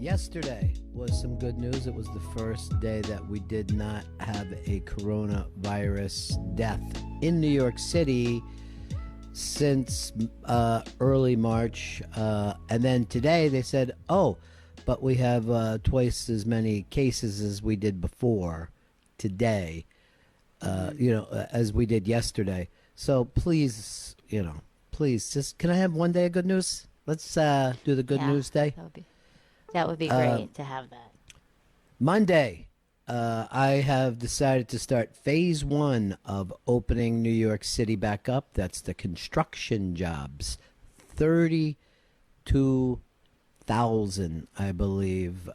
Yesterday was some good news. It was the first day that we did not have a coronavirus death in New York City since early March. And then today they said, oh, but we have twice as many cases as we did before today, as we did yesterday. So please, please just, can I have one day of good news? Let's do the good news day. That would be great to have that. Monday, I have decided to start phase 1 of opening New York City back up. That's the construction jobs. 32,000, I believe,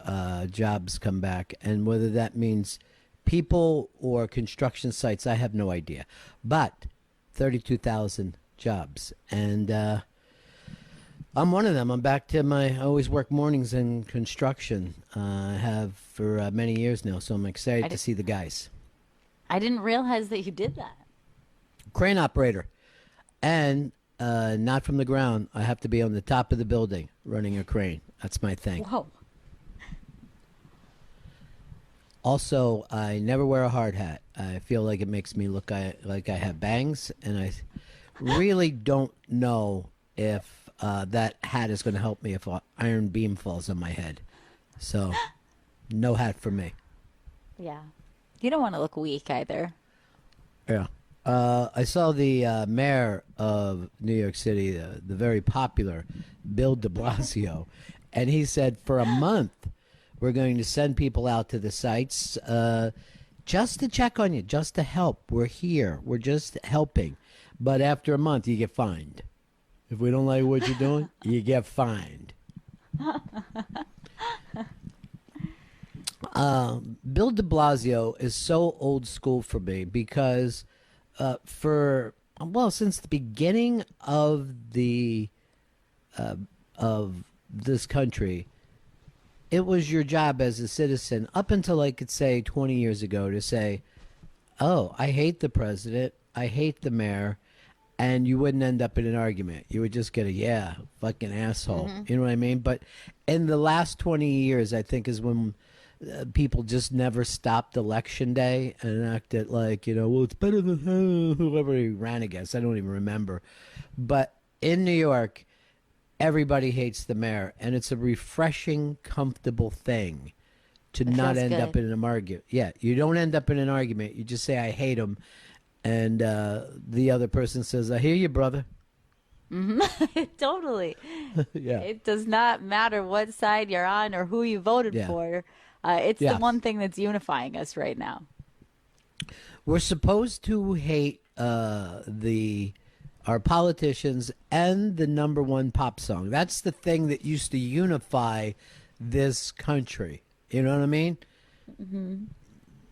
jobs come back. And whether that means people or construction sites, I have no idea. But 32,000 jobs. And I'm one of them. I'm back to I always work mornings in construction. I have for many years now, so I'm excited to see the guys. I didn't realize that you did that. Crane operator. And not from the ground. I have to be on the top of the building running a crane. That's my thing. Whoa. Also, I never wear a hard hat. I feel like it makes me look like I have bangs, and I really don't know if that hat is going to help me if an iron beam falls on my head. So, no hat for me. Yeah. You don't want to look weak either. Yeah. I saw the mayor of New York City, the very popular Bill de Blasio, and he said for a month we're going to send people out to the sites just to check on you, just to help. We're here. We're just helping. But after a month, you get fined. If we don't like what you're doing, you get fined. Bill de Blasio is so old school for me because since the beginning of this country, it was your job as a citizen up until I could say 20 years ago to say, oh, I hate the president, I hate the mayor, and you wouldn't end up in an argument. You would just get a, fucking asshole. Mm-hmm. You know what I mean? But in the last 20 years, I think is when people just never stopped election day and acted like, well, it's better than whoever he ran against. I don't even remember. But in New York, everybody hates the mayor, and it's a refreshing, comfortable thing to not end up in an argument. Yeah, you don't end up in an argument. You just say, I hate him. And the other person says, I hear you, brother. Mm-hmm. Totally. Yeah. It does not matter what side you're on or who you voted for. It's the one thing that's unifying us right now. We're supposed to hate our politicians and the number one pop song. That's the thing that used to unify this country. You know what I mean? Mm-hmm.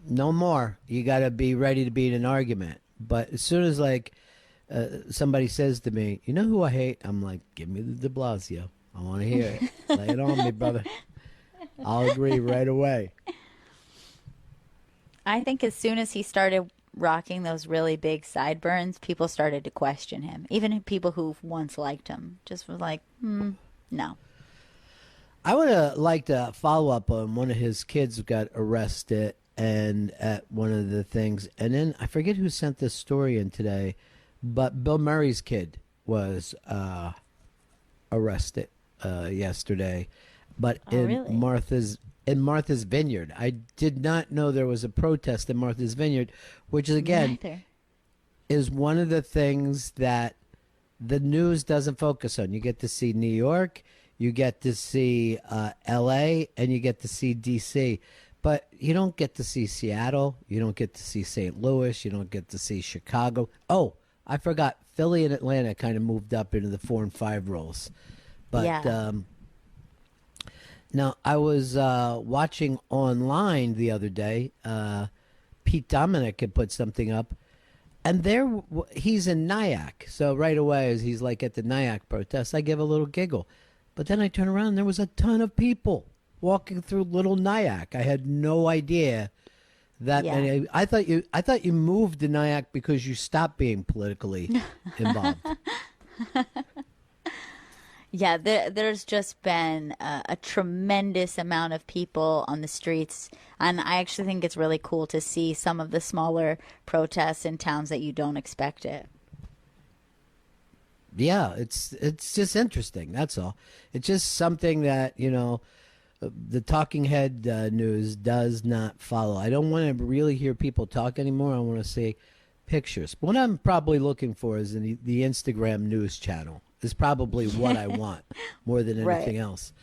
No more. You got to be ready to be in an argument. But as soon as somebody says to me, you know who I hate? I'm like, give me the de Blasio. I want to hear it. Lay it on me, brother. I'll agree right away. I think as soon as he started rocking those really big sideburns, people started to question him. Even people who once liked him just was like, no. I would have liked to follow up on one of his kids who got arrested and at one of the things. And then I forget who sent this story in today, but Bill Murray's kid was arrested yesterday. But really? Martha's Vineyard. I did not know there was a protest in Martha's Vineyard, which is, again, is one of the things that the news doesn't focus on. You get to see New York, you get to see L.A., and you get to see D.C., but you don't get to see Seattle, you don't get to see St. Louis, you don't get to see Chicago. Oh, I forgot, Philly and Atlanta kind of moved up into the 4 and 5 roles. But now, I was watching online the other day. Pete Dominic had put something up, and he's in Nyack. So right away, as he's like at the Nyack protest, I give a little giggle. But then I turn around, and there was a ton of people walking through Little Nyack. I had no idea that many. I thought you moved to Nyack because you stopped being politically involved. Yeah, there's just been a tremendous amount of people on the streets, and I actually think it's really cool to see some of the smaller protests in towns that you don't expect it. Yeah, it's just interesting. That's all. It's just something that the talking head news does not follow. I don't want to really hear people talk anymore. I want to see pictures. What I'm probably looking for is the Instagram news channel. Is probably what I want more than anything Right. else.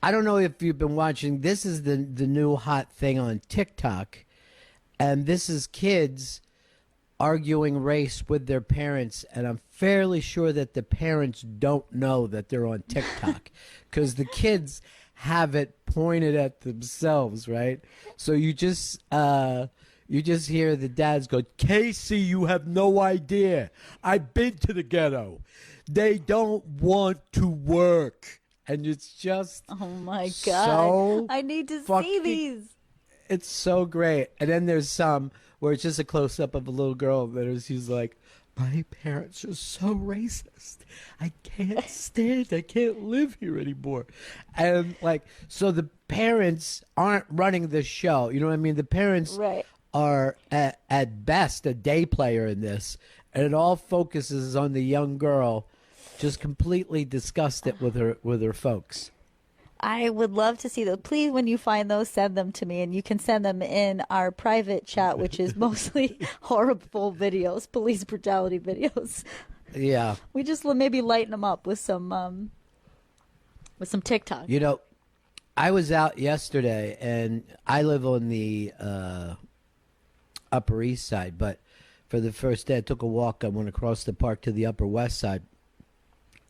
I don't know if you've been watching. This is the new hot thing on TikTok, and this is kids arguing race with their parents, and I'm fairly sure that the parents don't know that they're on TikTok because the kids have it pointed at themselves, right? So you just hear the dads go, "Casey, you have no idea. I've been to the ghetto. They don't want to work." And it's just Oh my God. so I need to see fucking these. it's so great. And then there's some where it's just a close up of a little girl that she's like, "My parents are so racist. I can't stand. I can't live here anymore." And like, so the parents aren't running the show. You know what I mean? The parents Right. are at best a day player in this, and it all focuses on the young girl just completely disgusted with her folks. I would love to see those. Please, when you find those, send them to me, and you can send them in our private chat, which is mostly horrible videos, police brutality videos. Yeah. We just maybe lighten them up with some TikTok. I was out yesterday, and I live on the Upper East Side, but for the first day I took a walk. I went across the park to the Upper West Side,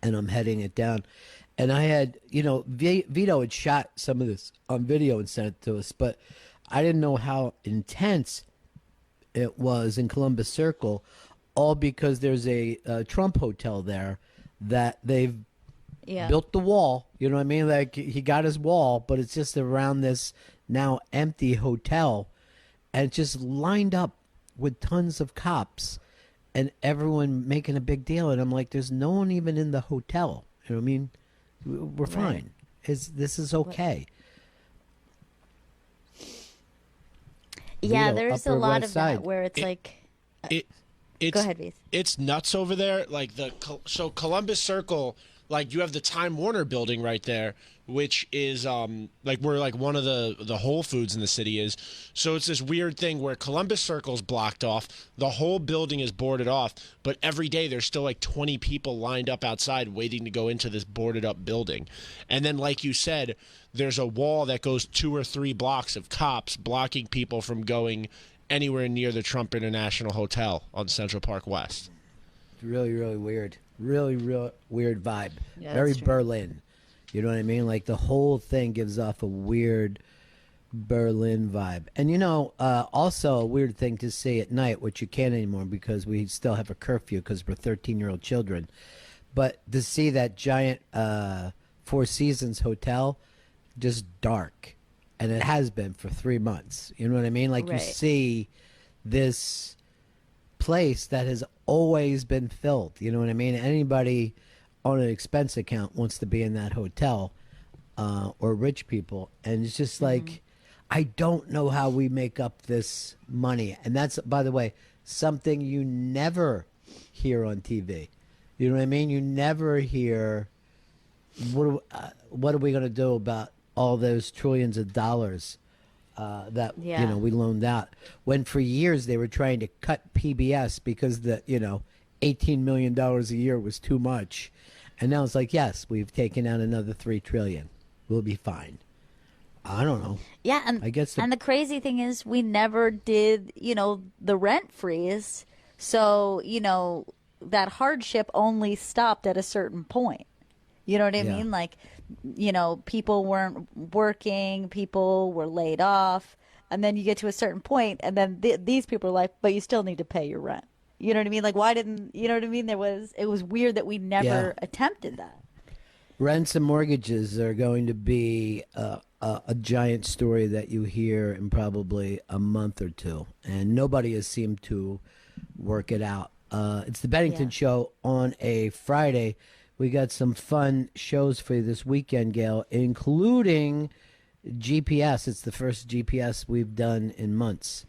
and I'm heading it down. And I had, Vito had shot some of this on video and sent it to us, but I didn't know how intense it was in Columbus Circle, all because there's a Trump hotel there that they've Yeah. built the wall. You know what I mean? Like, he got his wall, but it's just around this now empty hotel, and it's just lined up with tons of cops and everyone making a big deal. And I'm like, there's no one even in the hotel. You know what I mean? We're fine. This is okay. Yeah, Vito, there's a Upper lot West of that Side. where it's like, It it's go ahead, Bees. it's nuts over there. Like so Columbus Circle, like you have the Time Warner building right there, which is like where like one of the Whole Foods in the city is. So it's this weird thing where Columbus Circle's blocked off, the whole building is boarded off, but every day there's still like 20 people lined up outside waiting to go into this boarded up building. And then like you said, there's a wall that goes 2 or 3 blocks of cops blocking people from going anywhere near the Trump International Hotel on Central Park West. It's really, really weird. Really, real weird vibe. Yeah, Very that's true. Berlin. You know what I mean? Like, the whole thing gives off a weird Berlin vibe. And, also a weird thing to see at night, which you can't anymore because we still have a curfew because we're 13-year-old children. But to see that giant Four Seasons hotel just dark. And it has been for 3 months. You know what I mean? Like, you Right. see this place that has always been filled. You know what I mean? Anybody on an expense account wants to be in that hotel, or rich people. And it's just like, I don't know how we make up this money. And that's, by the way, something you never hear on TV. You know what I mean? You never hear, what are we going to do about all those trillions of dollars that Yeah. we loaned out, when for years they were trying to cut PBS because the $18 million a year was too much, and now it's like, yes, we've taken out another $3 trillion, we'll be fine. I don't know. Yeah, and I guess and the crazy thing is we never did, the rent freeze. So, that hardship only stopped at a certain point. You know what I Yeah. mean? Like, people weren't working, people were laid off, and then you get to a certain point, and then these people are like, but you still need to pay your rent. You know what I mean? Like, why didn't, you know what I mean? It was weird that we never Yeah. attempted that. Rents and mortgages are going to be a giant story that you hear in probably a month or two, and nobody has seemed to work it out. It's the Bennington Yeah. Show on a Friday we got some fun shows for you this weekend, Gail, including GPS. It's the first GPS we've done in months.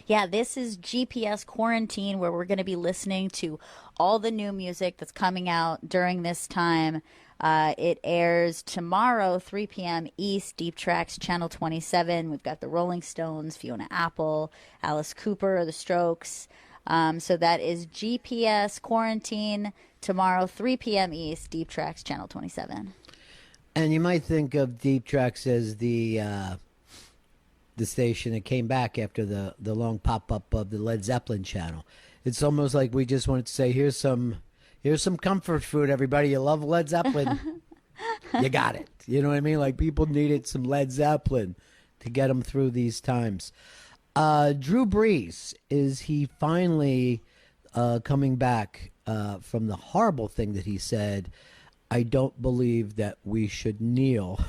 Yeah, this is GPS Quarantine, where we're going to be listening to all the new music that's coming out during this time. It airs tomorrow, 3 p.m. East, Deep Tracks, Channel 27. We've got the Rolling Stones, Fiona Apple, Alice Cooper, The Strokes. So that is GPS Quarantine, tomorrow, 3 p.m. East, Deep Tracks, Channel 27. And you might think of Deep Tracks as the station that came back after the long pop-up of the Led Zeppelin channel. It's almost like we just wanted to say, here's some comfort food, everybody. You love Led Zeppelin. You got it. You know what I mean? Like, people needed some Led Zeppelin to get them through these times. Drew Brees, is he finally coming back from the horrible thing that he said? I don't believe that we should kneel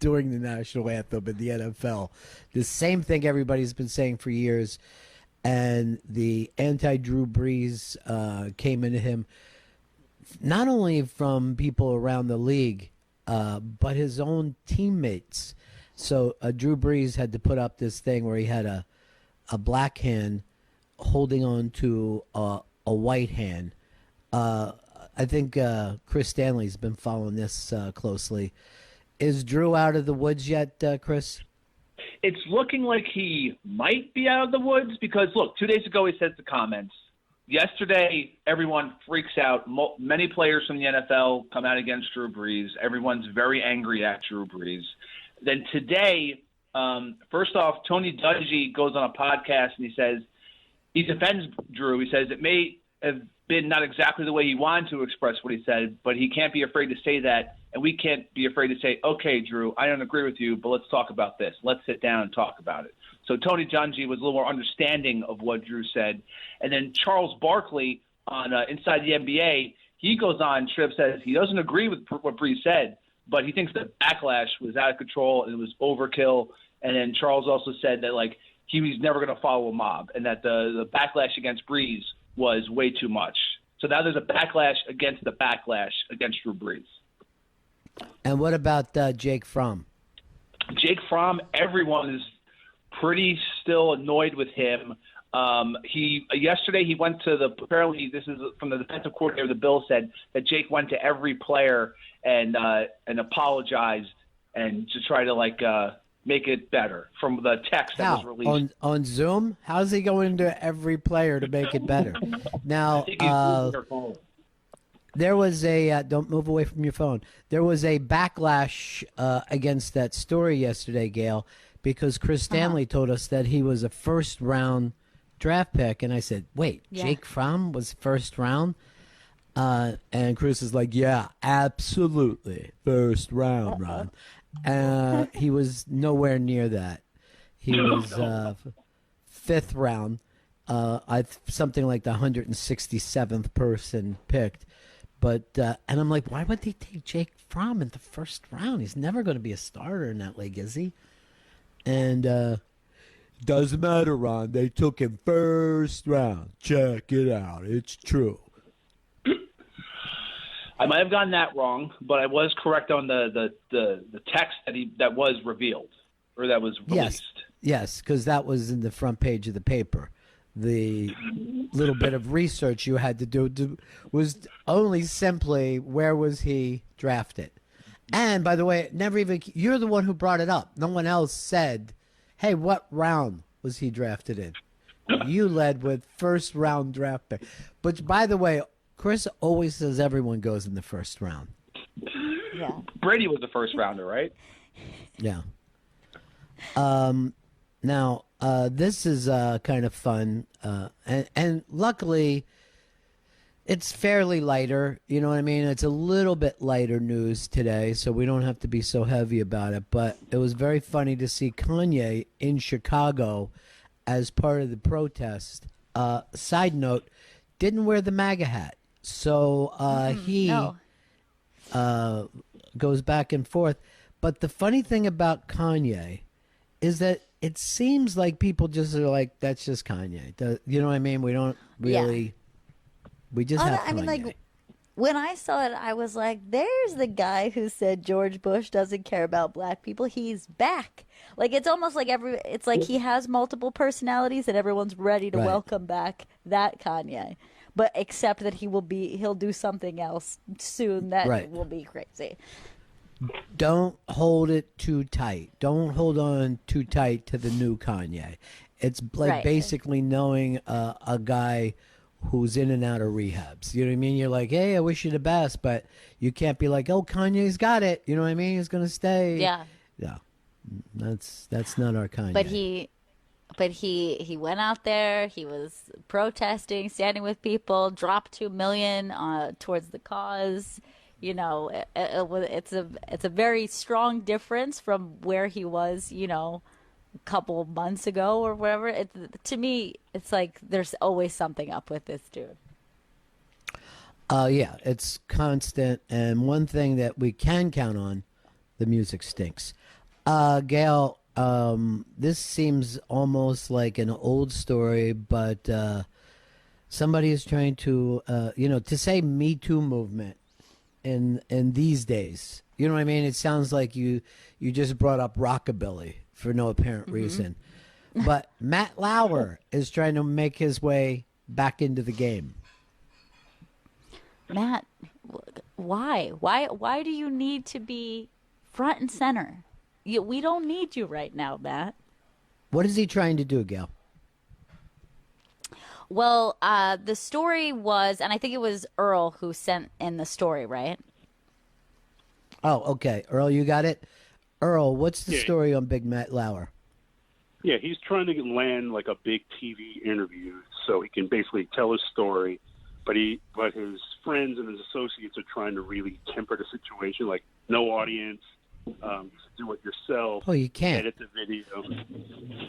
during the national anthem in the NFL. The same thing everybody's been saying for years. And the anti-Drew Brees came into him, not only from people around the league, but his own teammates. So Drew Brees had to put up this thing where he had a black hand holding on to a white hand. I think Chris Stanley's been following this closely. Is Drew out of the woods yet, Chris? It's looking like he might be out of the woods because, look, 2 days ago he said the comments. Yesterday, everyone freaks out. Many players from the NFL come out against Drew Brees. Everyone's very angry at Drew Brees. Then today, first off, Tony Dungy goes on a podcast and he defends Drew. He says it may have been not exactly the way he wanted to express what he said, but he can't be afraid to say that, and we can't be afraid to say, okay, Drew, I don't agree with you, but let's talk about this. Let's sit down and talk about it. So Tony Dungy was a little more understanding of what Drew said. And then Charles Barkley on Inside the NBA, he goes on, Tripp says he doesn't agree with what Brees said, but he thinks the backlash was out of control and it was overkill. And then Charles also said that, like, he was never going to follow a mob and that the backlash against Brees was way too much. So now there's a backlash against the backlash against Drew Brees. And what about Jake Fromm? Jake Fromm, everyone is pretty still annoyed with him. Yesterday he went to apparently this is from the defensive coordinator, the Bill said that Jake went to every player and apologized and to try to make it better from the text that was released. On Zoom? How's he going to every player to make it better? Now, there was don't move away from your phone. There was a backlash against that story yesterday, Gail, because Chris Stanley told us that he was a first-round draft pick. And I said, wait, Jake Fromm was first round? And Chris is like, yeah, absolutely, first round, Ron. He was nowhere near that. He was fifth round, something like the 167th person picked. But and I'm like, why would they take Jake Fromm in the first round? He's never going to be a starter in that league, is he? And doesn't matter, Ron. They took him first round. Check it out. It's true. I might have gotten that wrong, but I was correct on the text that was revealed or that was released. Yes, because that was in the front page of the paper. The little bit of research you had to do was only simply where was he drafted. And by the way, you're the one who brought it up. No one else said, hey, what round was he drafted in? You led with first round draft pick. But by the way, Chris always says everyone goes in the first round. Yeah. Brady was the first rounder, right? Yeah. Now, this is kind of fun. And luckily, it's fairly lighter. You know what I mean? It's a little bit lighter news today, so we don't have to be so heavy about it. But it was very funny to see Kanye in Chicago as part of the protest. Side note, didn't wear the MAGA hat. So he goes back and forth. But the funny thing about Kanye is that it seems like people just are like, that's just Kanye. You know what I mean? We don't really, we just have Kanye. I mean, like, when I saw it, I was like, there's the guy who said George Bush doesn't care about black people. He's back. Like, it's almost like it's like he has multiple personalities and everyone's ready to Right. welcome back that Kanye. But except that he'll do something else soon that Right. will be crazy. Don't hold it too tight. Don't hold on too tight to the new Kanye. It's like Right. basically knowing a guy who's in and out of rehabs. You know what I mean? You're like, hey, I wish you the best, but you can't be like, oh, Kanye's got it. You know what I mean? He's gonna stay. Yeah. No, that's not our Kanye. But he went out there. He was protesting, standing with people. Dropped 2 million towards the cause. You know, it's a very strong difference from where he was. You know, a couple months ago or wherever. To me, it's like there's always something up with this dude. Yeah, it's constant. And one thing that we can count on, the music stinks. Gail, this seems almost like an old story, but somebody is trying to, to say Me Too movement in these days. You know what I mean? It sounds like you just brought up rockabilly for no apparent reason. But Matt Lauer is trying to make his way back into the game. Matt, why? Why do you need to be front and center? We don't need you right now, Matt. What is he trying to do, Gail? Well, the story was, and I think it was Earl who sent in the story, right? Oh, okay. Earl, you got it? Earl, what's the Yeah. story on Big Matt Lauer? Yeah, he's trying to land like a big TV interview so he can basically tell his story. But his friends and his associates are trying to really temper the situation, like no audience, do it yourself. Oh, you can't. Edit the video.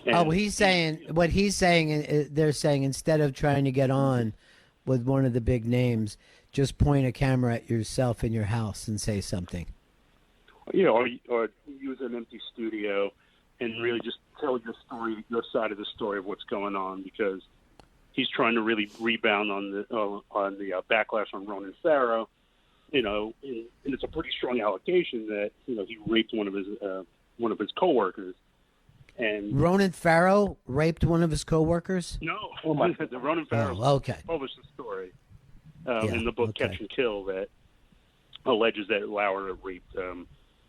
Oh, he's saying what he's saying. They're saying instead of trying to get on with one of the big names, just point a camera at yourself in your house and say something. Or use an empty studio and really just tell your story, your side of the story of what's going on, because he's trying to really rebound on the backlash on Ronan Farrow. And it's a pretty strong allegation that he raped one of his coworkers. And Ronan Farrow raped one of his coworkers? no, the Ronan Farrow okay. published a story Yeah, in the book okay. Catch and Kill that alleges that Lauer raped an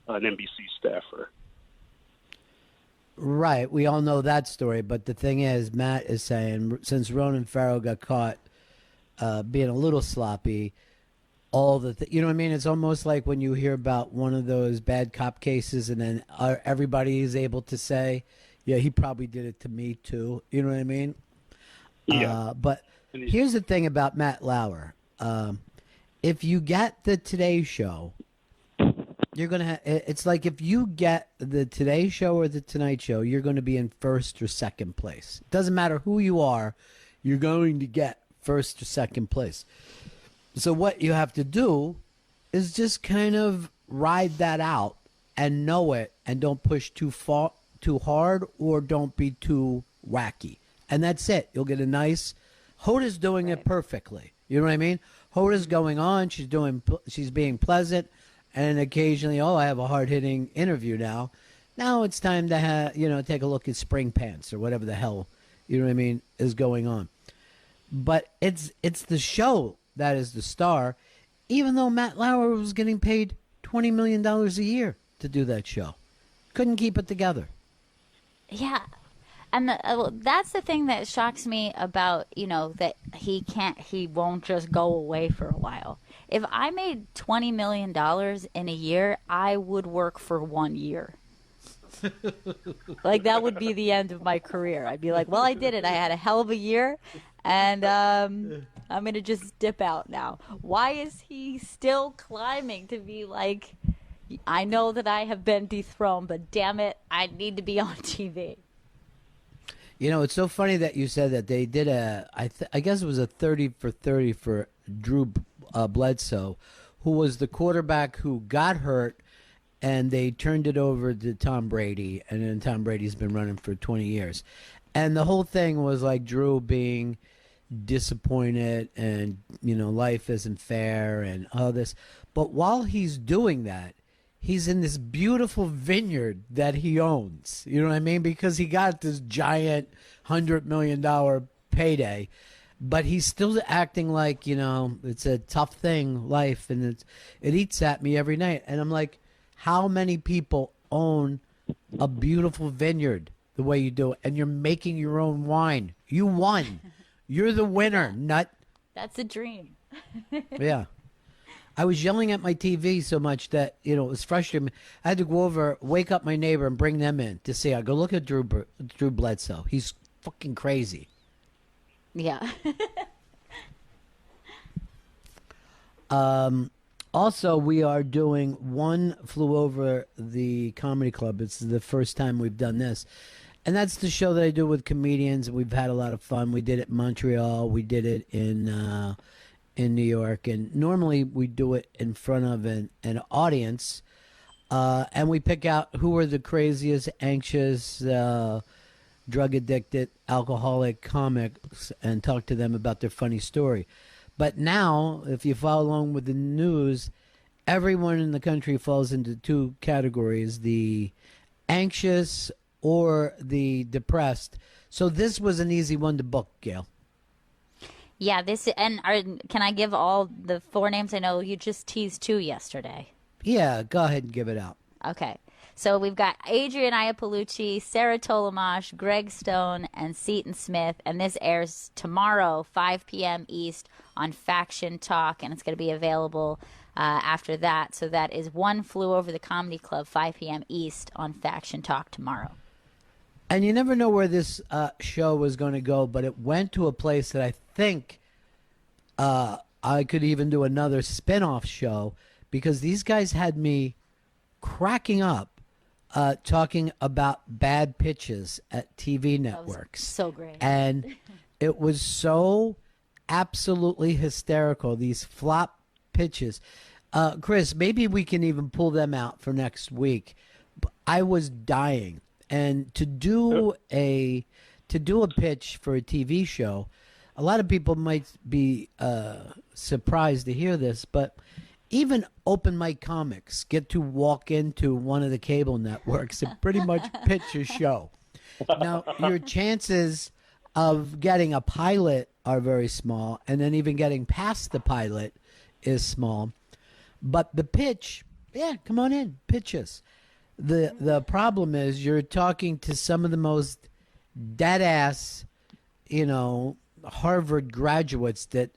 NBC staffer. Right. We all know that story. But the thing is, Matt is saying, since Ronan Farrow got caught being a little sloppy, you know what I mean? It's almost like when you hear about one of those bad cop cases and then everybody is able to say, yeah, he probably did it to me too. You know what I mean? Yeah. But here's the thing about Matt Lauer. If you get the Today Show, you're going to it's like if you get the Today Show or the Tonight Show, you're going to be in first or second place. It doesn't matter who you are, you're going to get first or second place. So what you have to do is just kind of ride that out and know it, and don't push too hard, or don't be too wacky. And that's it. You'll get a nice. Hoda's doing it perfectly. You know what I mean? Hoda's going on. She's being pleasant, and occasionally, I have a hard-hitting interview now. Now it's time to take a look at Spring Pants or whatever the hell, you know what I mean, is going on. But it's the show that is the star, even though Matt Lauer was getting paid $20 million a year to do that show. Couldn't keep it together. Yeah. And that's the thing that shocks me about, that he won't just go away for a while. If I made $20 million in a year, I would work for 1 year. Like, that would be the end of my career. I'd be like, well, I did it. I had a hell of a year, and I'm going to just dip out now. Why is he still climbing to be like, I know that I have been dethroned, but damn it, I need to be on TV. It's so funny that you said that. They did I guess it was a 30 for 30 for Drew Bledsoe, who was the quarterback who got hurt, and they turned it over to Tom Brady, and then Tom Brady's been running for 20 years. And the whole thing was like Drew being disappointed and, life isn't fair and all this. But while he's doing that, he's in this beautiful vineyard that he owns. You know what I mean? Because he got this giant $100 million payday, but he's still acting like, it's a tough thing, life, and it eats at me every night. And I'm like, how many people own a beautiful vineyard the way you do it, and you're making your own wine? You won. You're the winner, nut. That's a dream. Yeah. I was yelling at my TV so much that, it was frustrating. I had to go over, wake up my neighbor and bring them in to see. I go, look at Drew Bledsoe. He's fucking crazy. Yeah. Also, we are doing One Flew Over the Comedy Club. It's the first time we've done this. And that's the show that I do with comedians. We've had a lot of fun. We did it in Montreal. We did it in New York. And normally we do it in front of an audience. And we pick out who are the craziest, anxious, drug-addicted, alcoholic comics and talk to them about their funny story. But now, if you follow along with the news, everyone in the country falls into two categories, the anxious or the depressed. So this was an easy one to book, Gail. Yeah, can I give all the 4 names? I know you just teased 2 yesterday. Yeah, go ahead and give it out. Okay. So we've got Adrian Iapolucci, Sarah Tolamash, Greg Stone, and Seton Smith. And this airs tomorrow, 5 p.m. East on Faction Talk. And it's going to be available after that. So that is One Flew Over the Comedy Club, 5 p.m. East on Faction Talk tomorrow. And you never know where this show was going to go, but it went to a place that I think I could even do another spin-off show, because these guys had me cracking up talking about bad pitches at TV networks. So great. And it was so absolutely hysterical, these flop pitches. Chris, maybe we can even pull them out for next week. I was dying. And to do a pitch for a TV show, a lot of people might be surprised to hear this, but even open mic comics get to walk into one of the cable networks and pretty much pitch a show. Now, your chances of getting a pilot are very small, and then even getting past the pilot is small. But the pitch, yeah, come on in, pitch us. The problem is you're talking to some of the most dead-ass, Harvard graduates that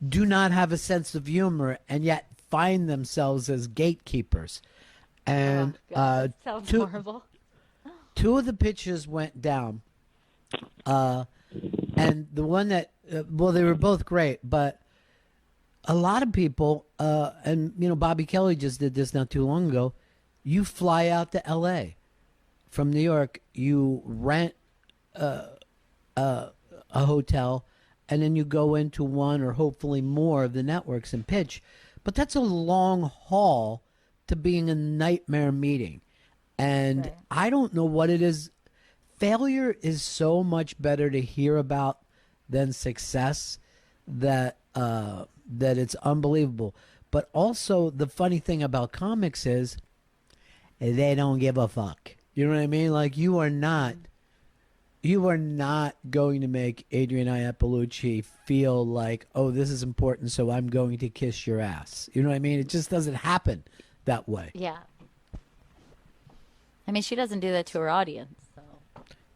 do not have a sense of humor and yet find themselves as gatekeepers. And that sounds horrible. 2 of the pitches went down. And the one that, they were both great, but a lot of people, and, Bobby Kelly just did this not too long ago, you fly out to L.A. from New York, you rent a hotel, and then you go into one or hopefully more of the networks and pitch. But that's a long haul to being a nightmare meeting. And right. I don't know what it is. Failure is so much better to hear about than success that it's unbelievable. But also the funny thing about comics is they don't give a fuck. You know what I mean? Like you are not going to make Adrian Iapolucci feel like, oh, this is important, so I'm going to kiss your ass. You know what I mean? It just doesn't happen that way. Yeah. I mean, she doesn't do that to her audience. So.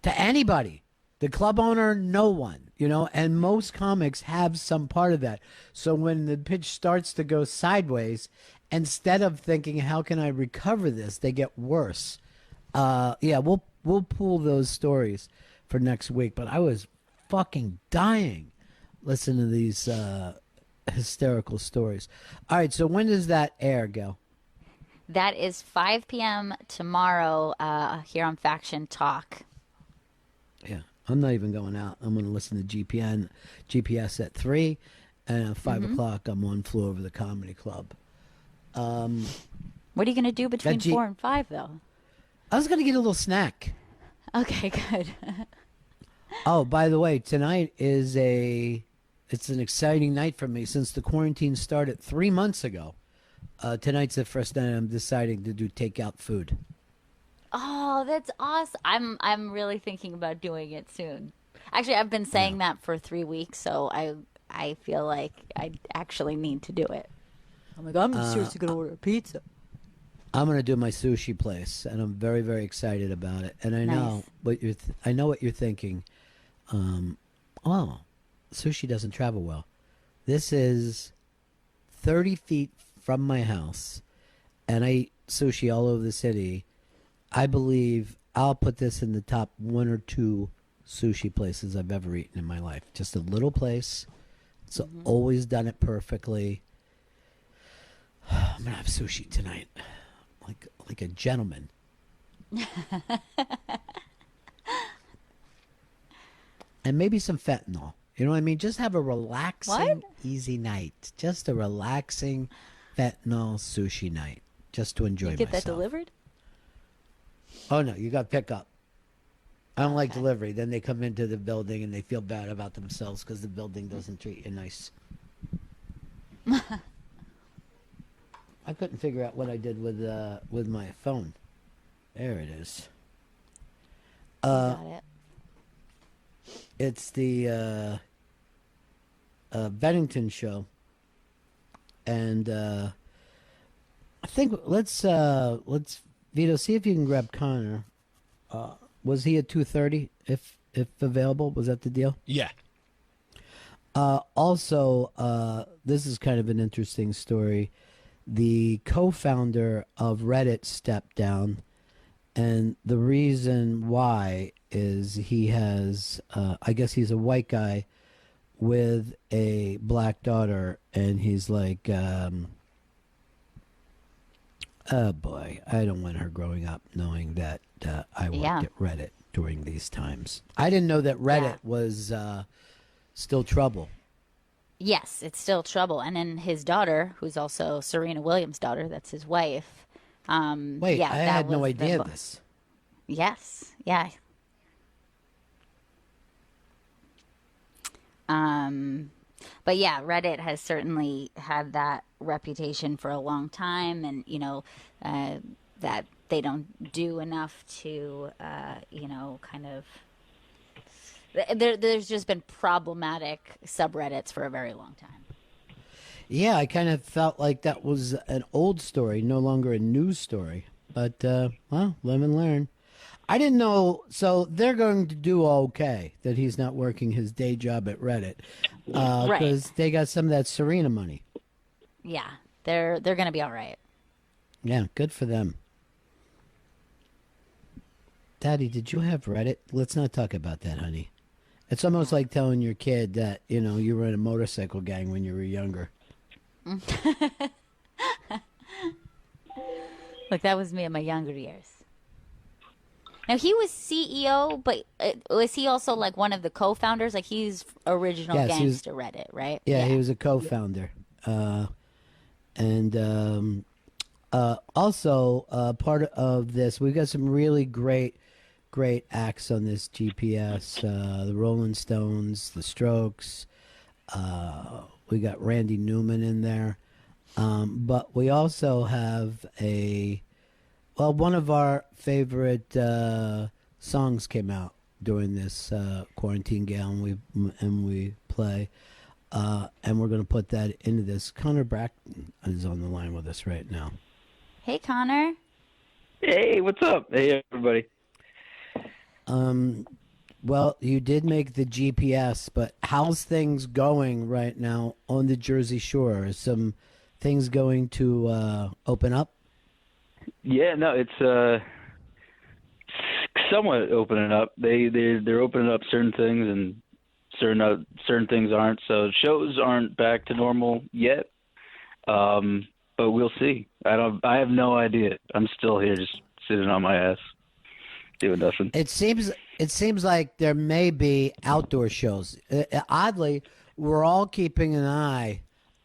To anybody. The club owner, no one. And most comics have some part of that. So when the pitch starts to go sideways, instead of thinking, how can I recover this, they get worse. We'll pull those stories for next week. But I was fucking dying listening to these hysterical stories. All right, so when does that air, Gail? That is 5 p.m. tomorrow here on Faction Talk. Yeah, I'm not even going out. I'm going to listen to GPS at 3, and at 5 o'clock I'm on Flew Over the Comedy Club. What are you going to do between 4 and 5, though? I was going to get a little snack. Okay, good. Oh, by the way, tonight is it's an exciting night for me since the quarantine started 3 months ago. Tonight's the first night I'm deciding to do takeout food. Oh, that's awesome. I'm really thinking about doing it soon. Actually, I've been saying that for 3 weeks, so I feel like I actually need to do it. I'm like, I'm seriously gonna order a pizza. I'm gonna do my sushi place, and I'm very, very excited about it. And I know what I know what you're thinking. Oh, sushi doesn't travel well. This is 30 feet from my house, and I eat sushi all over the city. I believe I'll put this in the top 1 or 2 sushi places I've ever eaten in my life. Just a little place. It's always done it perfectly. I'm gonna have sushi tonight, like a gentleman. And maybe some fentanyl. You know what I mean? Just have a relaxing, easy night. Just a relaxing fentanyl sushi night. Just to enjoy myself. You get that delivered? Oh, no. You got pickup. I don't like delivery. Then they come into the building and they feel bad about themselves because the building doesn't treat you nice. I couldn't figure out what I did with my phone. There it is. Got it. It's the Bennington show, and I think let's Vito, see if you can grab Connor. Was he at 2:30? If available, was that the deal? Yeah. Also, this is kind of an interesting story. The co-founder of Reddit stepped down, and the reason why is he has, I guess he's a white guy with a black daughter, and he's like, oh boy, I don't want her growing up knowing that I worked at Reddit during these times. I didn't know that Reddit was still trouble. Yes, it's still trouble. And then his daughter, who's also Serena Williams' daughter, that's his wife. Wait, I had no idea this. Yes, yeah. But yeah, Reddit has certainly had that reputation for a long time, and that they don't do enough to, kind of. There's just been problematic subreddits for a very long time. Yeah, I kind of felt like that was an old story, no longer a news story. But, well, live and learn. I didn't know, so they're going to do okay that he's not working his day job at Reddit. Because they got some of that Serena money. Yeah, they're going to be all right. Yeah, good for them. Daddy, did you have Reddit? Let's not talk about that, honey. It's almost like telling your kid that, you were in a motorcycle gang when you were younger. Look, that was me in my younger years. Now, he was CEO, but was he also like one of the co-founders? Like, he's original gangster Reddit, right? Yeah, he was a co-founder. Also, part of this, we've got some really great acts on this GPS. The Rolling Stones, the Strokes. We got Randy Newman in there. But we also have one of our favorite songs came out during this quarantine gale, and we play. And we're going to put that into this. Connor Bracken is on the line with us right now. Hey, Connor. Hey, what's up? Hey, everybody. Well, you did make the GPS, but how's things going right now on the Jersey Shore? Are some things going to open up? Yeah, no, it's somewhat opening up. They're opening up certain things, and certain things aren't. So shows aren't back to normal yet, but we'll see. I have no idea. I'm still here, just sitting on my ass, doing nothing. It seems like there may be outdoor shows. Oddly, we're all keeping an eye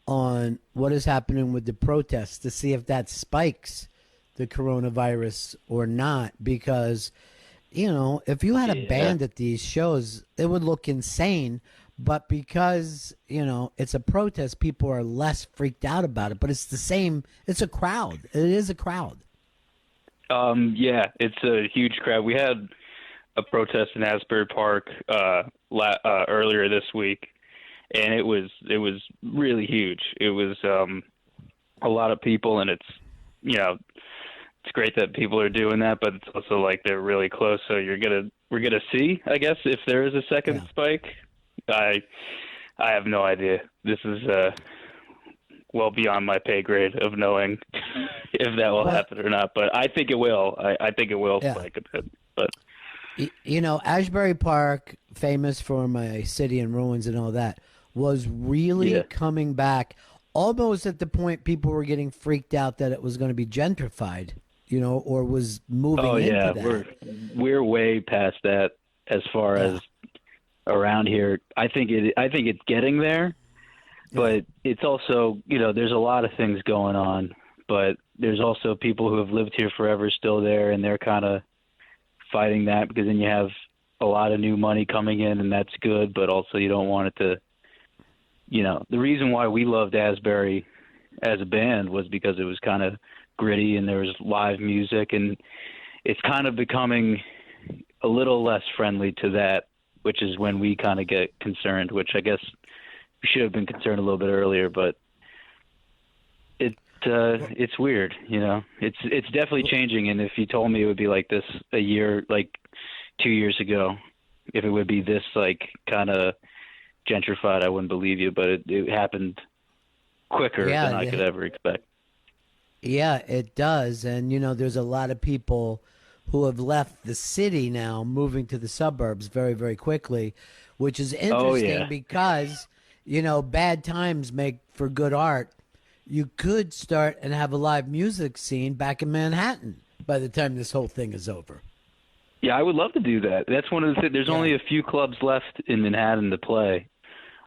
on what is happening with the protests to see if that spikes the coronavirus or not, because if you had a band at these shows, it would look insane. But because, it's a protest, people are less freaked out about it. But it's the same. It's a crowd. It is a crowd. Yeah, it's a huge crowd. We had a protest in Asbury Park earlier this week, and it was really huge. It was a lot of people, and it's great that people are doing that, but it's also like they're really close. So we're gonna see, I guess, if there is a second spike. I have no idea. This is well beyond my pay grade of knowing if that will happen or not. But I think it will. I think it will spike a bit. But Asbury Park, famous for my city in ruins and all that, was really coming back almost at the point people were getting freaked out that it was going to be gentrified, or was moving into that. We're way past that as far as around here. I think it's getting there, but it's also, there's a lot of things going on, but there's also people who have lived here forever still there, and they're kind of fighting that, because then you have a lot of new money coming in, and that's good, but also you don't want it to, the reason why we loved Asbury as a band was because it was kind of gritty and there was live music, and it's kind of becoming a little less friendly to that, which is when we kind of get concerned, which I guess we should have been concerned a little bit earlier, but it's weird, it's definitely changing. And if you told me it would be like this a year, like 2 years ago, if it would be this like kind of gentrified, I wouldn't believe you, but it happened quicker than I could ever expect. Yeah, it does. And, there's a lot of people who have left the city now, moving to the suburbs very, very quickly, which is interesting because, bad times make for good art. You could start and have a live music scene back in Manhattan by the time this whole thing is over. Yeah, I would love to do that. That's one of the things. There's only a few clubs left in Manhattan to play,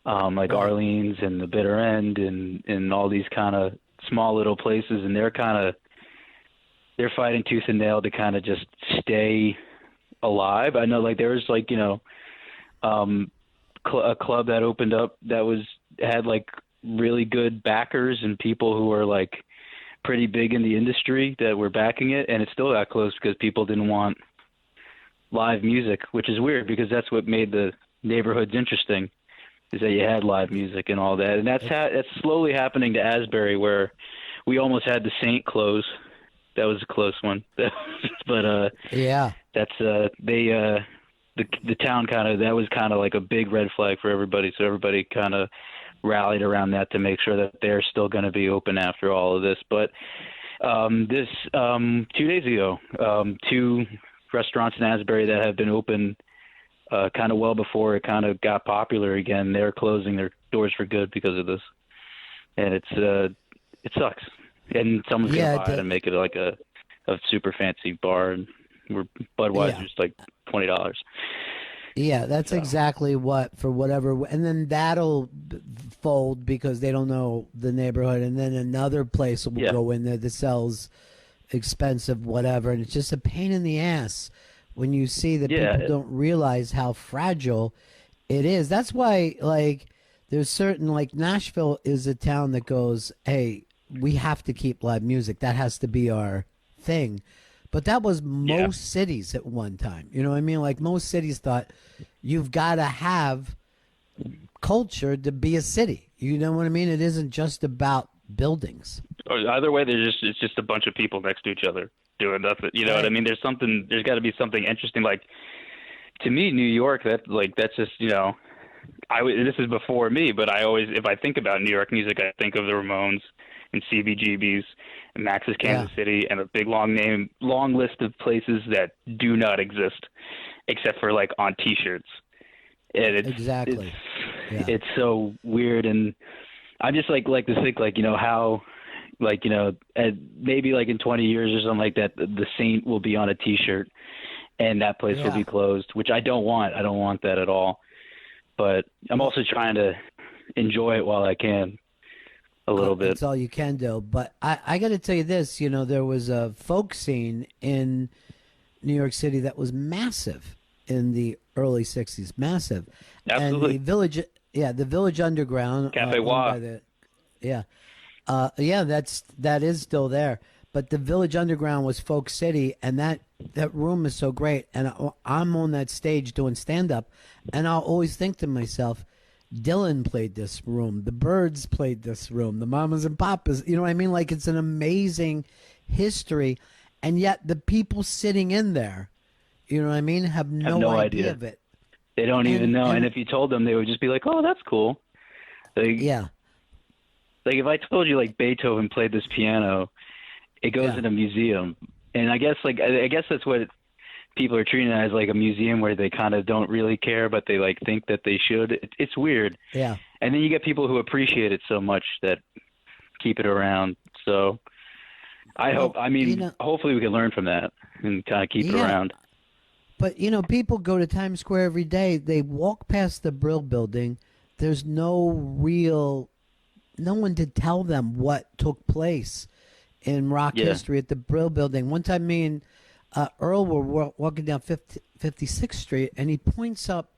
like Arlene's and the Bitter End and all these kind of small little places, and they're fighting tooth and nail to kind of just stay alive. I know, like, there was like, a club that opened up that had like really good backers and people who are like pretty big in the industry that were backing it, and it still got closed because people didn't want live music, which is weird because that's what made the neighborhoods interesting, is that you had live music and all that. And that's slowly happening to Asbury, where we almost had the Saint close. That was a close one. But that's the town that was kind of like a big red flag for everybody. So everybody kind of rallied around that to make sure that they're still going to be open after all of this. But 2 days ago, 2 restaurants in Asbury that have been open kind of well before it kind of got popular again, they're closing their doors for good because of this. And it sucks. And someone's going to buy it and make it like a super fancy bar, and where Budweiser's like $20. Yeah, that's exactly what, for whatever. And then that'll fold because they don't know the neighborhood. And then another place will go in there that sells expensive whatever. And it's just a pain in the ass when you see that people don't realize how fragile it is. That's why, like, there's certain, like, Nashville is a town that goes, hey, we have to keep live music. That has to be our thing. But that was most cities at one time. You know what I mean? Like, most cities thought you've got to have culture to be a city. You know what I mean? It isn't just about buildings. Either way, it's just a bunch of people next to each other doing nothing. You know what I mean? There's got to be something interesting. Like, to me, New York, that's just, this is before me, but I always, if I think about New York music, I think of the Ramones and CBGB's and Max's Kansas City, and a big long list of places that do not exist except for like on T-shirts. And it's so weird, and I just like to think, like, how, like, maybe like in 20 years or something like that, the Saint will be on a T-shirt and that place will be closed, which I don't want. I don't want that at all. But I'm also trying to enjoy it while I can a little bit. That's all you can do. But I got to tell you this, there was a folk scene in New York City that was massive in the early 60s, massive. Absolutely. And the Village Underground. Cafe owned Wa. by that is still there. But the Village Underground was Folk City, and that room is so great. And I'm on that stage doing stand-up, and I'll always think to myself, Dylan played this room, the Byrds played this room, the Mamas and Papas, you know what I mean? Like, it's an amazing history, and yet the people sitting in there, you know what I mean, have no idea of it. They don't even know. And if you told them, they would just be like, oh, that's cool. Like, yeah. Like, if I told you, like, Beethoven played this piano, it goes in a museum. And I guess that's what people are treating it as, like a museum where they kind of don't really care, but they, like, think that they should. It's weird. Yeah. And then you get people who appreciate it so much that keep it around. So hopefully we can learn from that and kind of keep it around. But, you know, people go to Times Square every day. They walk past the Brill Building. There's no one to tell them what took place in rock history at the Brill Building. One time me and Earl were walking down 56th Street, and he points up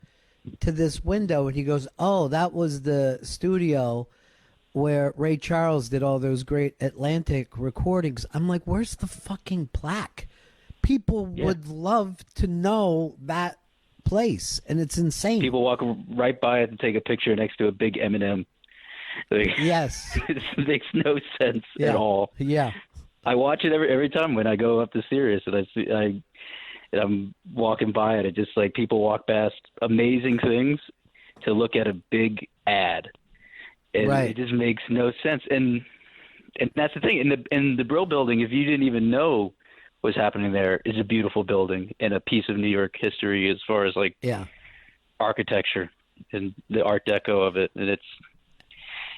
to this window, and he goes, oh, that was the studio where Ray Charles did all those great Atlantic recordings. I'm like, where's the fucking plaque? People would love to know that place, and it's insane. People walk right by it and take a picture next to a big M&M. Like, yes. It makes no sense at all. Yeah. I watch it every time when I go up to Sirius, and I'm walking by it. It just, like, people walk past amazing things to look at a big ad. And it just makes no sense. And that's the thing. In the Brill Building, if you didn't even know what's happening there, is a beautiful building and a piece of New York history as far as, like, architecture and the Art Deco of it. And it's,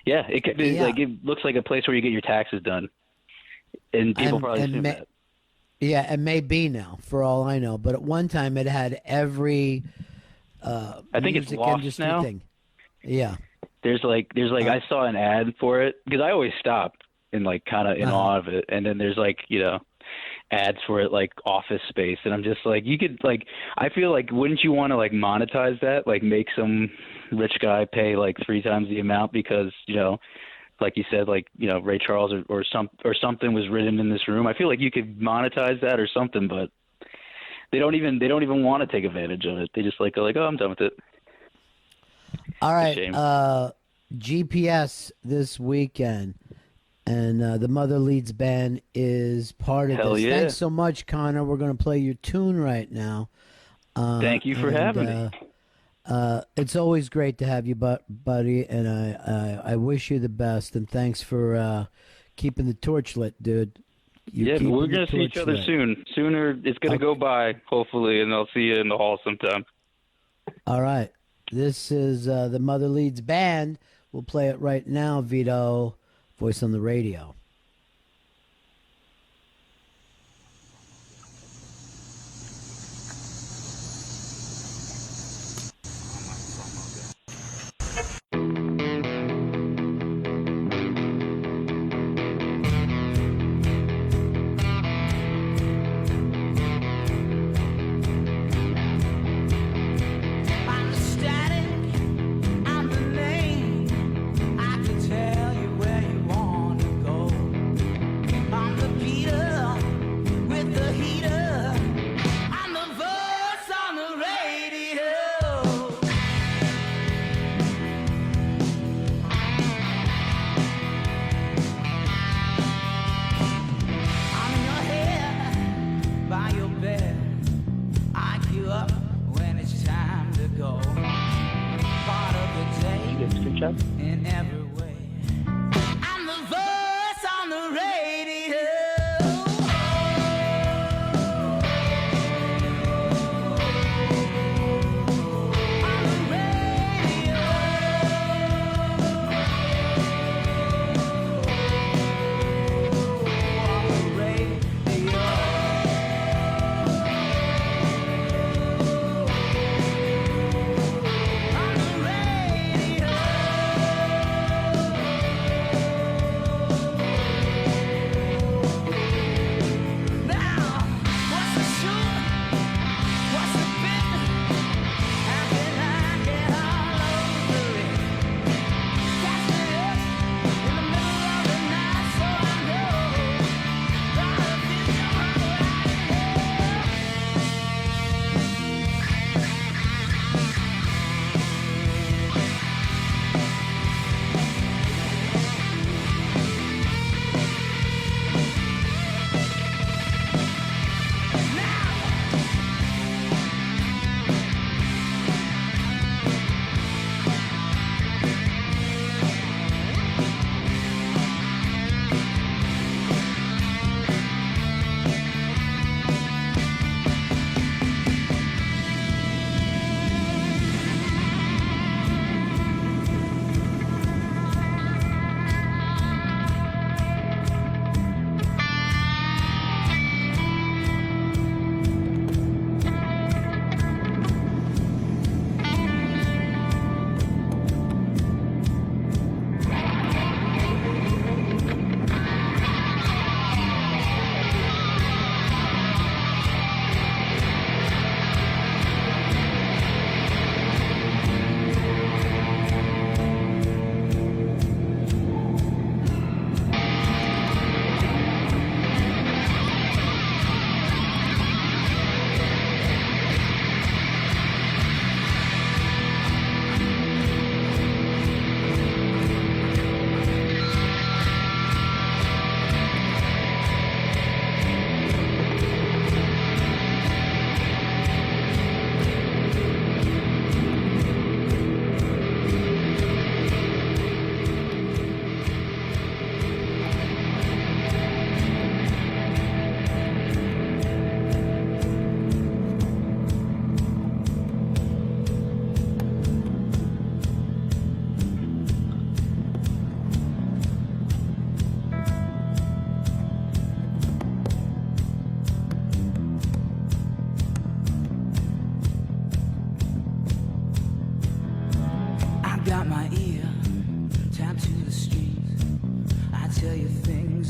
it could be like, it looks like a place where you get your taxes done. And people probably assume that. Yeah, it may be now, for all I know. But at one time, it had every I think it's music lost industry now. thing. Yeah. There's like I saw an ad for it because I always stop and, like, kind of in awe of it. And then there's, like, you know, ads for it, like Office Space, and I'm just like, you could, like, I feel like, wouldn't you want to, like, monetize that, like, make some rich guy pay, like, 3 times the amount because, you know, like you said, like, you know, Ray Charles or something was written in this room. I feel like you could monetize that or something, but they don't even want to take advantage of it. They just like go like, oh, I'm done with it. All right, GPS this weekend, and the Mother Leeds Band is part of this. Yeah. Thanks so much, Connor. We're going to play your tune right now. Thank you for having me. It's always great to have you, buddy, and I wish you the best, and thanks for keeping the torch lit, dude. We're going to see each other soon. Sooner it's going to go by, hopefully, and I'll see you in the hall sometime. All right. This is the Mother Leeds Band. We'll play it right now, Vito. Voice on the radio. In every way, I'm the voice on the radio. On the radio. On the radio. On the radio.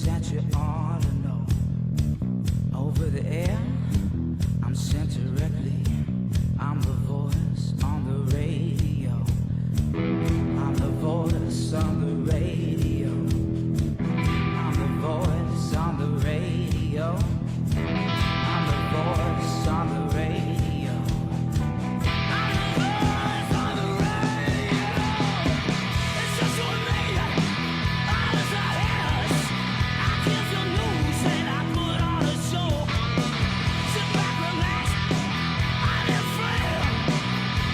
that you ought to know. Over the air, I'm sent directly. I'm the voice on the radio. I'm the voice on the radio. I'm the voice on the radio. I'm the voice on the radio. I'm the voice on the radio. It's just one thing that others are his. I give you news and I put on a show. Sit back, relax. I'm your friend.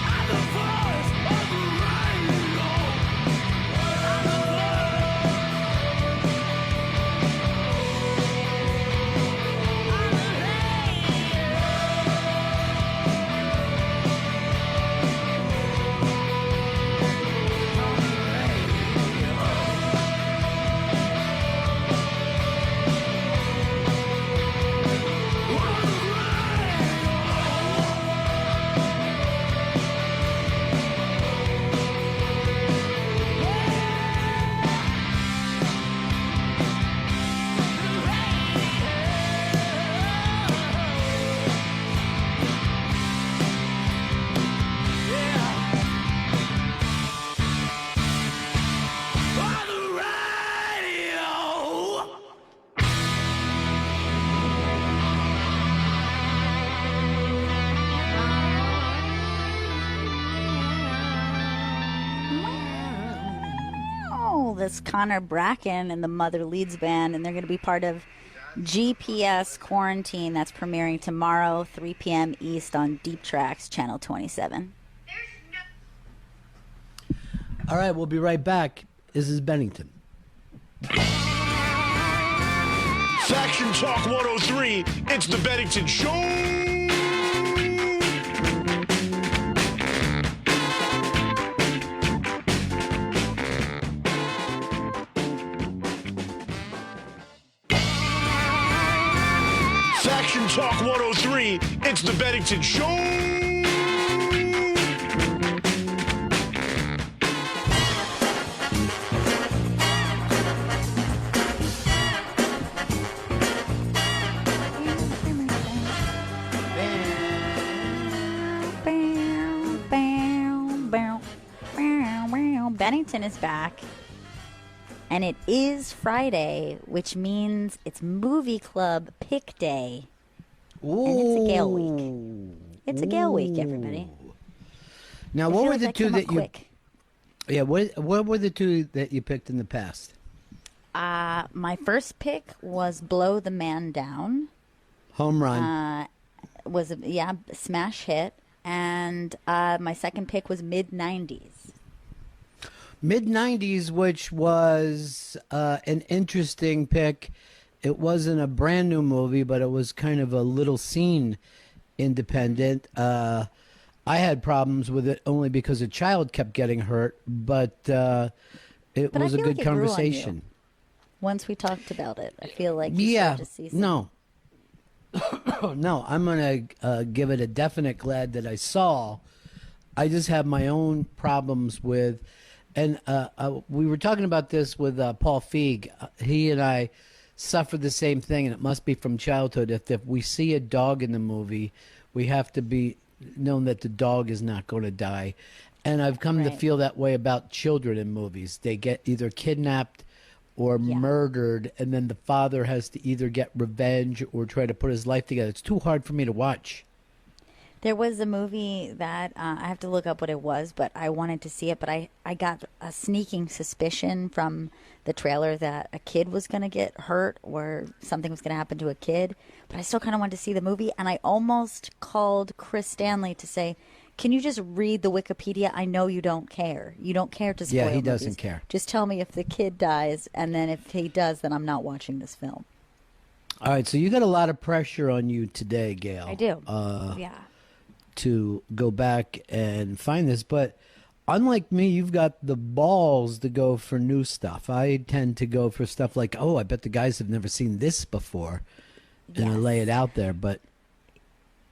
I'm the voice of the radio. I'm the That's Connor Bracken and the Mother Leeds Band, and they're going to be part of GPS Quarantine. That's premiering tomorrow, 3 p.m. East on Deep Tracks, Channel 27. All right, we'll be right back. This is Bennington. Faction Talk 103, it's the Bennington Show. Faction Talk 103, it's the Bennington Show. Bennington is back, and it is Friday, which means it's movie club pick day. Ooh. And it's a Gale week. It's a Gale week, everybody. Now, I what feel were like the that two came up that you? quick. Yeah, what were the two that you picked in the past? My first pick was Blow the Man Down. Home run. Was a smash hit, and my second pick was mid-90s. Mid-90s, which was an interesting pick. It wasn't a brand new movie, but it was kind of a little scene independent. I had problems with it only because a child kept getting hurt, but it was a good conversation. Once we talked about it, I feel like you Yeah, started to see some... no. No, I'm going to give it a definite glad that I saw. I just have my own problems with... And we were talking about this with Paul Feig. He and I suffer the same thing, and it must be from childhood. If we see a dog in the movie, we have to be known that the dog is not going to die. And I've come to feel that way about children in movies. They get either kidnapped or murdered, and then the father has to either get revenge or try to put his life together. It's too hard for me to watch. There was a movie that I have to look up what it was, but I wanted to see it. But I got a sneaking suspicion from the trailer that a kid was going to get hurt or something was going to happen to a kid. But I still kind of wanted to see the movie. And I almost called Chris Stanley to say, can you just read the Wikipedia? I know you don't care. You don't care to spoil Yeah, he movies. doesn't care. Just tell me if the kid dies, and then if he does, then I'm not watching this film. All right, so you got a lot of pressure on you today, Gail. I do. Yeah. To go back and find this, but unlike me, you've got the balls to go for new stuff. I tend to go for stuff like, oh, I bet the guys have never seen this before, and I lay it out there. But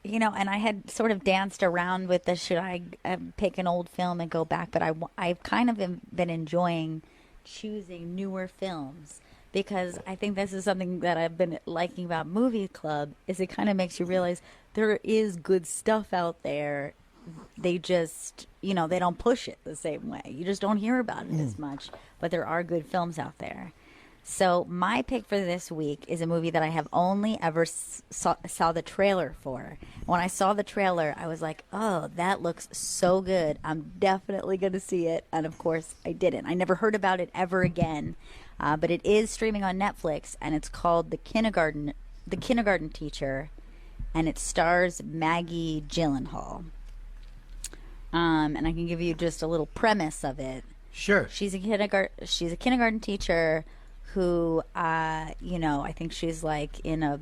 you know, and I had sort of danced around with the should I pick an old film and go back, but I've kind of been enjoying choosing newer films because I think this is something that I've been liking about Movie Club is it kind of makes you realize there is good stuff out there. They just, they don't push it the same way. You just don't hear about it as much, but there are good films out there. So my pick for this week is a movie that I have only ever saw the trailer for. When I saw the trailer, I was like, oh, that looks so good. I'm definitely going to see it. And of course, I didn't. I never heard about it ever again. But it is streaming on Netflix, and it's called The Kindergarten Teacher, and it stars Maggie Gyllenhaal. And I can give you just a little premise of it. Sure. She's a kindergarten teacher who, I think she's like in a,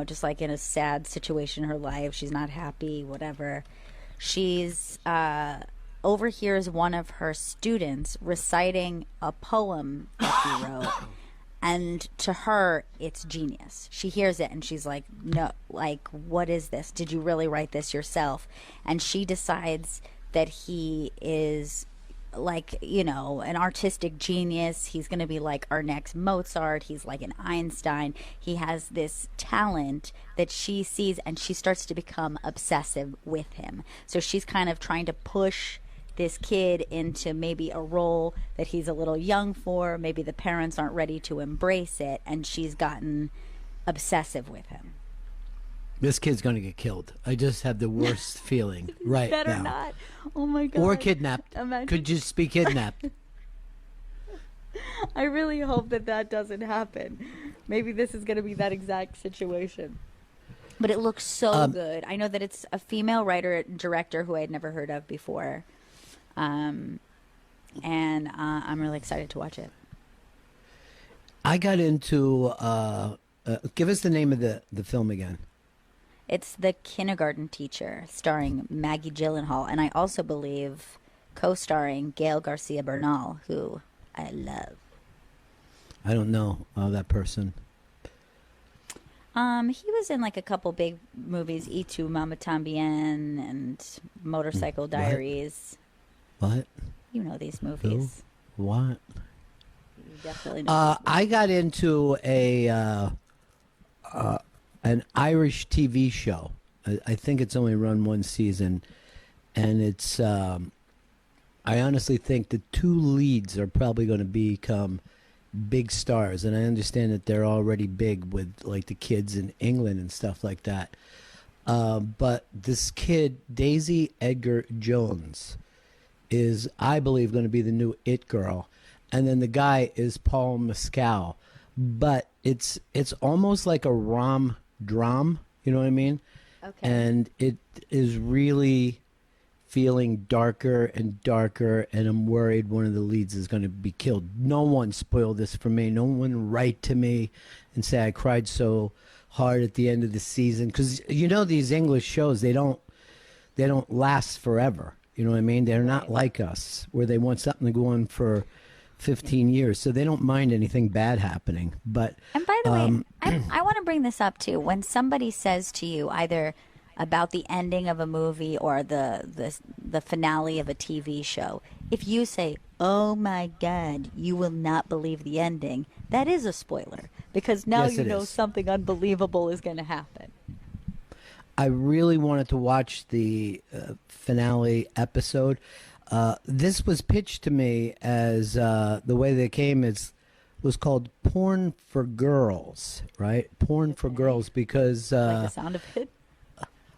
just like in a sad situation in her life. She's not happy, whatever. She's overhears one of her students reciting a poem that he wrote. And to her, it's genius. She hears it and she's like, no, like, what is this? Did you really write this yourself? And she decides that he is like, an artistic genius. He's going to be like our next Mozart. He's like an Einstein. He has this talent that she sees, and she starts to become obsessive with him. So she's kind of trying to push this kid into maybe a role that he's a little young for. Maybe the parents aren't ready to embrace it, and she's gotten obsessive with him. This kid's going to get killed. I just have the worst feeling right Better now. not. Oh my God. Or kidnapped. Imagine. Could just be kidnapped. I really hope that doesn't happen. Maybe this is going to be that exact situation. But it looks so good. I know that it's a female writer and director who I had never heard of before. And I'm really excited to watch it. I got into, give us the name of the film again. It's The Kindergarten Teacher, starring Maggie Gyllenhaal, and I also believe co-starring Gael Garcia Bernal, who I love. I don't know that person. He was in like a couple big movies, Y Tu Mama Tambien and Motorcycle Diaries. What? You know these movies. Who? What? You definitely know. I got into an Irish TV show. I think it's only run one season, and it's. I honestly think the two leads are probably going to become big stars, and I understand that they're already big with like the kids in England and stuff like that. But this kid, Daisy Edgar Jones, is, I believe, going to be the new It Girl, and then the guy is Paul Mescal. But it's almost like a rom-dram, you know what I mean? Okay. And it is really feeling darker and darker, and I'm worried one of the leads is going to be killed. No one spoiled this for me. No one write to me and say I cried so hard at the end of the season, because these English shows, they don't last forever. You know what I mean? They're not like us, where they want something to go on for 15 years, so they don't mind anything bad happening. But and by the way, I want to bring this up too. When somebody says to you either about the ending of a movie or the finale of a TV show, if you say, "Oh my God, you will not believe the ending," that is a spoiler, because now Yes, you it know is. something unbelievable is going to happen. I really wanted to watch the finale episode. This was pitched to me as the way they came was called Porn for Girls, right? Porn for Girls, because Like the sound of it.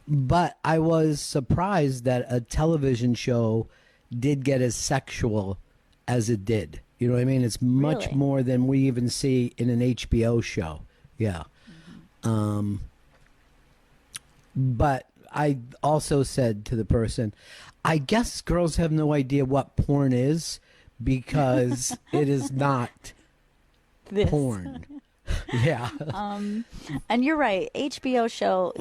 but I was surprised that a television show did get as sexual as it did. You know what I mean? It's much Really? more than we even see in an HBO show. Yeah. But I also said to the person, I guess girls have no idea what porn is, because it is not This. porn. Yeah. And you're right. HBO show,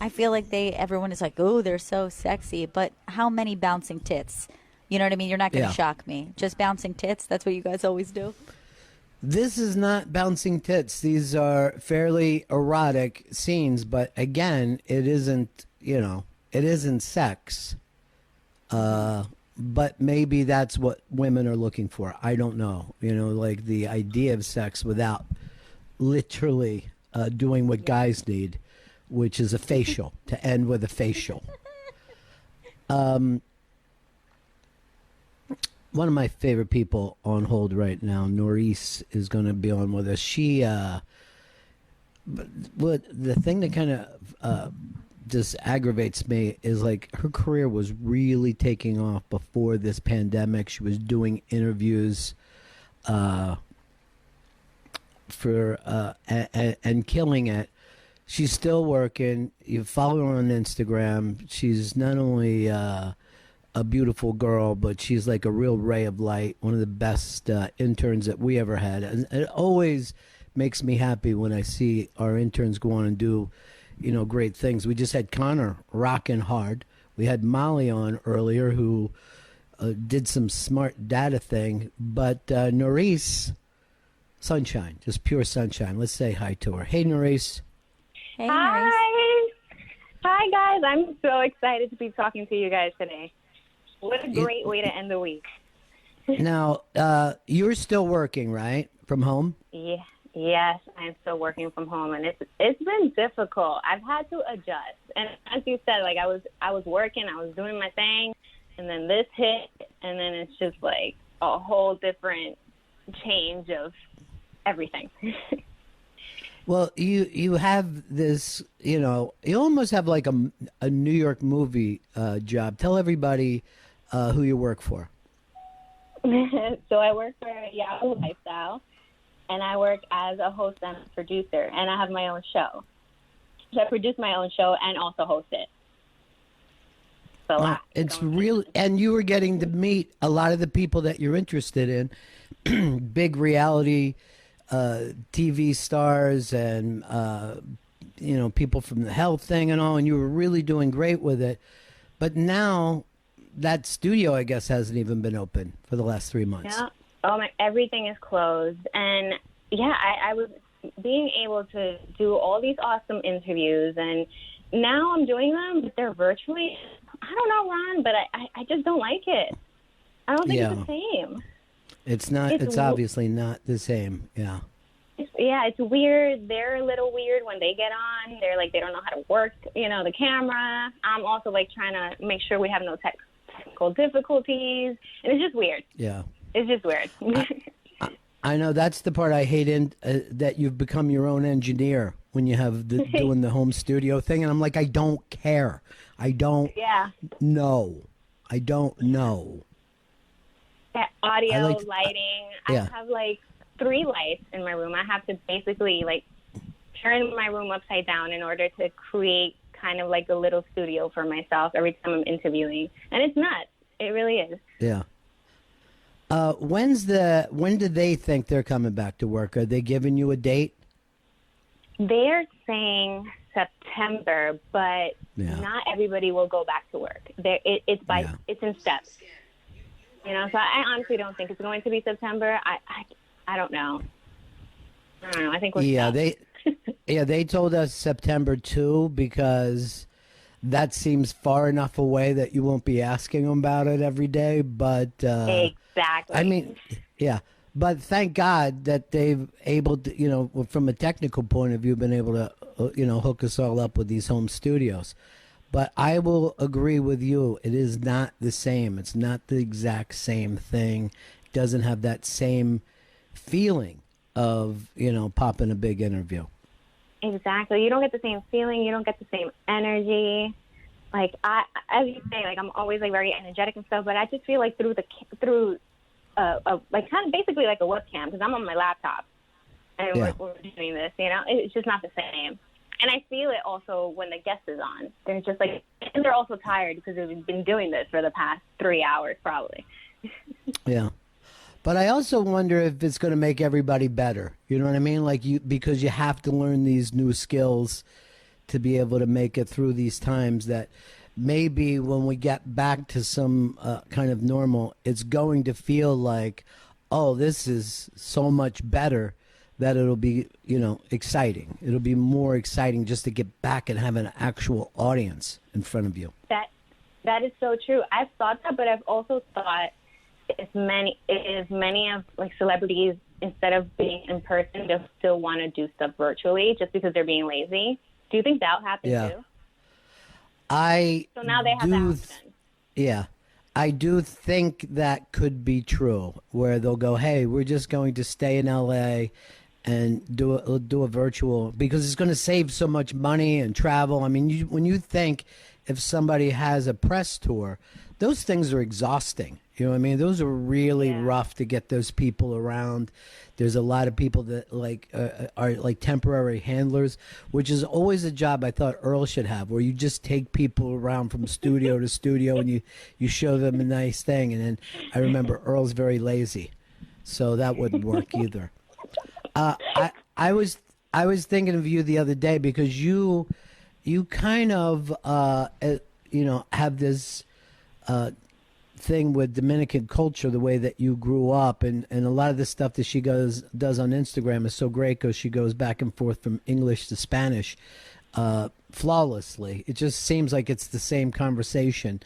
I feel like everyone is like, oh, they're so sexy. But how many bouncing tits? You know what I mean? You're not going to Yeah. shock me. Just bouncing tits? That's what you guys always do? This is not bouncing tits. These are fairly erotic scenes, but again, it isn't, it isn't sex. but maybe that's what women are looking for. I don't know. Like the idea of sex without literally doing what guys need, which is a facial, to end with a facial. One of my favorite people on hold right now, Nerese, is going to be on with us. But the thing that kind of just aggravates me is like her career was really taking off before this pandemic. She was doing interviews and killing it. She's still working. You follow her on Instagram. She's not only a beautiful girl, but she's like a real ray of light. One of the best interns that we ever had. And it always makes me happy when I see our interns go on and do, great things. We just had Connor rocking hard. We had Molly on earlier who did some smart data thing. But Nerese, sunshine, just pure sunshine. Let's say hi to her. Hey, Nerese. Hey, Hi. Nerese. Hi, guys. I'm so excited to be talking to you guys today. What a great way to end the week. Now, you're still working, right? From home? Yeah. Yes, I'm still working from home, and it's been difficult. I've had to adjust, and as you said, like I was working, I was doing my thing, and then this hit, and then it's just like a whole different change of everything. Well, you have this, you almost have like a New York movie job. Tell everybody who you work for. So I work for Yahoo Lifestyle, and I work as a host and a producer, and I have my own show. So I produce my own show and also host it. So it's real, and you were getting to meet a lot of the people that you're interested in, big reality TV stars and people from the health thing and all, and you were really doing great with it. But now that studio, I guess, hasn't even been open for the last 3 months. Yeah. Oh my! Everything is closed, and I was being able to do all these awesome interviews, and now I'm doing them, but they're virtually. I don't know, Ron, but I just don't like it. I don't think it's the same. It's not. It's obviously not the same. Yeah. It's weird. They're a little weird when they get on. They're like they don't know how to work, the camera. I'm also like trying to make sure we have no technical difficulties, and it's just weird. Yeah. It's just weird. I know that's the part I hate that you've become your own engineer when you have doing the home studio thing, and I'm like, I don't care. I don't know. I don't know. Audio, lighting. I have like 3 lights in my room. I have to basically like turn my room upside down in order to create kind of like a little studio for myself every time I'm interviewing. And it's nuts. It really is. Yeah. When do they think they're coming back to work? Are they giving you a date? They're saying September, but not everybody will go back to work. It's in steps. So I honestly don't think it's going to be September. I don't know. I don't know. I think we're they told us September 2 because that seems far enough away that you won't be asking them about it every day. But exactly. I mean, but thank God that they've able to, from a technical point of view, been able to, hook us all up with these home studios. But I will agree with you. It is not the same. It's not the exact same thing. It doesn't have that same feeling of, popping a big interview. Exactly. You don't get the same feeling. You don't get the same energy. Like as you say, like I'm always like very energetic and stuff, but I just feel like through like kind of basically like a webcam because I'm on my laptop and we're doing this. It's just not the same. And I feel it also when the guest is on. They're just like, and they're also tired because they've been doing this for the past 3 hours probably. Yeah. But I also wonder if it's going to make everybody better. You know what I mean? Like because you have to learn these new skills to be able to make it through these times that maybe when we get back to some kind of normal, it's going to feel like, oh, this is so much better that it'll be, exciting. It'll be more exciting just to get back and have an actual audience in front of you. That is so true. I've thought that, but I've also thought many of like celebrities, instead of being in person, they'll still want to do stuff virtually just because they're being lazy. Do you think that'll happen too? So now they have that option. Yeah. I do think that could be true, where they'll go, hey, we're just going to stay in L.A. and do a virtual, because it's going to save so much money and travel. I mean, when you think if somebody has a press tour, those things are exhausting. You know what I mean? Those are really rough to get those people around. There's a lot of people that are like temporary handlers, which is always a job I thought Earl should have, where you just take people around from studio to studio and you show them a nice thing. And then I remember Earl's very lazy, so that wouldn't work either. I was thinking of you the other day because you kind of have this thing with Dominican culture, the way that you grew up, and a lot of the stuff that she does on Instagram is so great because she goes back and forth from English to Spanish flawlessly. It just seems like it's the same conversation.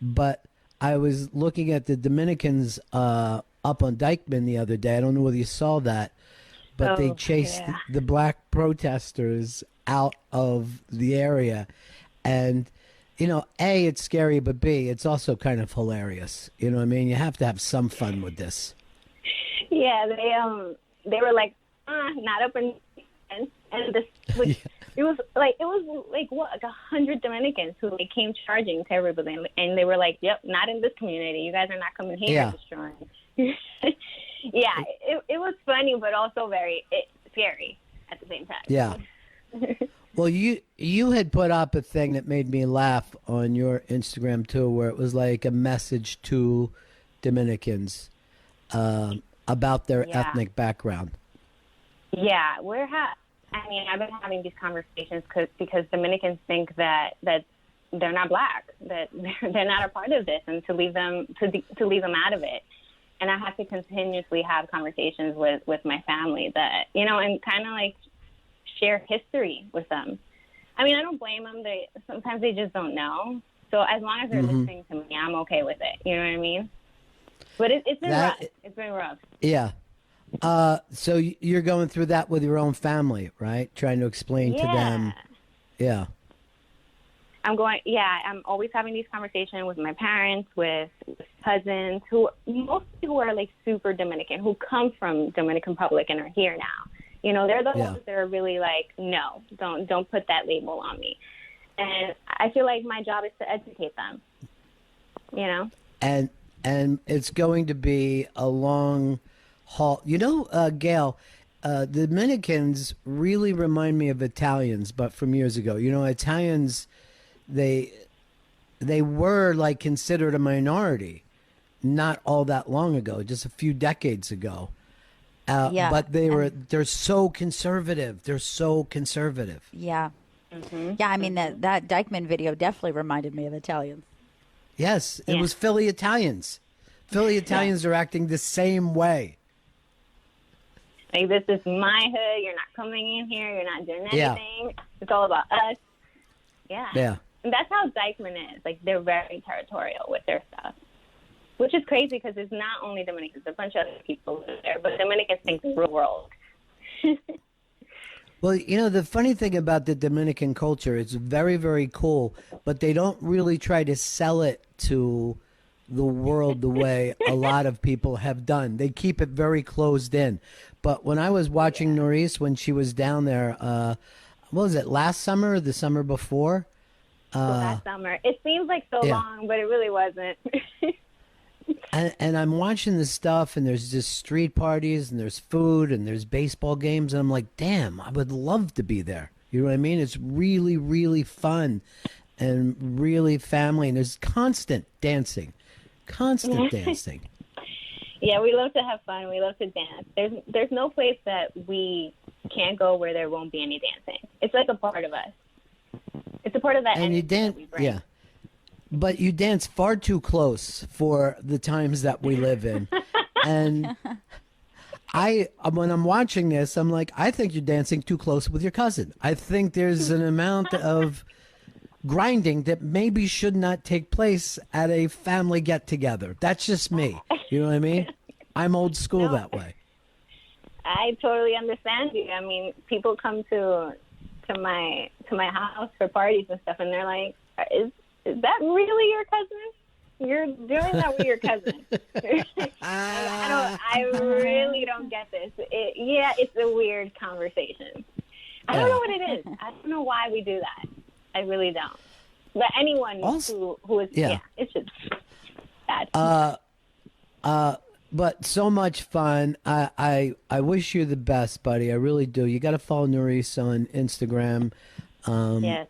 But I was looking at the Dominicans up on Dykeman the other day. I don't know whether you saw that, but they chased the black protesters out of the area. And A, it's scary, but B, it's also kind of hilarious. You know what I mean? You have to have some fun with this. Yeah, they were like, not open, and this was, it was like what, like 100 Dominicans who came charging to everybody, and they were like, yep, not in this community. You guys are not coming here and destroying. It was funny, but also very scary at the same time. Yeah. Well, you had put up a thing that made me laugh on your Instagram too, where it was like a message to Dominicans about their ethnic background. Yeah, I've been having these conversations because Dominicans think that they're not black, that they're not a part of this, and to leave them out of it. And I have to continuously have conversations with my family that, and kind of like share history with them. I mean, I don't blame them. Sometimes they just don't know. So as long as they're listening to me, I'm okay with it. You know what I mean? But it's been rough. It's been rough. Yeah. So you're going through that with your own family, right? Trying to explain to them. Yeah. I'm always having these conversations with my parents, with cousins, mostly who are like super Dominican, who come from Dominican Republic and are here now. They're the ones that are really like, no, don't put that label on me. And I feel like my job is to educate them, And it's going to be a long haul. Gail, Dominicans really remind me of Italians, but from years ago. Italians, they were like considered a minority not all that long ago, just a few decades ago. But they're so conservative. They're so conservative. Yeah. Mm-hmm. Yeah, I mean, that Dykeman video definitely reminded me of Italians. Yes, it was Philly Italians. Philly Italians are acting the same way. Like, this is my hood. You're not coming in here. You're not doing anything. It's all about us. Yeah. Yeah. And that's how Dykeman is. Like, they're very territorial with their stuff. Which is crazy because it's not only Dominicans. There's a bunch of other people live there. But Dominicans think the real world. Well, the funny thing about the Dominican culture, it's very, very cool, but they don't really try to sell it to the world the way a lot of people have done. They keep it very closed in. But when I was watching Nerese when she was down there, what was it, last summer or the summer before? Last summer. It seems like so long, but it really wasn't. And I'm watching this stuff, and there's just street parties, and there's food, and there's baseball games, and I'm like, damn, I would love to be there. You know what I mean? It's really, really fun and really family, and there's constant dancing. Dancing. Yeah, we love to have fun. We love to dance. There's no place that we can't go where there won't be any dancing. It's like a part of us. It's a part of that energy that we bring. Yeah. But you dance far too close for the times that we live in. And when I'm watching this, I'm like, I think you're dancing too close with your cousin. I think there's an amount of grinding that maybe should not take place at a family get-together. That's just me. You know what I mean? I'm old school that way. I totally understand you. I mean, people come to my house for parties and stuff, and they're like, "Is that really your cousin? You're doing that with your cousin?" I really don't get this. It's a weird conversation. I don't know what it is. I don't know why we do that. I really don't. But anyone who is, it's just bad. But so much fun. I wish you the best, buddy. I really do. You got to follow Nerese on Instagram. Yes.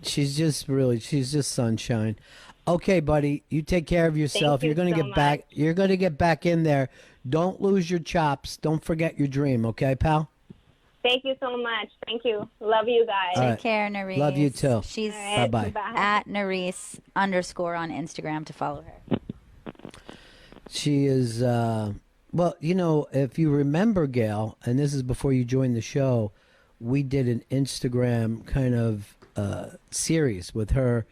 She's just sunshine. Okay, buddy, you take care of yourself. You're going to get back. You're going to get back in there. Don't lose your chops. Don't forget your dream. Okay, pal. Thank you so much. Thank you. Love you guys. All right. Take care, Nerese. Love you too. She's Bye-bye. at Nerese _ on Instagram to follow her. She is, well, you know, if you remember, Gail, and this is before you joined the show, we did an Instagram kind of series with her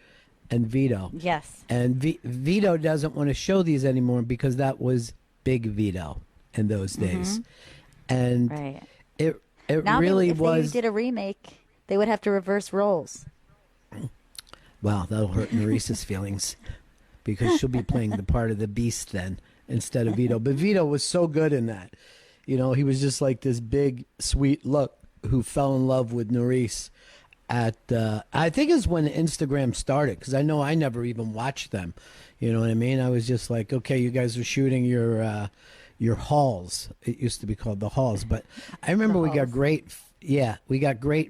and Vito. Yes. And Vito doesn't want to show these anymore because that was Big Vito in those days. And right. It now really if was. they did a remake, they would have to reverse roles. Wow, that'll hurt Nerese's feelings because she'll be playing the part of the Beast then instead of Vito. But Vito was so good in that. You know, he was just like this big, sweet look who fell in love with Nerese at, I think it's when Instagram started, because I know I never even watched them. You know what I mean? I was just like, okay, you guys are shooting your hauls. It used to be called the hauls, but I remember we got great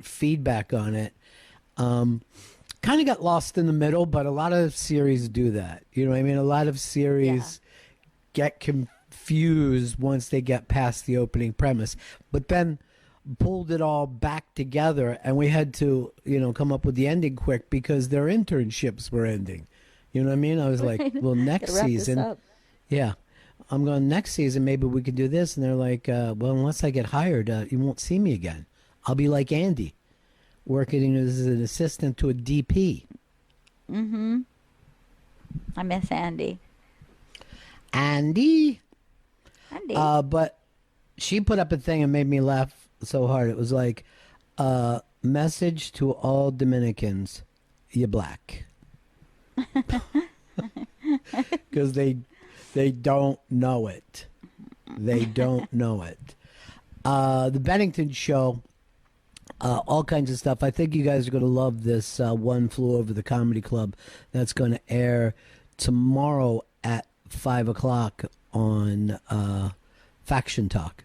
feedback on it. Kind of got lost in the middle, but a lot of series do that. You know what I mean? A lot of series get confused once they get past the opening premise, but then pulled it all back together, and we had to, you know, come up with the ending quick because their internships were ending. You know what I mean? I was like, well, next season, I'm going, next season, maybe we could do this. And they're like, well, unless I get hired, you won't see me again. I'll be like Andy, working as an assistant to a DP. Mm-hmm. I miss Andy. Andy. But she put up a thing and made me laugh so hard. It was like, message to all Dominicans, you black. Because they don't know it. They don't know it. The Bennington show, all kinds of stuff. I think you guys are going to love this One Flew Over the Comedy Club that's going to air tomorrow at 5 o'clock on Faction Talk.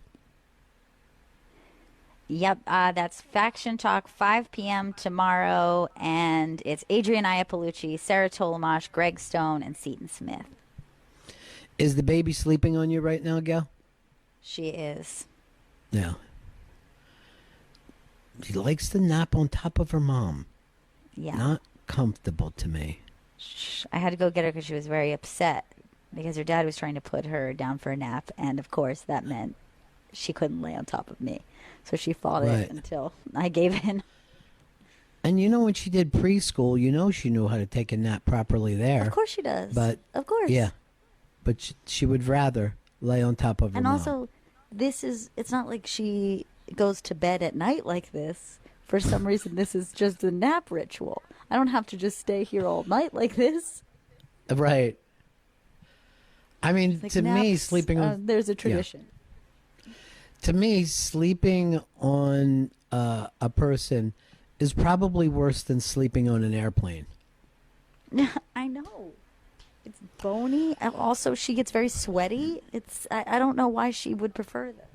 Yep, that's Faction Talk, 5 p.m. tomorrow, and it's Adrian Iapolucci, Sarah Tolomash, Greg Stone, and Seton Smith. Is the baby sleeping on you right now, Gal? She is. Yeah. She likes to nap on top of her mom. Yeah. Not comfortable to me. I had to go get her because she was very upset because her dad was trying to put her down for a nap, and of course that meant she couldn't lay on top of me. So she fought it until I gave in. And you know, when she did preschool, you know she knew how to take a nap properly there. Of course she does. But of course. Yeah. But she would rather lay on top of her and mom. Also, it's not like she goes to bed at night like this. For some reason, this is just a nap ritual. I don't have to just stay here all night like this. Right. I mean, like to naps, me, sleeping on... there's a tradition. Yeah. To me, sleeping on a person is probably worse than sleeping on an airplane. I know. It's bony. And also, she gets very sweaty. I don't know why she would prefer this.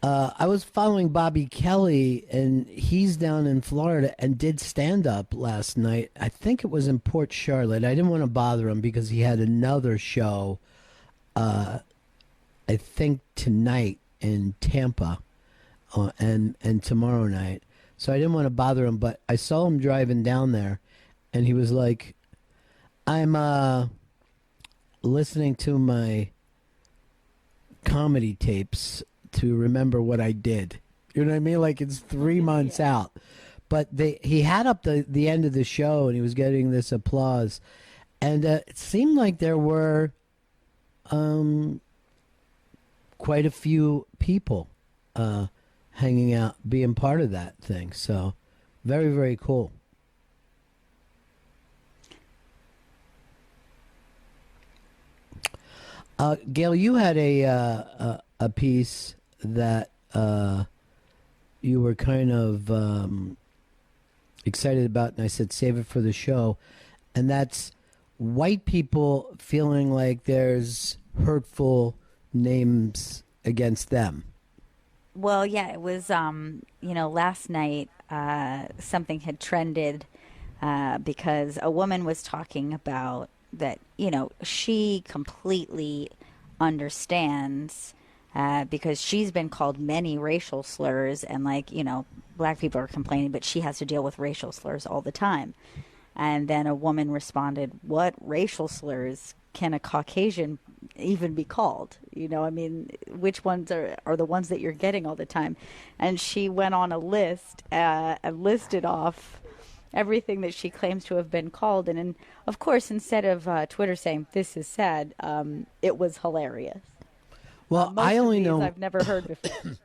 I was following Bobby Kelly, and he's down in Florida and did stand-up last night. I think it was in Port Charlotte. I didn't want to bother him because he had another show, I think tonight in Tampa and tomorrow night. So I didn't want to bother him, but I saw him driving down there, and he was like, I'm listening to my comedy tapes to remember what I did. You know what I mean? Like, it's 3 months out. but he had up the end of the show, and he was getting this applause, and it seemed like there were quite a few people hanging out, being part of that thing. So very, very cool. Gail, you had a piece that you were kind of excited about, and I said save it for the show, and that's white people feeling like there's hurtful names against them. Well, yeah, it was, last night something had trended because a woman was talking about that, she completely understands because she's been called many racial slurs, and black people are complaining, but she has to deal with racial slurs all the time. And then a woman responded, what racial slurs can a Caucasian even be called? Which ones are the ones that you're getting all the time? And she went on a list and listed off everything that she claims to have been called. And of course, instead of Twitter saying, this is sad, it was hilarious. Well, Most I of only these know I've never heard before.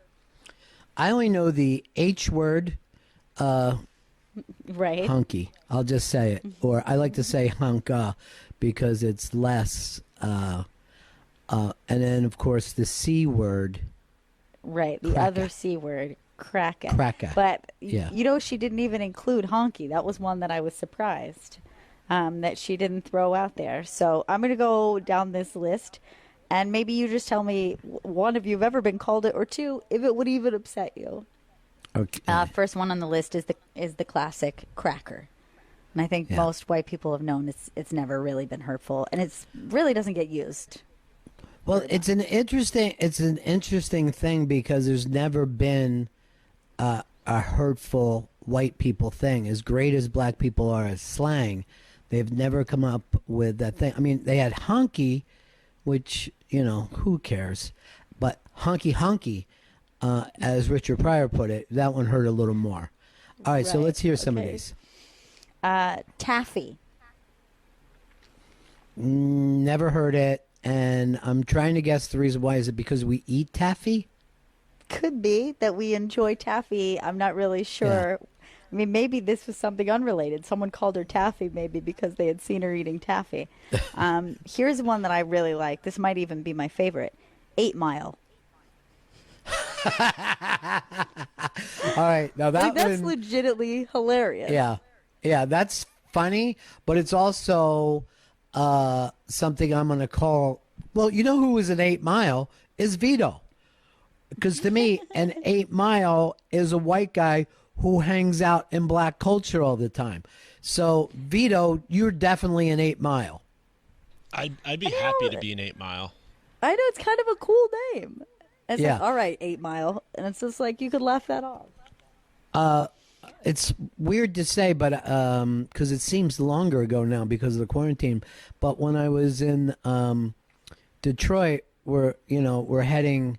I only know the H word, Right. hunky. I'll just say it. Or I like to say hunka because it's less. And then, of course, the C word. Right. The Cracka. other C word, cracka. Cracka. But, Yeah. she didn't even include honky. That was one that I was surprised that she didn't throw out there. So I'm going to go down this list, and maybe you just tell me, one, if you've ever been called it, or two, if it would even upset you. Okay. First one on the list is the classic cracker. And I think most white people have known it's never really been hurtful, and it's really doesn't get used. Well, it's an interesting thing because there's never been a hurtful white people thing. As great as black people are as slang, they've never come up with that thing. I mean, they had honky, which, who cares? But honky, as Richard Pryor put it, that one hurt a little more. All right, so Right, let's hear some of okay. these. Taffy. Never heard it, and I'm trying to guess the reason why. Is it because we eat taffy? Could be that we enjoy taffy. I'm not really sure. I mean, maybe this was something unrelated. Someone called her Taffy maybe because they had seen her eating taffy. Here's one that I really like. This might even be my favorite. 8 Mile. All right, now That's one, legitimately hilarious. yeah, that's funny, but it's also something I'm going to call. Well, you know who was an 8 Mile is Vito, because to me, an 8 Mile is a white guy who hangs out in black culture all the time. So Vito, you're definitely an 8 Mile. I'd be happy to be an 8 Mile. I know, it's kind of a cool name. It's Yeah. like, all right, 8 Mile. And it's just like, you could laugh that off. It's weird to say, but because it seems longer ago now because of the quarantine. But when I was in Detroit, we're heading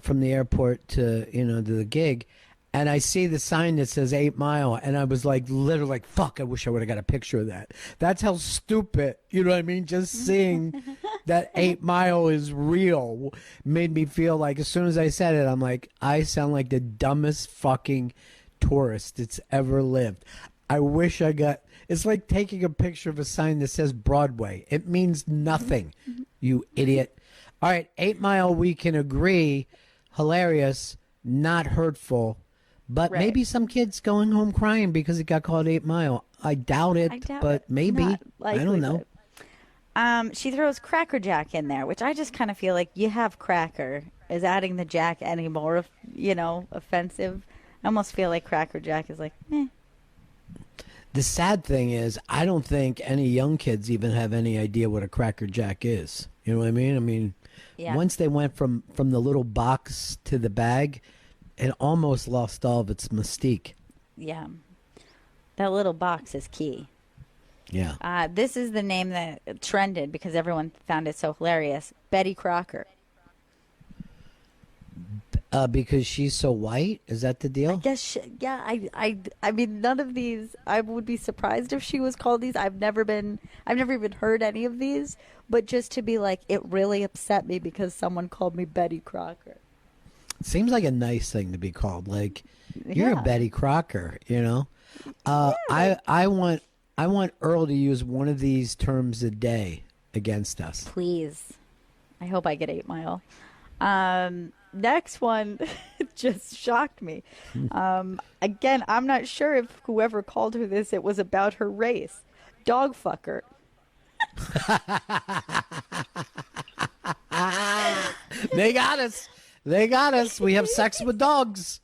from the airport to to the gig, and I see the sign that says 8 Mile, and I was like, literally, like, fuck, I wish I would have got a picture of that. That's how stupid, you know what I mean? Just seeing that 8 Mile is real made me feel like, as soon as I said it, I'm like, I sound like the dumbest fucking tourist that's ever lived. I wish I got. It's like taking a picture of a sign that says Broadway. It means nothing, you idiot. All right, 8 Mile, we can agree, hilarious, not hurtful, but Right. maybe some kids going home crying because it got called 8 Mile. I doubt it, but maybe. Not I don't know. likely. She throws Cracker Jack in there, which I just kind of feel like you have Cracker. Is adding the Jack any more, offensive? I almost feel like Cracker Jack is like, eh. The sad thing is, I don't think any young kids even have any idea what a Cracker Jack is. You know what I mean? I mean, Yeah. once they went from the little box to the bag, it almost lost all of its mystique. Yeah. That little box is key. Yeah. This is the name that trended because everyone found it so hilarious. Betty Crocker. Because she's so white? Is that the deal? Yeah, I mean, none of these. I would be surprised if she was called these. I've never even heard any of these. But just to be like, it really upset me because someone called me Betty Crocker. Seems like a nice thing to be called. Like, you're Yeah. a Betty Crocker, you know? I want Earl to use one of these terms a day against us. Please. I hope I get 8 Mile. Next one just shocked me. Again, I'm not sure if whoever called her this, it was about her race. Dog fucker. They got us. They got us. We have sex with dogs.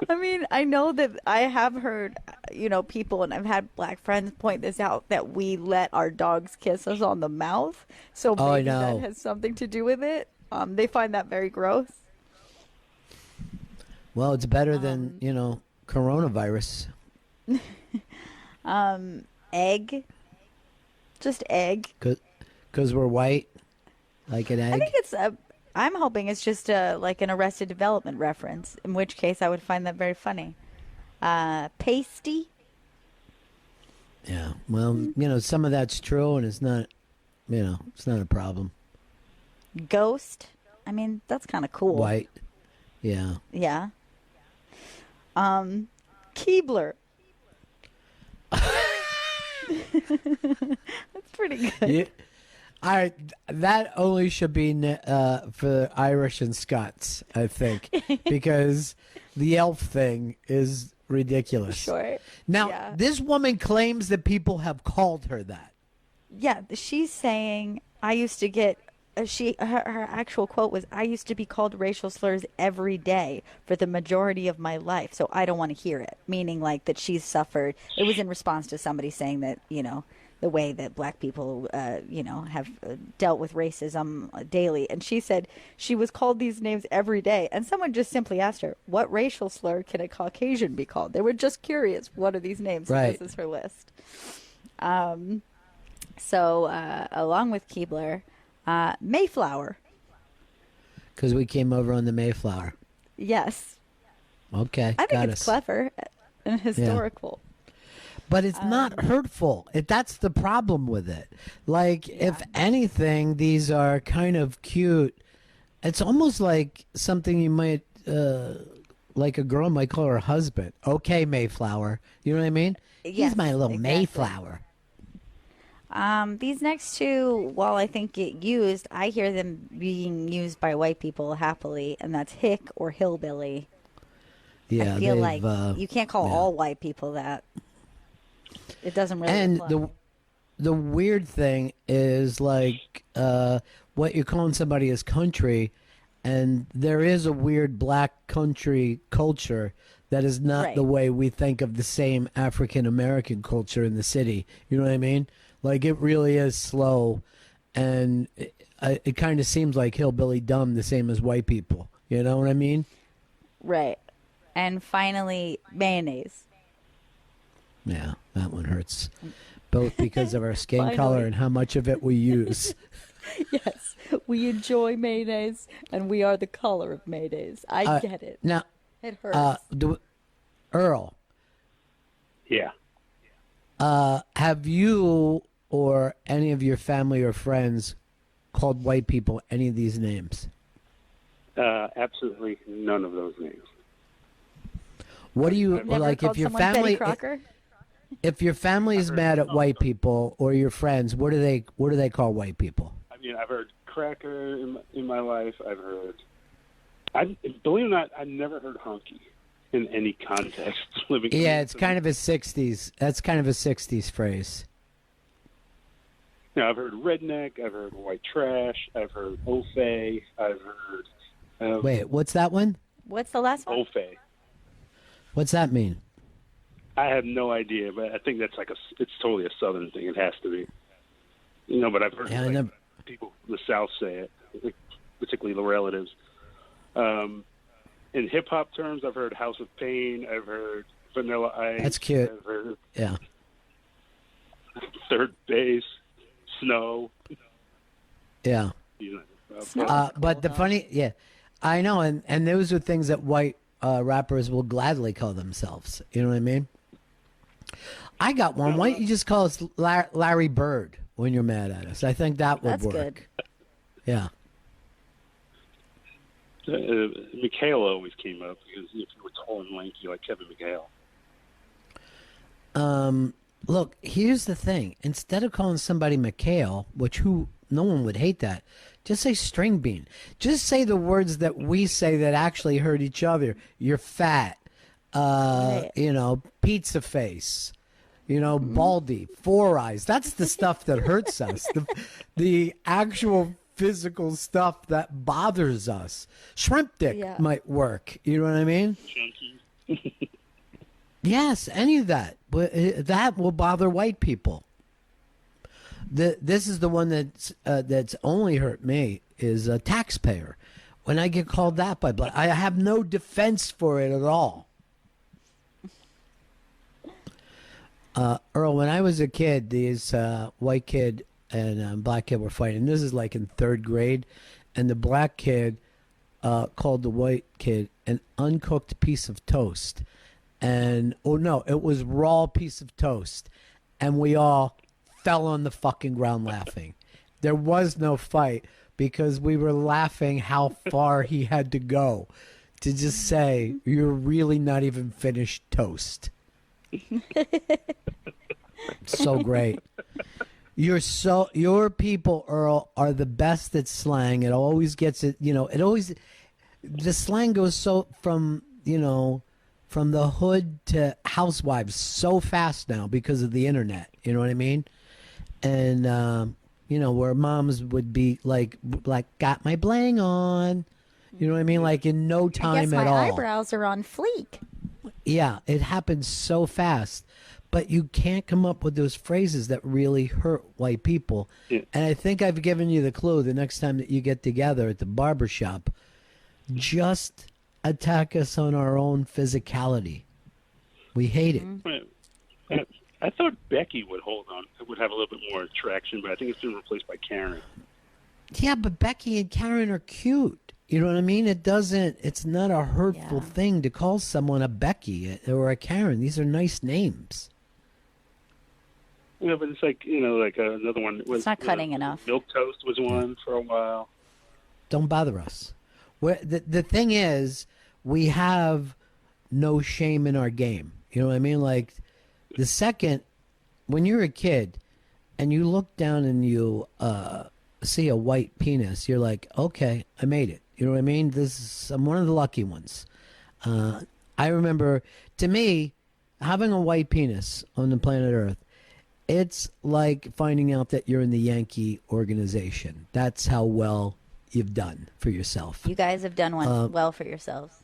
I mean, I know that I have heard, people, and I've had black friends point this out, that we let our dogs kiss us on the mouth. So Oh, I maybe that know. has something to do with it. They find that very gross. Well, it's better than, coronavirus. Egg. Just egg. Because we're white, like an egg. I think it's I'm hoping it's just like an Arrested Development reference, in which case I would find that very funny. Pasty. Yeah. Well, some of that's true, and it's not, it's not a problem. Ghost. I mean, that's kind of cool. White. Yeah. Yeah. Keebler. That's pretty good. Yeah. All right, that only should be for Irish and Scots, I think, because the elf thing is ridiculous. Sure. Now, Yeah. this woman claims that people have called her that. Yeah, she's saying I used to get. Her actual quote was, "I used to be called racial slurs every day for the majority of my life, so I don't want to hear it." Meaning, like, that she's suffered. It was in response to somebody saying that the way that black people have dealt with racism daily, and she said she was called these names every day. And someone just simply asked her, "What racial slur can a Caucasian be called?" They were just curious. What are these names? Right. And this is her list. So along with Keebler. Mayflower. Because we came over on the Mayflower. Yes. Okay, I think got it's us. clever and historical. But it's not hurtful. That's the problem with it. Like, if anything, these are kind of cute. It's almost like something you might, like a girl might call her husband. Okay, Mayflower. You know what I mean? Yes, He's my little exactly. Mayflower. These next two, while I think get used, I hear them being used by white people happily, and that's hick or hillbilly. Yeah, I feel like they've, you can't call yeah. all white people that. It doesn't really And apply. the weird thing is, like, what you're calling somebody is country, and there is a weird black country culture that is not Right. the way we think of the same African American culture in the city. You know what I mean? Like, it really is slow, and it kind of seems like hillbilly dumb, the same as white people. You know what I mean? Right. And finally, mayonnaise. Yeah, that one hurts. Both because of our skin Finally. color and how much of it we use. Yes, we enjoy mayonnaise, and we are the color of mayonnaise. I get it. Now, It hurts. Earl, Yeah. have you or any of your family or friends called white people any of these names? Absolutely none of those names. What do you Never like called if your someone Betty family Crocker? if your family is mad at white people or your friends, what do they call white people? I mean, I've heard cracker in my life. I've heard. Believe it or not, I've never heard honky in any context. Living Yeah, it's kind of a 60s. That's kind of a 60s phrase. I've heard redneck. I've heard white trash. I've heard ofe. I've heard. Wait, what's that one? What's the last one? Ofe. What's that mean? I have no idea, but I think that's it's totally a Southern thing. It has to be. But I've heard Yeah, I never- people in the South say it, particularly the relatives. In hip hop terms, I've heard House of Pain. I've heard Vanilla Ice. That's cute. I've heard Yeah. Third Base, Snow. Yeah. But the funny, I know, and those are things that white rappers will gladly call themselves. You know what I mean? I got one. Why don't you just call us Larry Bird when you're mad at us? I think that would work. That's good. Yeah. Mikhail always came up because if you were tall and lanky like Kevin McHale. Look, here's the thing. Instead of calling somebody McHale, no one would hate that, just say string bean. Just say the words that we say that actually hurt each other. You're fat. Pizza face. Baldy, 4 eyes. That's the stuff that hurts us. The actual physical stuff that bothers us. Shrimp dick might work. You know what I mean? Chunky. Yes, any of that. But that will bother white people. This is the one that's only hurt me is a taxpayer. When I get called that by blood, I have no defense for it at all. Earl, when I was a kid, these white kid and black kid were fighting. This is like in 3rd grade, and the black kid called the white kid an uncooked piece of toast. And, it was raw piece of toast. And we all fell on the fucking ground laughing. There was no fight because we were laughing how far he had to go to just say, you're really not even finished toast. So great. Your people, Earl, are the best at slang. It always gets it, the slang goes so from the hood to housewives so fast now because of the internet. You know what I mean? And, where moms would be like, got my bling on. You know what I mean? Like in no time at all. My eyebrows are on fleek. Yeah, it happens so fast. But you can't come up with those phrases that really hurt white people. Yeah. And I think I've given you the clue the next time that you get together at the barbershop. Just attack us on our own physicality. We hate it. I thought Becky would would have a little bit more attraction, but I think it's been replaced by Karen. Yeah, but Becky and Karen are cute. You know what I mean? It's not a hurtful thing to call someone a Becky or a Karen. These are nice names. Yeah, but it's like, another one. It's not cutting enough. Milk Toast was one for a while. Don't bother us. The thing is, we have no shame in our game. You know what I mean? Like, the second, when you're a kid and you look down and you see a white penis, you're like, okay, I made it. You know what I mean? I'm one of the lucky ones. I remember, to me, having a white penis on the planet Earth, it's like finding out that you're in the Yankee organization. That's how well you've done for yourself. You guys have done well for yourselves.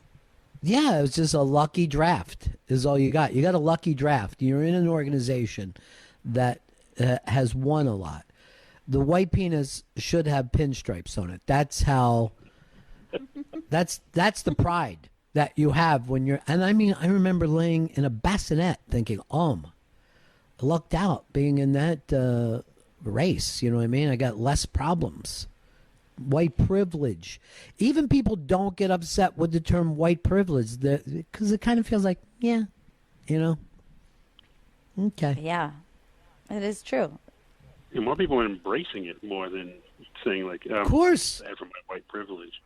Yeah, it was just a lucky draft is all you got. You got a lucky draft. You're in an organization that has won a lot. The white penis should have pinstripes on it. That's how. That's the pride that you have when you're. And I mean, I remember laying in a bassinet thinking, I lucked out being in that race. You know what I mean? I got less problems. White privilege. Even people don't get upset with the term white privilege because it kind of feels like, okay. Yeah, it is true. And more people are embracing it more than saying like, of course, bad for my white privilege.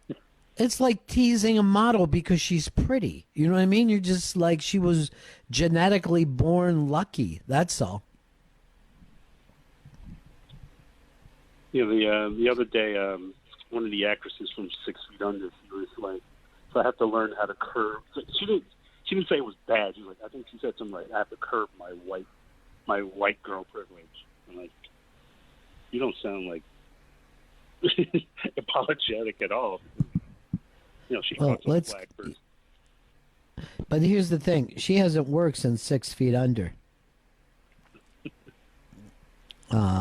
It's like teasing a model because she's pretty. You know what I mean? You're just like, she was genetically born lucky. That's all. The other day, one of the actresses from 6 Feet Under, she was like, so I have to learn how to curb. She didn't say it was bad. She was like, I think she said something like, I have to curb my white girl privilege. I'm like, you don't sound like apologetic at all. She caught some flag first. But here's the thing: she hasn't worked since 6 Feet Under.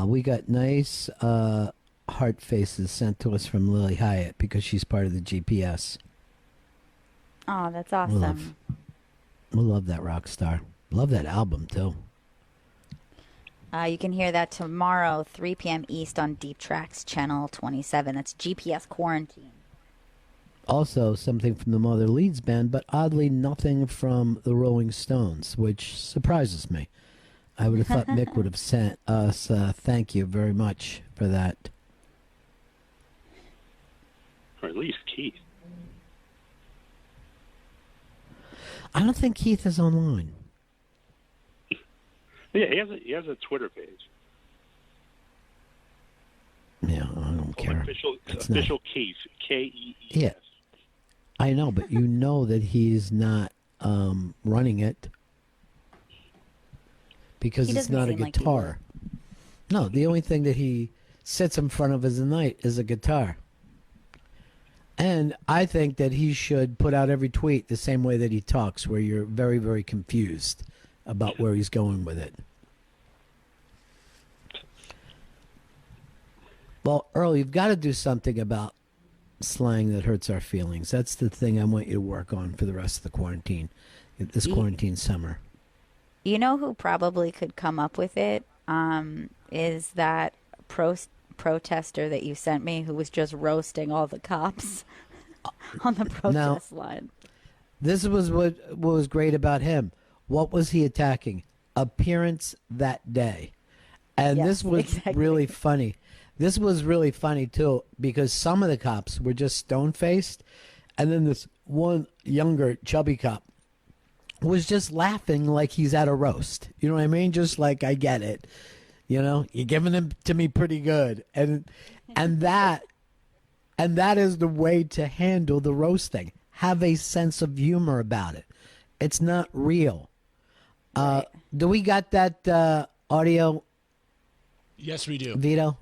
We got nice heart faces sent to us from Lily Hyatt because she's part of the GPS. Oh, that's awesome. We'll love that rock star. Love that album too. You can hear that tomorrow, 3 p.m. East on Deep Tracks Channel 27. That's GPS Quarantine. Also, something from the Mother Leeds Band, but oddly nothing from the Rolling Stones, which surprises me. I would have thought Mick would have sent us thank you very much for that. Or at least Keith. I don't think Keith is online. Yeah, he has a Twitter page. Yeah, I don't care. Official Keith, Kees. Yeah, I know, but you know that he's not running it because it's not a guitar. No, the only thing that he sits in front of as a night is a guitar. And I think that he should put out every tweet the same way that he talks, where you're very, very confused about where he's going with it. Well, Earl, you've got to do something about slang that hurts our feelings. That's the thing I want you to work on for the rest of the quarantine, this quarantine summer. You know who probably could come up with it? Is that protester that you sent me who was just roasting all the cops on the protest line. This was what was great about him. What was he attacking? Appearance that day. And Yes, this was exactly. really funny. This was really funny, too, because some of the cops were just stone-faced, and then this one younger, chubby cop was just laughing like he's at a roast. You know what I mean? Just like, I get it. You know, you're giving them to me pretty good. And that is the way to handle the roasting. Have a sense of humor about it. It's not real. Do we got that audio? Yes, we do. Vito?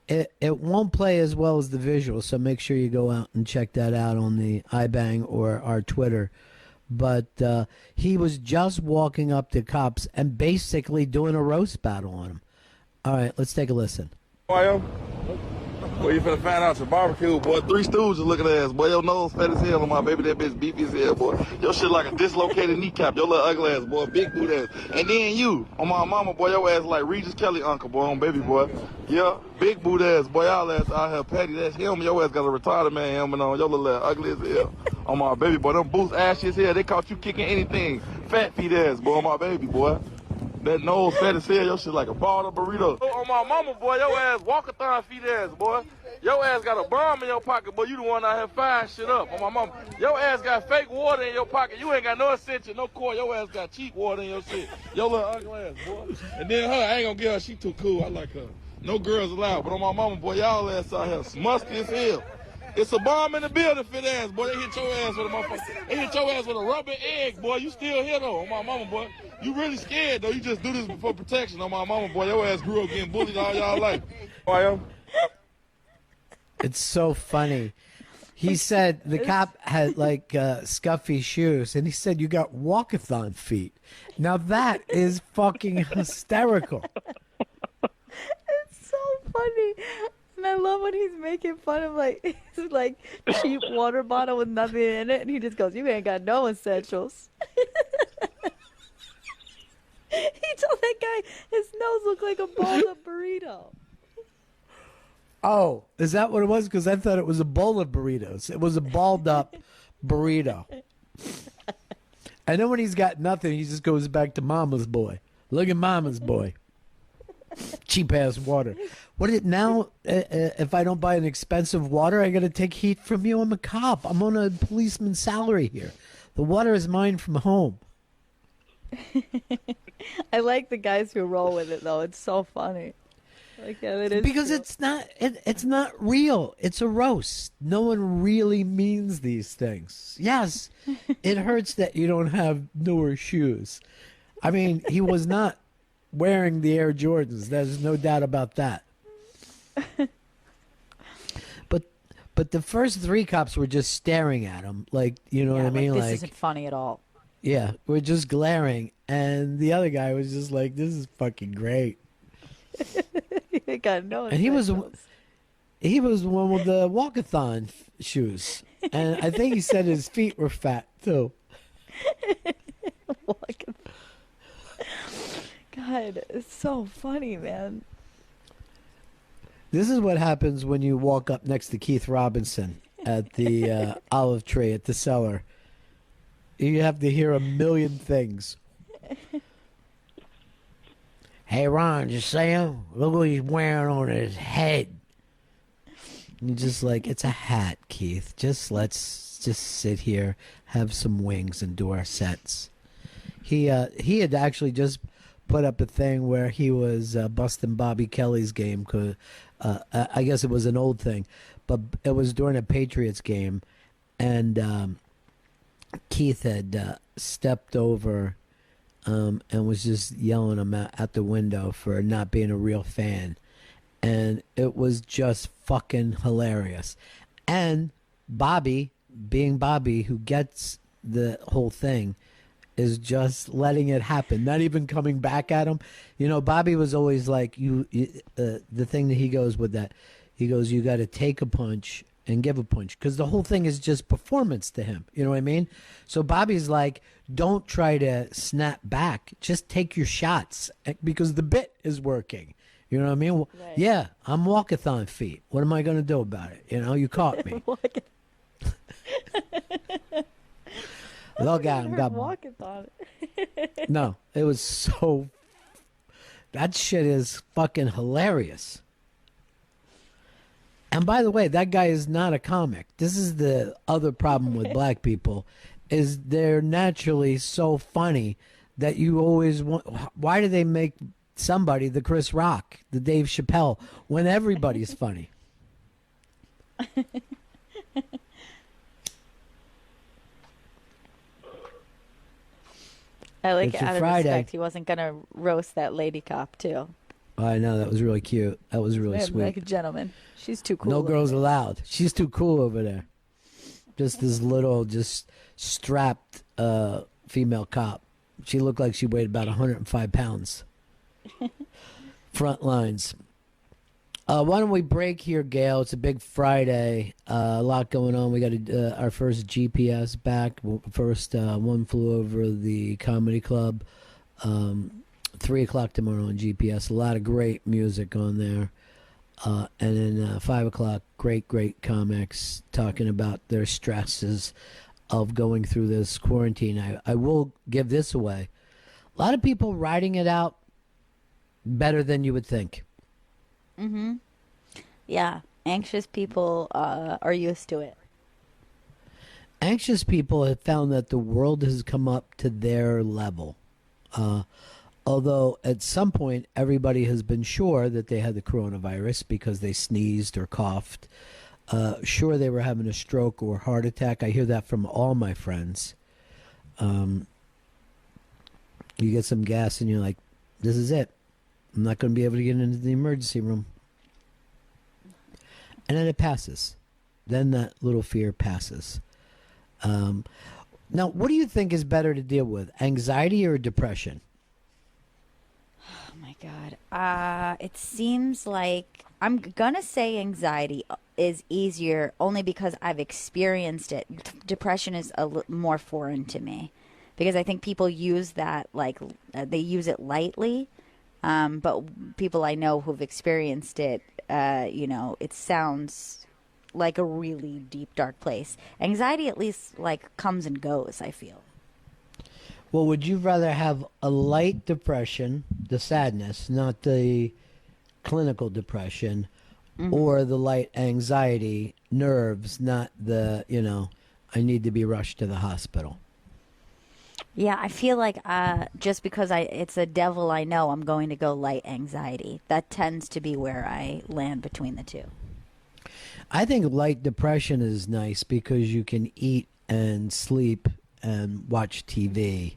It won't play as well as the visual, so make sure you go out and check that out on the iBang or our Twitter. But he was just walking up to cops and basically doing a roast battle on them. All right, let's take a listen. Boy, you finna find out your barbecue, boy. Three Stooges looking ass, boy. Your nose fat as hell on my baby. That bitch beefy as hell, boy. Your shit like a dislocated kneecap. Your little ugly ass, boy. Big boot ass. And then you, on my mama, boy. Your ass like Regis Kelly uncle, boy. On baby, boy. Yeah, big boot ass, boy. Y'all ass out here, Patty. That's him. Your ass got a retarded man helmet on. Your little ass ugly as hell. On my baby, boy. Them boots ashy as hell. They caught you kicking anything. Fat feet ass, boy. On my baby, boy. That nose fat as hell, your shit like a balled up burrito. On my mama, boy, your ass walkathon feet ass, boy. Your ass got a bomb in your pocket, boy. You the one out here firing shit up. On my mama, your ass got fake water in your pocket. You ain't got no extension, no cord. Your ass got cheap water in your shit. Your little ugly ass, boy. And then her, I ain't gonna get her. She too cool. I like her. No girls allowed. But on my mama, boy, y'all ass out here musty as hell. It's a bomb in the building, fit ass, boy. They hit your ass with a motherfucker. They hit your ass with a rubber egg, boy. You still here, though, on my mama, boy. You really scared, though. You just do this for protection on my mama, boy. Your ass grew up getting bullied all y'all life. Boy, It's so funny. He said the cop had like scuffy shoes, and he said you got walkathon feet. Now that is fucking hysterical. It's so funny. And I love when he's making fun of like his like cheap water bottle with nothing in it, and he just goes, "You ain't got no essentials." He told that guy his nose looked like a balled up burrito. Oh, is that what it was? Because I thought it was a bowl of burritos. It was a balled up burrito. And then when he's got nothing, he just goes back to Mama's boy. Look at Mama's boy. Cheap ass water. What is it now? If I don't buy an expensive water, I got to take heat from you. I'm a cop. I'm on a policeman's salary here. The water is mine from home. I like the guys who roll with it though. It's so funny. Like, yeah, it is because true. it's not real. It's a roast. No one really means these things. Yes, it hurts that you don't have newer shoes. I mean, he was not wearing the Air Jordans. There's no doubt about that. But the first three cops were just staring at him, like, you know what I mean? This like, isn't funny at all. Yeah, we're just glaring, and the other guy was just like, "This is fucking great." He got no. And he was the one with the walkathon shoes, and I think he said his feet were fat too. God, God, it's so funny, man. This is what happens when you walk up next to Keith Robinson at the olive tree at the cellar. You have to hear a million things. Hey, Ron, just saying, look what he's wearing on his head. You're just like, it's a hat, Keith. Let's just sit here, have some wings, and do our sets. He had actually just put up a thing where he was busting Bobby Kelly's game. Cause, I guess it was an old thing, but it was during a Patriots game, and Keith had stepped over and was just yelling him out the window for not being a real fan. And it was just fucking hilarious. And Bobby, being Bobby, who gets the whole thing, is just letting it happen, not even coming back at him. You know, Bobby was always like, the thing that he goes with that, he goes, you got to take a punch and give a punch, because the whole thing is just performance to him. You know what I mean? So Bobby's like, don't try to snap back. Just take your shots, because the bit is working. You know what I mean? Right. Yeah, I'm walkathon feet. What am I going to do about it? You know, you caught me. Look at him. Walkathon. No, it was so... That shit is fucking hilarious. And by the way, that guy is not a comic. This is the other problem with black people, is they're naturally so funny that you always want... Why do they make somebody the Chris Rock, the Dave Chappelle, when everybody's funny? I like It's it out of Friday. respect. He wasn't going to roast that lady cop, too. I know, that was really cute. That was really sweet. Like a gentleman. She's too cool. No girls allowed. She's too cool over there. Just this little, just strapped female cop. She looked like she weighed about 105 pounds. Front lines. Why don't we break here, Gail? It's a big Friday. A lot going on. We got our first GPS back. First one flew over the comedy club. 3 o'clock tomorrow on GPS. A lot of great music on there. And then 5 o'clock, great comics talking about their stresses of going through this quarantine. I will give this away. A lot of people writing it out better than you would think. Mm-hmm. Yeah. Anxious people are used to it. Anxious people have found that the world has come up to their level. Although at some point everybody has been sure that they had the coronavirus because they sneezed or coughed. Sure they were having a stroke or heart attack. I hear that from all my friends. You get some gas and you're like, this is it. I'm not going to be able to get into the emergency room. And then it passes. Then that little fear passes. Now, what do you think is better to deal with, anxiety or depression? Oh, my God. It seems like I'm going to say anxiety is easier only because I've experienced it. Depression is more foreign to me because I think people use that like they use it lightly. But people I know who've experienced it, it sounds like a really deep, dark place. Anxiety at least like comes and goes, I feel. Well, would you rather have a light depression, the sadness, not the clinical depression, or the light anxiety, nerves, not the, I need to be rushed to the hospital? Yeah, I feel like just because it's a devil I know, I'm going to go light anxiety. That tends to be where I land between the two. I think light depression is nice because you can eat and sleep and watch TV.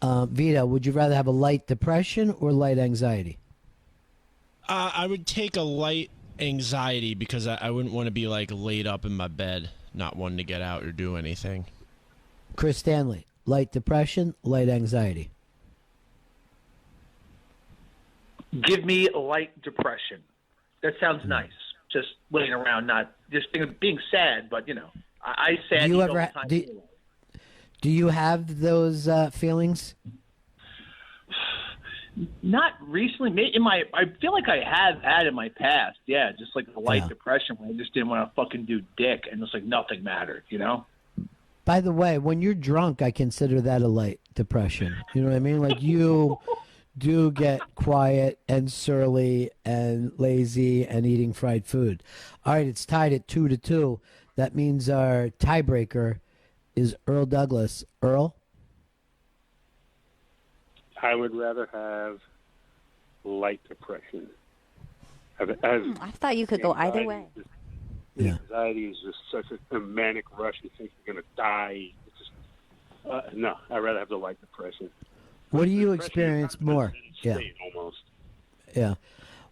Vito, would you rather have a light depression or light anxiety? I would take a light anxiety because I wouldn't want to be like laid up in my bed, not wanting to get out or do anything. Chris Stanley, light depression, light anxiety. Give me light depression. That sounds nice. Just laying around, not just being sad, but I sad. Do you ever do you have those feelings? Not recently. I feel like I have had in my past. Yeah, just like a light depression when I just didn't want to fucking do dick, and it's like nothing mattered, you know. By the way, when you're drunk, I consider that a light depression. You know what I mean? Like you do get quiet and surly and lazy and eating fried food. All right, it's tied at 2-2. That means our tiebreaker is Earl Douglas. Earl? I would rather have light depression. I thought you could go either way. Anxiety is just such a manic rush. You think you're going to die. It's just, no, I'd rather have the light depression. What do you experience more? Yeah. Almost. Yeah.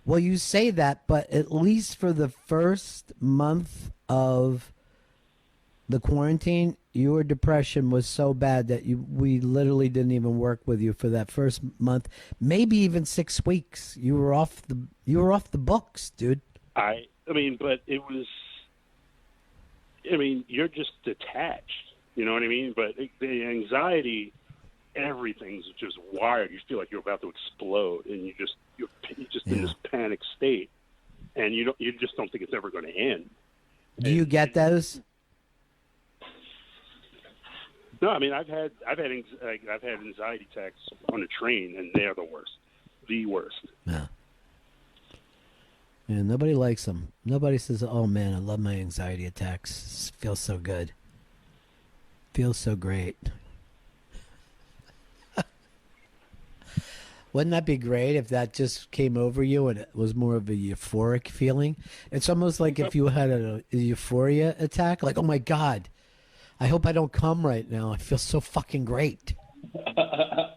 Well, you say that, but at least for the first month of the quarantine, your depression was so bad that we literally didn't even work with you for that first month, maybe even 6 weeks. You were off the books, dude. I mean, but it was. I mean, you're just detached. You know what I mean? But the anxiety, everything's just wired. You feel like you're about to explode, and you're just in this panic state, and you just don't think it's ever going to end. Do you get those? No, I mean I've had anxiety attacks on the train, and they are the worst. The worst. Yeah. Yeah, nobody likes them. Nobody says, "Oh man, I love my anxiety attacks. It feels so good. Feels so great." Wouldn't that be great if that just came over you and it was more of a euphoric feeling? It's almost like if you had a euphoria attack, like, oh my God, I hope I don't come right now. I feel so fucking great. I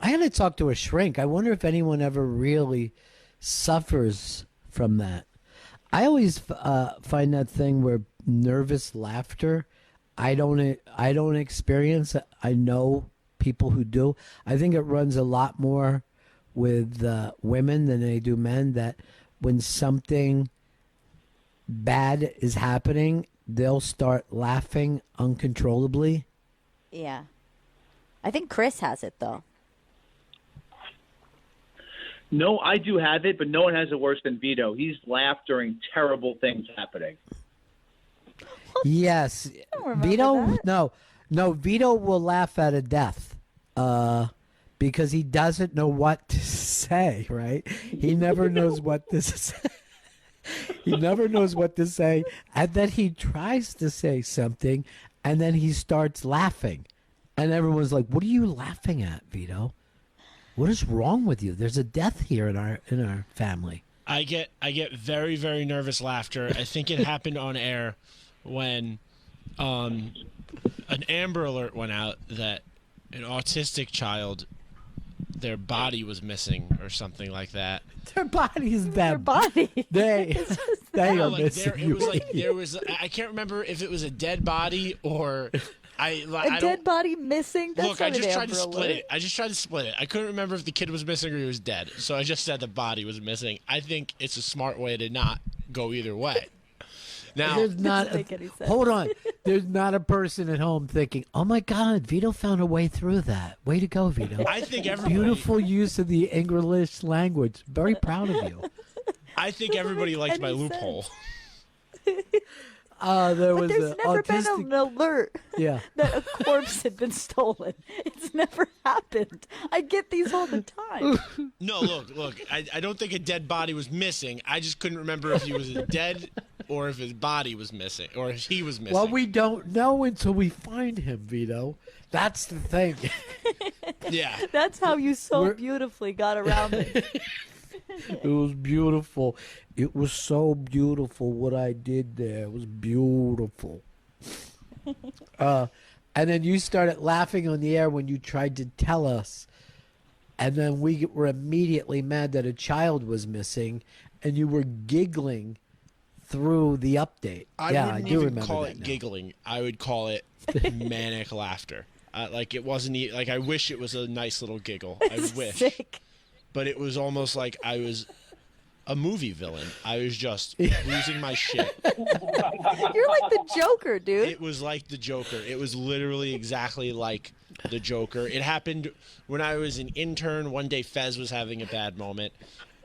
had to talk to a shrink. I wonder if anyone ever really suffers from that. I always find that thing where nervous laughter, I don't experience. I know people who do. I think it runs a lot more with women than they do men, that when something bad is happening, they'll start laughing uncontrollably. Yeah. I think Chris has it, though. No, I do have it, but no one has it worse than Vito. He's laughed during terrible things happening. Yes. Vito, that. No, Vito will laugh at a death because he doesn't know what to say, right? He never knows what to say. He never knows what to say, and then he tries to say something, and then he starts laughing. And everyone's like, "What are you laughing at, Vito? What is wrong with you? There's a death here in our family." I get very, very nervous laughter. I think it happened on air when an Amber Alert went out that an autistic child, their body was missing or something like that. Their body is dead. Their body. They are missing. It was like there was. I can't remember if it was a dead body or a dead body missing. That's look, I just tried to split it. I just tried to split it. I couldn't remember if the kid was missing or he was dead, so I just said the body was missing. I think it's a smart way to not go either way. Now, there's not. Hold on. There's not a person at home thinking, "Oh my God, Vito found a way through that. Way to go, Vito." I think everybody. Beautiful use of the English language. Very proud of you. I think everybody liked my loophole. There was there's never been an alert that a corpse had been stolen. It's never happened. I get these all the time. No, look. I don't think a dead body was missing. I just couldn't remember if he was dead or if his body was missing or if he was missing. Well, we don't know until we find him, Vito. That's the thing. Yeah. That's how you so beautifully got around it. It was beautiful. It was so beautiful what I did there. It was beautiful. And then you started laughing on the air when you tried to tell us. And then we were immediately mad that a child was missing. And you were giggling through the update. I wouldn't even call it giggling. I would call it manic laughter. Like it wasn't like I wish it was a nice little giggle. I wish. Sick. But it was almost like I was a movie villain. I was just losing my shit. You're like the Joker, dude. It was like the Joker. It was literally exactly like the Joker. It happened when I was an intern. One day Fez was having a bad moment,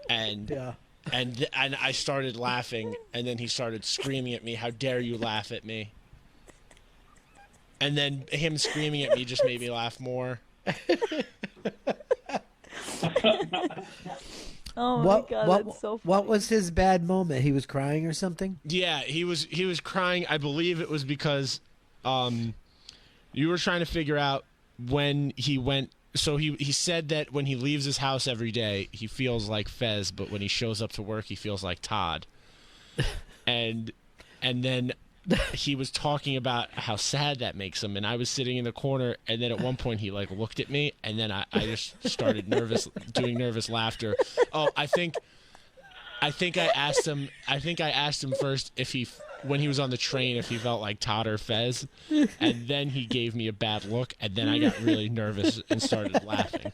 and I started laughing, and then he started screaming at me, "How dare you laugh at me?" And then him screaming at me just made me laugh more. Oh my God, that's so funny. What was his bad moment? He was crying or something? Yeah, he was crying. I believe it was because you were trying to figure out when he went. So he said that when he leaves his house every day, he feels like Fez, but when he shows up to work, he feels like Todd. And then he was talking about how sad that makes him, and I was sitting in the corner, and then at one point he like looked at me, and then I just started doing nervous laughter. Oh, I think I asked him first if when he was on the train, if he felt like Todd or Fez, and then he gave me a bad look, and then I got really nervous and started laughing.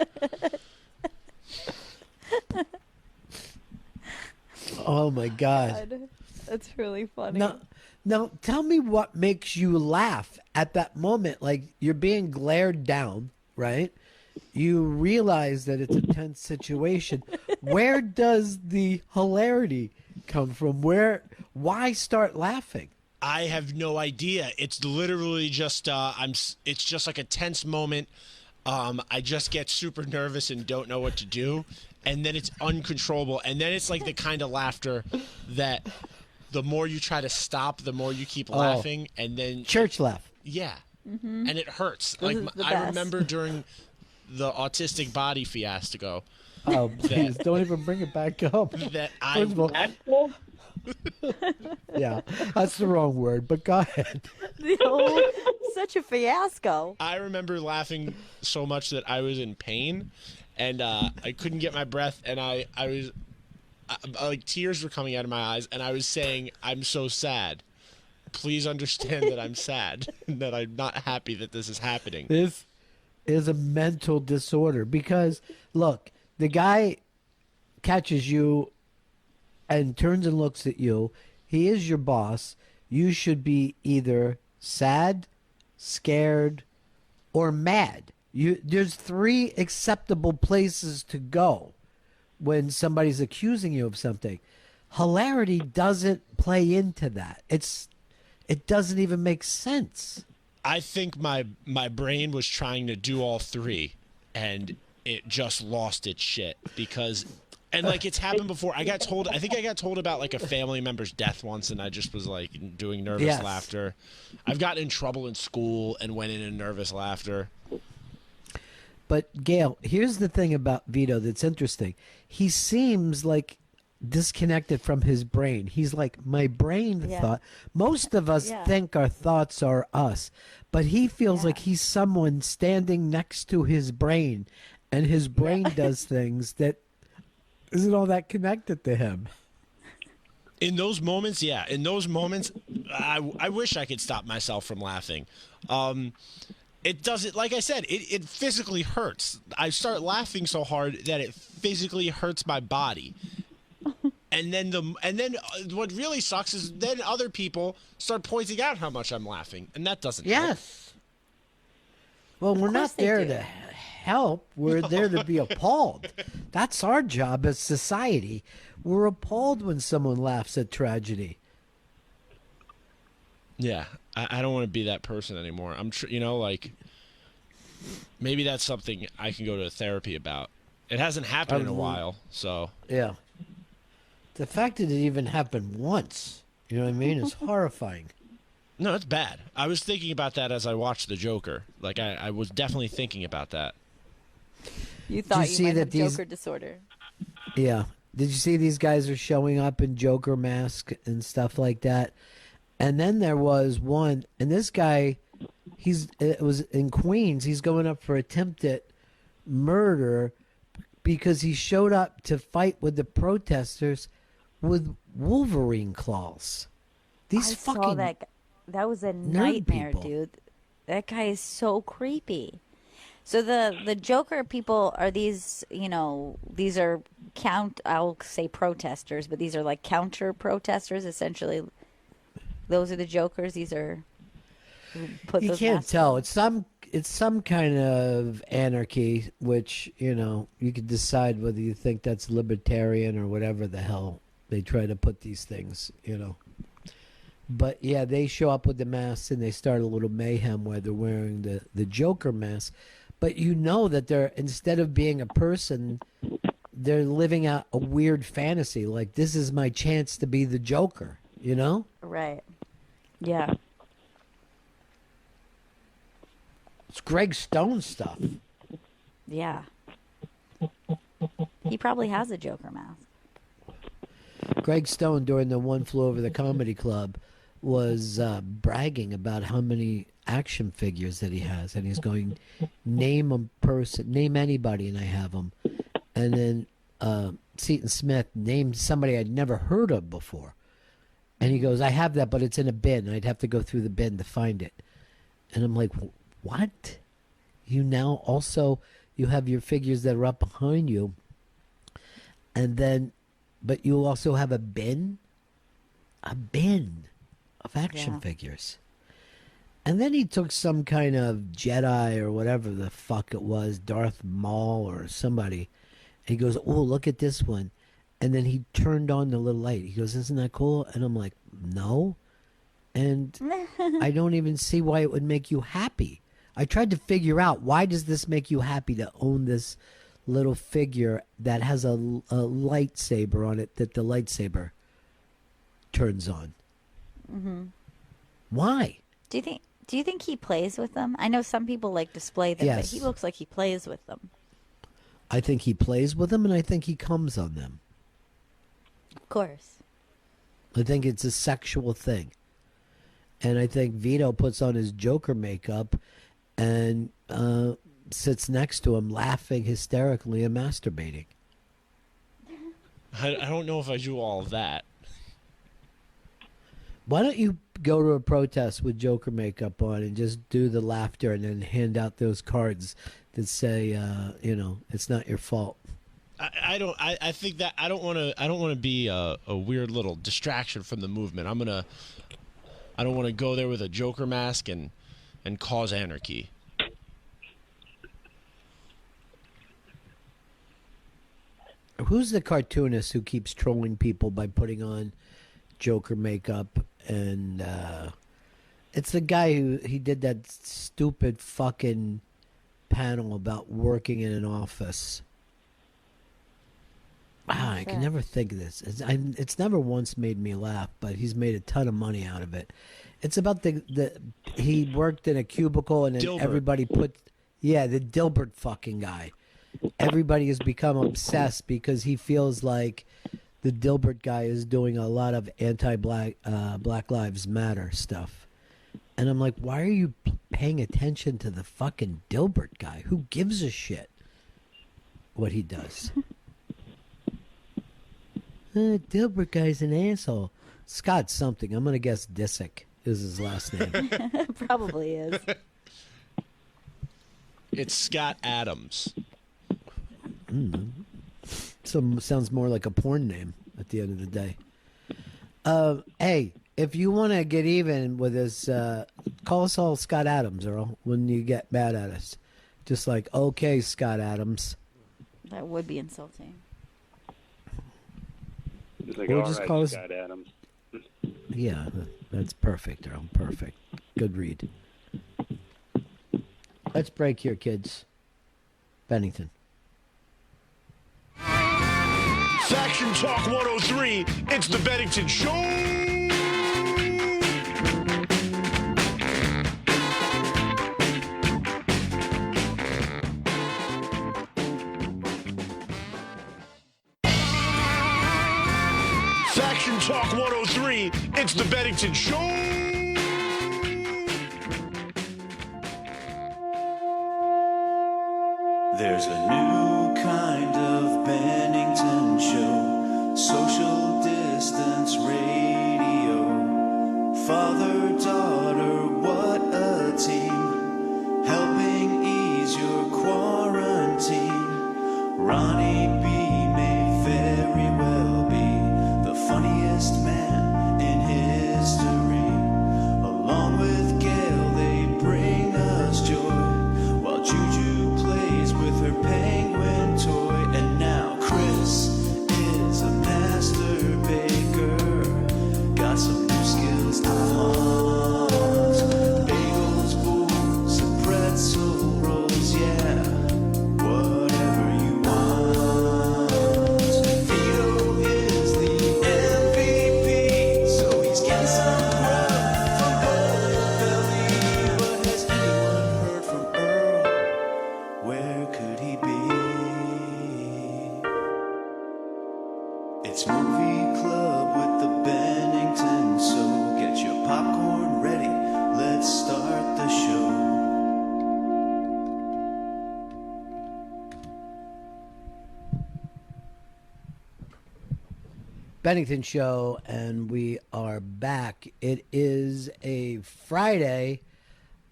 Oh my God. That's really funny. Now, tell me what makes you laugh at that moment. Like, you're being glared down, right? You realize that it's a tense situation. Where does the hilarity come from? Why start laughing? I have no idea. It's literally just it's just like a tense moment. I just get super nervous and don't know what to do, and then it's uncontrollable, and then it's like the kind of laughter that the more you try to stop, the more you keep laughing, and then church laugh. Yeah, Mm-hmm. and it hurts. This Like is the I best. remember during the autistic body fiasco. Oh, please don't even bring it back up. That First of all, yeah, that's the wrong word, but go ahead. Such a fiasco. I remember laughing so much that I was in pain, and I couldn't get my breath, and I was like tears were coming out of my eyes, and I was saying, "I'm so sad. Please understand that I'm sad, and that I'm not happy that this is happening." This is a mental disorder because, look, the guy catches you and turns and looks at you. He is your boss. You should be either sad, scared, or mad. There's 3 acceptable places to go when somebody's accusing you of something. Hilarity doesn't play into that. It doesn't even make sense. I think my brain was trying to do all 3, and it just lost its shit because, and like it's happened before. I think I got told about like a family member's death once, and I just was like doing nervous laughter. I've gotten in trouble in school and went in nervous laughter. But Gail, here's the thing about Vito that's interesting. He seems like disconnected from his brain. He's like, my brain thought. Most of us think our thoughts are us, but he feels like he's someone standing next to his brain, and his brain does things that isn't all that connected to him. In those moments, I wish I could stop myself from laughing. It doesn't, like I said, it physically hurts. I start laughing so hard that it physically hurts my body. And then what really sucks is then other people start pointing out how much I'm laughing, and that doesn't help. Well, we're not there to help. We're there to be appalled. That's our job as society. We're appalled when someone laughs at tragedy. Yeah, I don't want to be that person anymore. Like maybe that's something I can go to therapy about. It hasn't happened in a while, so yeah. The fact that it even happened once, you know what I mean, is horrifying. No, it's bad. I was thinking about that as I watched The Joker. Like I was definitely thinking about that. You thought you might that have these- Joker disorder. Yeah. Did you see these guys are showing up in Joker mask and stuff like that? And then there was one, and this guy, it was in Queens. He's going up for attempted murder because he showed up to fight with the protesters with Wolverine claws. These I fucking saw that. That was a nightmare, people. dude. That guy is so creepy. So the Joker people are these, these are I'll say protesters, but these are like counter protesters, essentially. Those are the Jokers. These are who put You those can't masks tell. on. It's it's some kind of anarchy, which, you know, you could decide whether you think that's libertarian or whatever the hell they try to put these things, you know. But yeah, they show up with the masks and they start a little mayhem where they're wearing the Joker mask. But you know that they're, instead of being a person, they're living out a weird fantasy. Like, this is my chance to be the Joker, you know? Right. Yeah. It's Greg Stone stuff. Yeah. He probably has a Joker mask. Greg Stone, during the One Flew Over the Comedy Club, was bragging about how many action figures that he has. And he's going, name a person, name anybody, and I have them. And then Seton Smith named somebody I'd never heard of before. And he goes, I have that, but it's in a bin. I'd have to go through the bin to find it. And I'm like, what? You now also, you have your figures that are up behind you. And then, but you also have a bin? A bin of action figures. And then he took some kind of Jedi or whatever the fuck it was, Darth Maul or somebody. And he goes, oh, look at this one. And then he turned on the little light. He goes, isn't that cool? And I'm like, no. And I don't even see why it would make you happy. I tried to figure out, why does this make you happy to own this little figure that has a lightsaber on it that the lightsaber turns on? Mm-hmm. Why? Do you think he plays with them? I know some people like display them, Yes. but he looks like he plays with them. I think he plays with them, and I think he comes on them. Of course. I think it's a sexual thing. And I think Vito puts on his Joker makeup and sits next to him laughing hysterically and masturbating. I don't know if I do all of that. Why don't you go to a protest with Joker makeup on and just do the laughter and then hand out those cards that say, you know, it's not your fault. I think that I don't want to be a weird little distraction from the movement. I don't want to go there with a Joker mask and cause anarchy. Who's the cartoonist who keeps trolling people by putting on Joker makeup? And it's the guy who he did that stupid fucking panel about working in an office. Wow, I can never think of this. It's never once made me laugh, but he's made a ton of money out of it. It's about he worked in a cubicle and then Dilbert. everybody the Dilbert fucking guy. Everybody has become obsessed because he feels like the Dilbert guy is doing a lot of anti-Black Black Lives Matter stuff. And I'm like, why are you paying attention to the fucking Dilbert guy? Who gives a shit what he does? Dilbert guy's an asshole. Scott something. I'm going to guess Disick is his last name. Probably is. It's Scott Adams. Sounds more like a porn name at the end of the day. Hey, if you want to get even with us, call us all Scott Adams, Earl, when you get mad at us. Just like, okay, Scott Adams. That would be insulting. It's like, We'll all just right, call us- Scott Adams. Yeah, that's perfect, Earl. Perfect. Good read. Let's break here, kids. Bennington. Faction Talk 103. It's the Bennington Show. Faction Talk 103. It's the Bennington Show. There's a new kind of Bennington show, social distance radio. Father, daughter, what a team, helping ease your quarantine. Ronnie B may very well be the funniest man in history. Along with Gail, they bring us joy. It's movie club with the Bennington, so get your popcorn ready. Let's start the show. Bennington Show, and we are back. It is a Friday,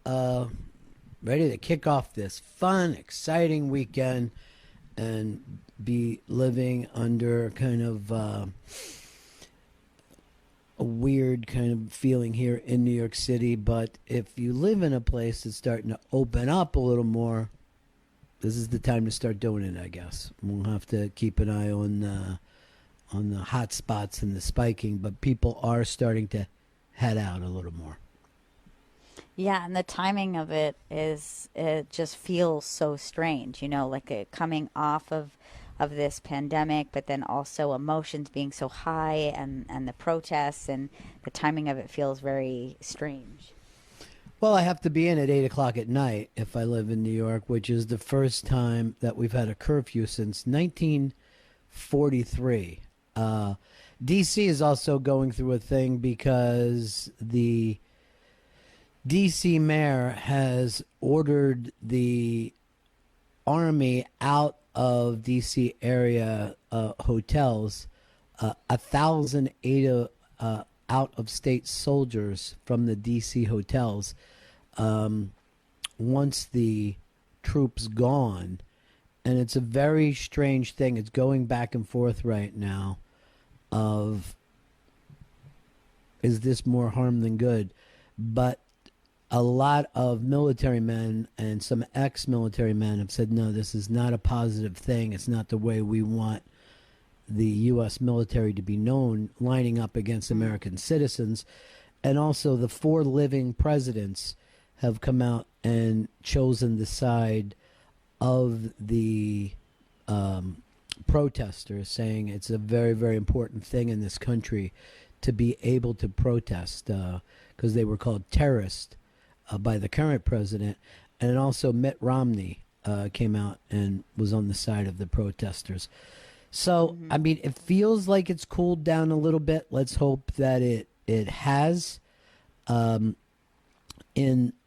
ready to kick off this fun, exciting weekend and be living under kind of a weird kind of feeling here in New York City. But if you live in a place that's starting to open up a little more, this is the time to start doing it, I guess. We'll have to keep an eye on the hot spots and the spiking, but people are starting to head out a little more. Yeah, and the timing of it just feels so strange, like coming off of this pandemic, but then also emotions being so high and the protests, and the timing of it feels very strange. Well, I have to be in at 8 o'clock at night if I live in New York, which is the first time that we've had a curfew since 1943. D.C. is also going through a thing because the D.C. mayor has ordered the Army out of D.C. area hotels, 1,000 out-of-state soldiers from the D.C. hotels. Once the troops gone, and it's a very strange thing. It's going back and forth right now of, is this more harm than good? But a lot of military men and some ex-military men have said, no, this is not a positive thing. It's not the way we want the U.S. military to be known, lining up against American citizens. And also the 4 living presidents have come out and chosen the side of the protesters, saying it's a very, very important thing in this country to be able to protest, because they were called terrorists by the current president. And also Mitt Romney came out and was on the side of the protesters. So, I mean, it feels like it's cooled down a little bit. Let's hope that it has. In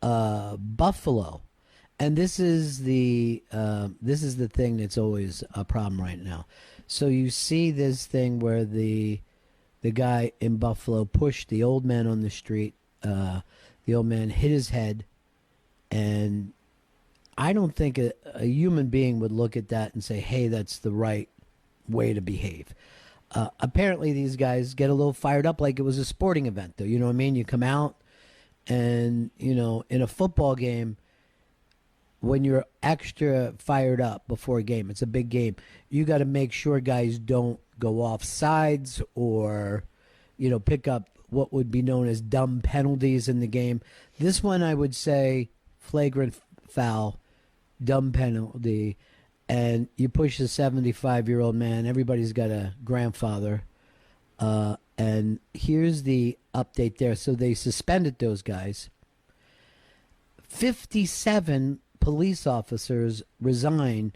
Buffalo, and this is the thing that's always a problem right now. So you see this thing where the guy in Buffalo pushed the old man on the street. The old man hit his head, and I don't think a human being would look at that and say, hey, that's the right way to behave. Apparently these guys get a little fired up like it was a sporting event, though. You know what I mean? You come out and, in a football game, when you're extra fired up before a game, it's a big game, you got to make sure guys don't go off sides or, pick up what would be known as dumb penalties in the game. This one, I would say, flagrant foul, dumb penalty, and you push a 75-year-old man. Everybody's got a grandfather. And here's the update there. So they suspended those guys. 57 police officers resign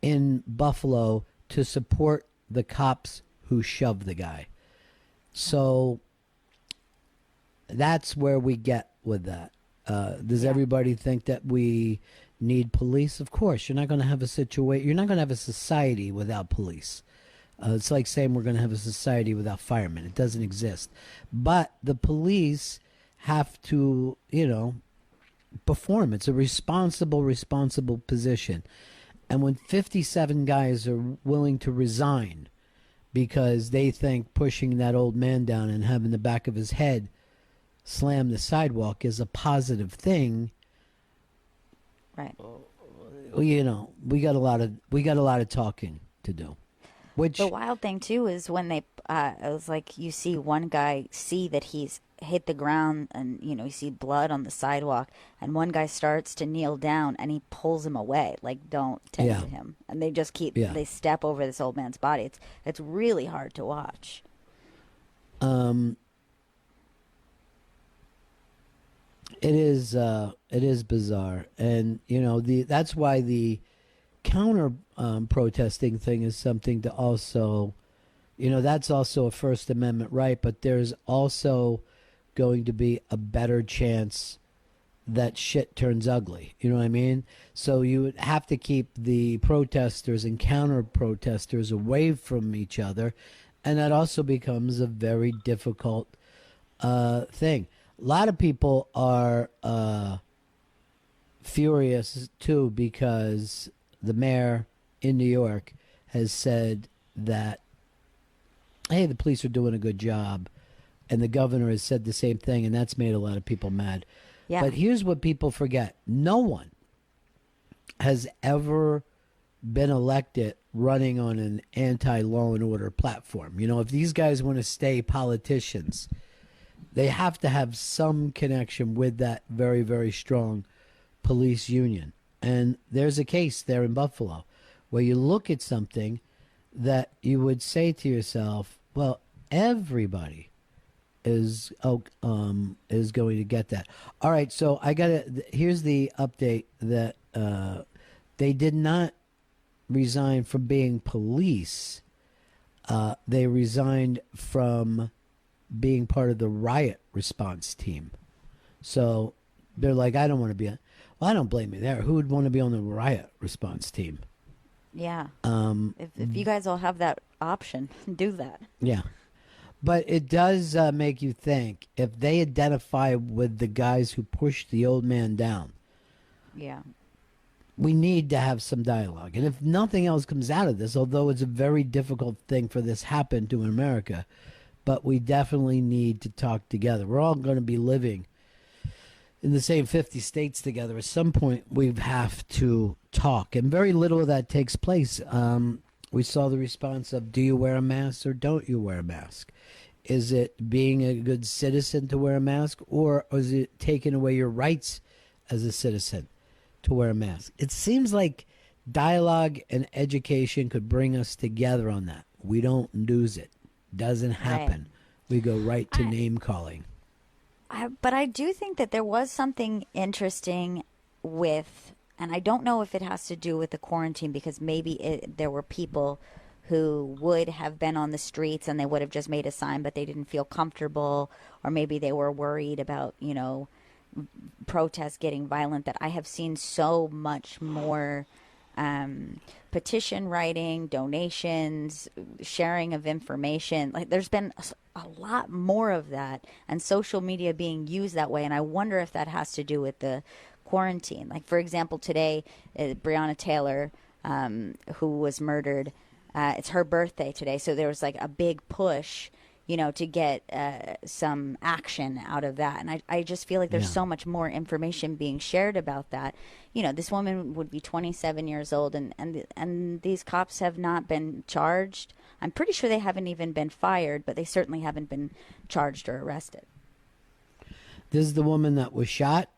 in Buffalo to support the cops who shoved the guy. So that's where we get with that. Does everybody think that we need police? Of course. You're not going to have a situation. You're not going to have a society without police. It's like saying we're going to have a society without firemen. It doesn't exist. But the police have to, perform. It's a responsible position. And when 57 guys are willing to resign because they think pushing that old man down and having the back of his head slam the sidewalk is a positive thing, right? We got a lot of talking to do. Which the wild thing too is when they, it was like you see one guy see that he's hit the ground and you see blood on the sidewalk, and one guy starts to kneel down and he pulls him away, like don't tend to him, and they just keep they step over this old man's body. It's really hard to watch. It is bizarre, and that's why the counter protesting thing is something to also You know, that's also a First Amendment right, but there's also going to be a better chance that shit turns ugly. You know what I mean? So you would have to keep the protesters and counter protesters away from each other. And that also becomes a very difficult thing. A lot of people are furious too because the mayor in New York has said that, hey, the police are doing a good job. And the governor has said the same thing, and that's made a lot of people mad. Yeah. But here's what people forget. No one has ever been elected running on an anti-law and order platform. You know, if these guys want to stay politicians, they have to have some connection with that very, very strong police union. And there's a case there in Buffalo where you look at something that you would say to yourself, well, everybody is going to get that. All right, so here's the update that they did not resign from being police. They resigned from being part of the riot response team. So they're like, I don't want to be well, I don't blame you there. Who would want to be on the riot response team? Yeah. If you guys all have that option, do that. Yeah. But it does make you think, if they identify with the guys who pushed the old man down, Yeah. we need to have some dialogue. And if nothing else comes out of this, although it's a very difficult thing for this happen to in America, but we definitely need to talk together. We're all going to be living in the same 50 states together. At some point, we have to talk. And very little of that takes place. We saw the response of, do you wear a mask or don't you wear a mask? Is it being a good citizen to wear a mask, or is it taking away your rights as a citizen to wear a mask? It seems like dialogue and education could bring us together on that. We don't lose it. Doesn't happen. We go right to name calling. But I do think that there was something interesting with, and I don't know if it has to do with the quarantine, because maybe there were people who would have been on the streets and they would have just made a sign, but they didn't feel comfortable, or maybe they were worried about, protests getting violent, that I have seen so much more petition writing, donations, sharing of information. Like, there's been a lot more of that, and social media being used that way. And I wonder if that has to do with the quarantine. Like, for example, today, Breonna Taylor, who was murdered, it's her birthday today. So there was like a big push, to get some action out of that. And I just feel like there's so much more information being shared about that. This woman would be 27 years old, and these cops have not been charged. I'm pretty sure they haven't even been fired, but they certainly haven't been charged or arrested. This is the woman that was shot?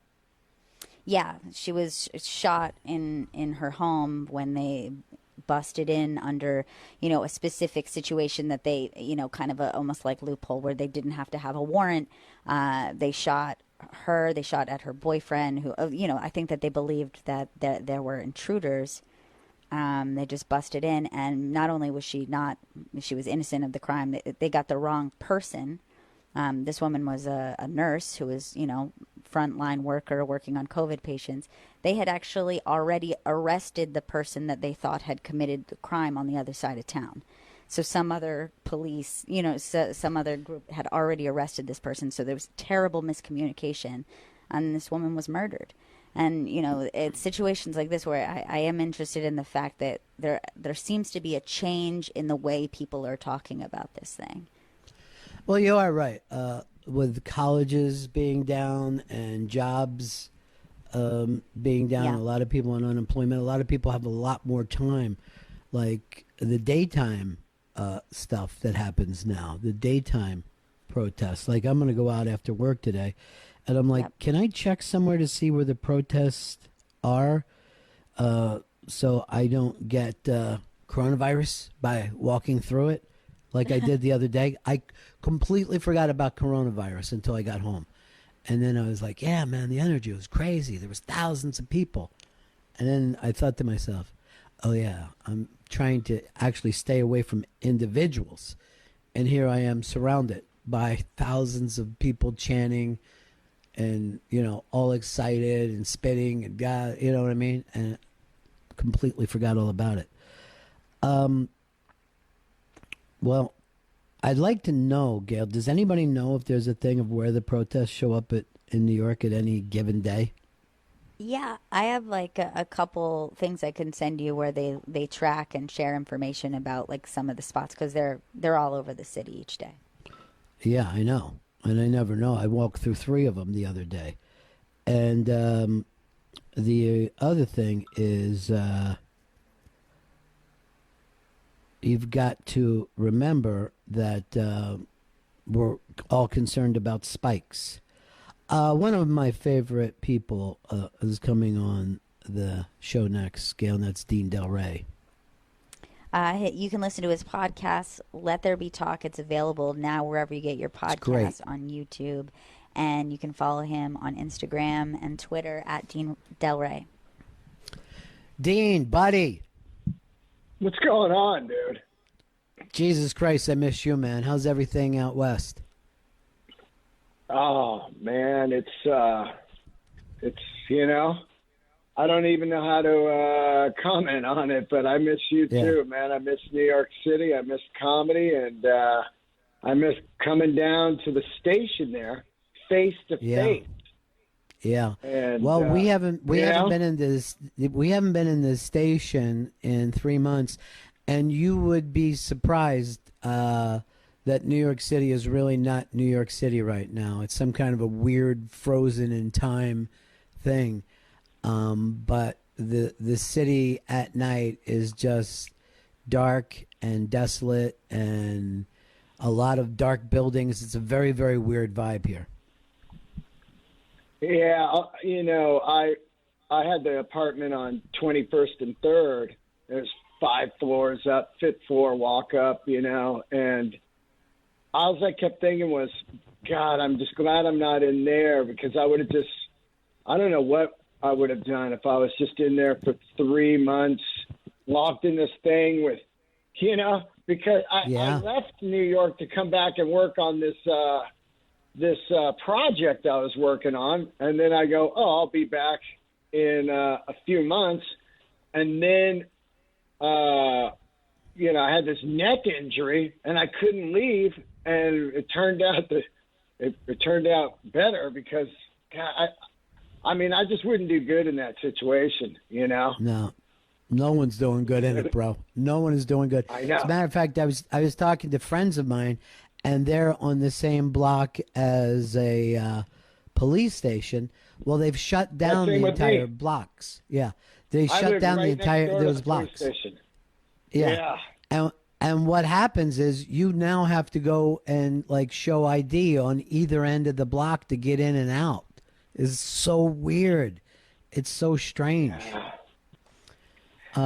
Yeah, she was shot in her home when they busted in under, a specific situation that they, kind of almost like loophole where they didn't have to have a warrant. They shot her. They shot at her boyfriend, who, I think that they believed that there were intruders. They just busted in, and not only was she was innocent of the crime, they got the wrong person. This woman was a nurse who was, frontline worker working on COVID patients. They had actually already arrested the person that they thought had committed the crime on the other side of town. So some other police, some other group had already arrested this person. So there was terrible miscommunication, and this woman was murdered. And, it's situations like this where I am interested in the fact that there seems to be a change in the way people are talking about this thing. Well, you are right. With colleges being down and jobs being down, a lot of people on unemployment, a lot of people have a lot more time. Like the daytime stuff that happens now, the daytime protests. Like, I'm going to go out after work today, and I'm like, can I check somewhere to see where the protests are so I don't get coronavirus by walking through it? Like I did the other day. I completely forgot about coronavirus until I got home. And then I was like, yeah, man, the energy was crazy. There was thousands of people. And then I thought to myself, Oh yeah, I'm trying to actually stay away from individuals, and here I am surrounded by thousands of people chanting, and all excited and spitting and God, you know what I mean, and completely forgot all about it. Well, I'd like to know, Gail. Does anybody know if there's a thing of where the protests show up in New York at any given day? Yeah, I have like a couple things I can send you where they track and share information about like some of the spots because they're all over the city each day. Yeah, I know, and I never know. I walked through 3 of them the other day, and the other thing is you've got to remember that we're all concerned about spikes. One of my favorite people is coming on the show next, Gail, and that's Dean Delray. You can listen to his podcast, Let There Be Talk. It's available now wherever you get your podcasts on YouTube. And you can follow him on Instagram and Twitter at Dean Delray. Dean, buddy. What's going on, dude? Jesus Christ, I miss you, man. How's everything out west? Oh man, it's I don't even know how to comment on it, but I miss you too, man. I miss New York City. I miss comedy, and I miss coming down to the station there, face to face. Yeah. And, well, we haven't been in this station in 3 months, and you would be surprised that New York City is really not New York City right now. It's some kind of a weird frozen in time thing. But the city at night is just dark and desolate and a lot of dark buildings. It's a very, very weird vibe here. Yeah, I had the apartment on 21st and 3rd. There's 5 floors up, 5th floor walk up, and all I kept thinking was, God, I'm just glad I'm not in there because I would have I don't know what I would have done if I was just in there for 3 months, locked in this thing with, because I left New York to come back and work on this project I was working on. And then I go, I'll be back in a few months. And then, I had this neck injury and I couldn't leave. And it turned out that it turned out better because God, I just wouldn't do good in that situation, No one's doing good in it, bro. No one is doing good. I know. As a matter of fact, I was talking to friends of mine, and they're on the same block as a police station. Well, they've shut down the entire blocks. Yeah, they shut down the entire those blocks. Yeah. And what happens is you now have to go and show ID on either end of the block to get in and out. It's so weird. It's so strange. I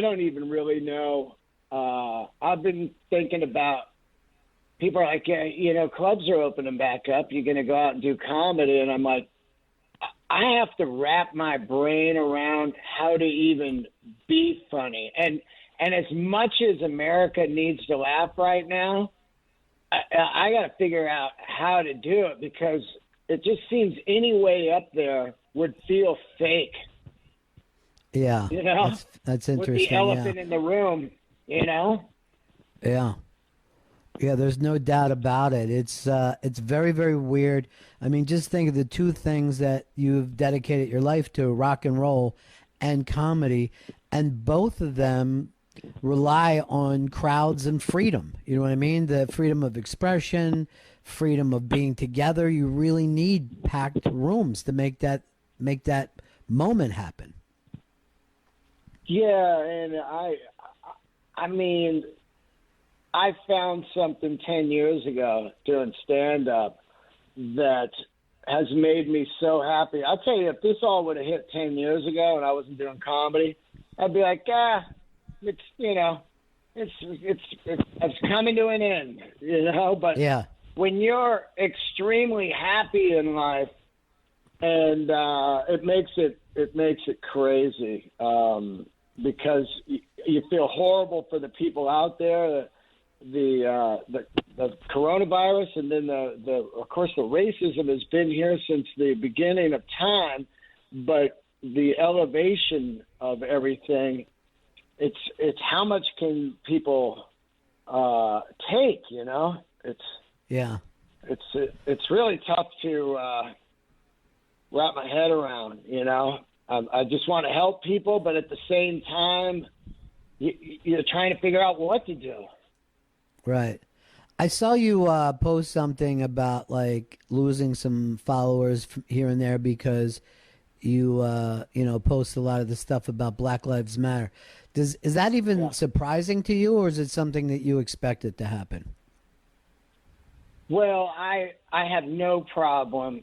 don't even really know. I've been thinking about people are like, clubs are opening back up. You're going to go out and do comedy. And I'm like, I have to wrap my brain around how to even be funny. And as much as America needs to laugh right now, I got to figure out how to do it because it just seems any way up there would feel fake. Yeah. That's interesting. With the elephant in the room, Yeah. Yeah, there's no doubt about it. It's very, very weird. I mean, just think of the 2 things that you've dedicated your life to, rock and roll and comedy, and both of them rely on crowds and freedom. You know what I mean? The freedom of expression, freedom of being together. You really need packed rooms to make that moment happen. Yeah, and I found something 10 years ago doing stand-up that has made me so happy. I'll tell you, if this all would have hit 10 years ago and I wasn't doing comedy, I'd be like, it's coming to an end, But yeah. When you're extremely happy in life, and it makes it crazy because you feel horrible for the people out there, the coronavirus, and then of course the racism has been here since the beginning of time, but the elevation of everything, it's how much can people take, you know? It's really tough to wrap my head around, you know. I just want to help people, but at the same time, you're trying to figure out what to do. Right. I saw you post something about like losing some followers here and there because you post a lot of the stuff about Black Lives Matter. Is that even surprising to you, or is it something that you expected to happen? Well, I have no problem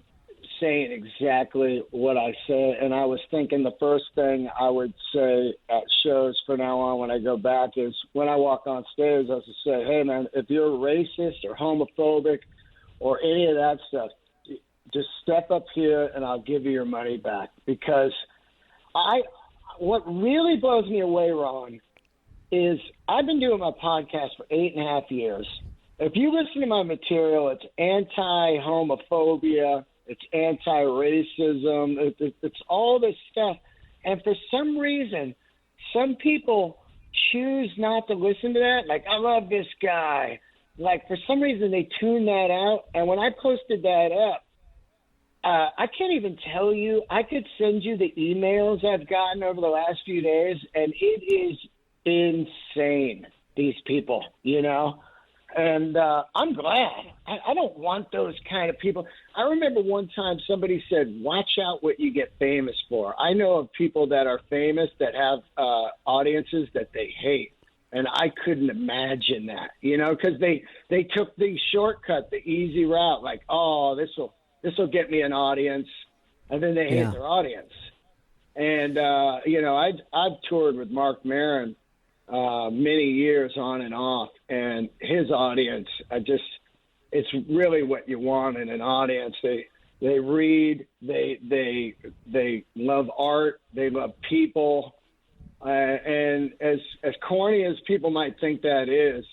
saying exactly what I say, and I was thinking the first thing I would say at shows from now on when I go back is when I walk on stage, I was to say, hey, man, if you're racist or homophobic or any of that stuff, just step up here and I'll give you your money back. Because what really blows me away, Ron, is I've been doing my podcast for 8.5 years. If you listen to my material, it's anti-homophobia, it's anti-racism, it's all this stuff. And for some reason, some people choose not to listen to that. Like, I love this guy. Like, for some reason, they tune that out. And when I posted that up, I can't even tell you. I could send you the emails I've gotten over the last few days, and it is insane, these people, you know? And I'm glad. I don't want those kind of people. I remember one time somebody said, watch out what you get famous for. I know of people that are famous that have audiences that they hate. And I couldn't imagine that, you know, because they took the shortcut, the easy route, like, oh, this will get me an audience. And then they hate their audience. And, I've toured with Mark Maron many years on and off, and his audience, it's really what you want in an audience. They read, they love art, they love people, and as corny as people might think that is,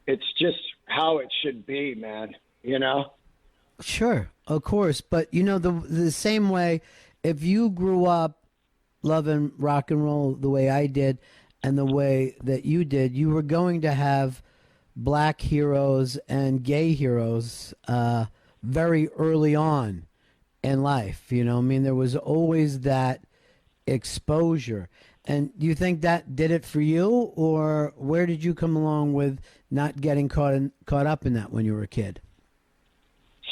it's just how it should be, man. You know. Sure, of course, but you know the same way. If you grew up loving rock and roll the way I did, and the way that you did, you were going to have black heroes and gay heroes very early on in life. You know, I mean, there was always that exposure. And do you think that did it for you, or where did you come along with not getting caught up in that when you were a kid?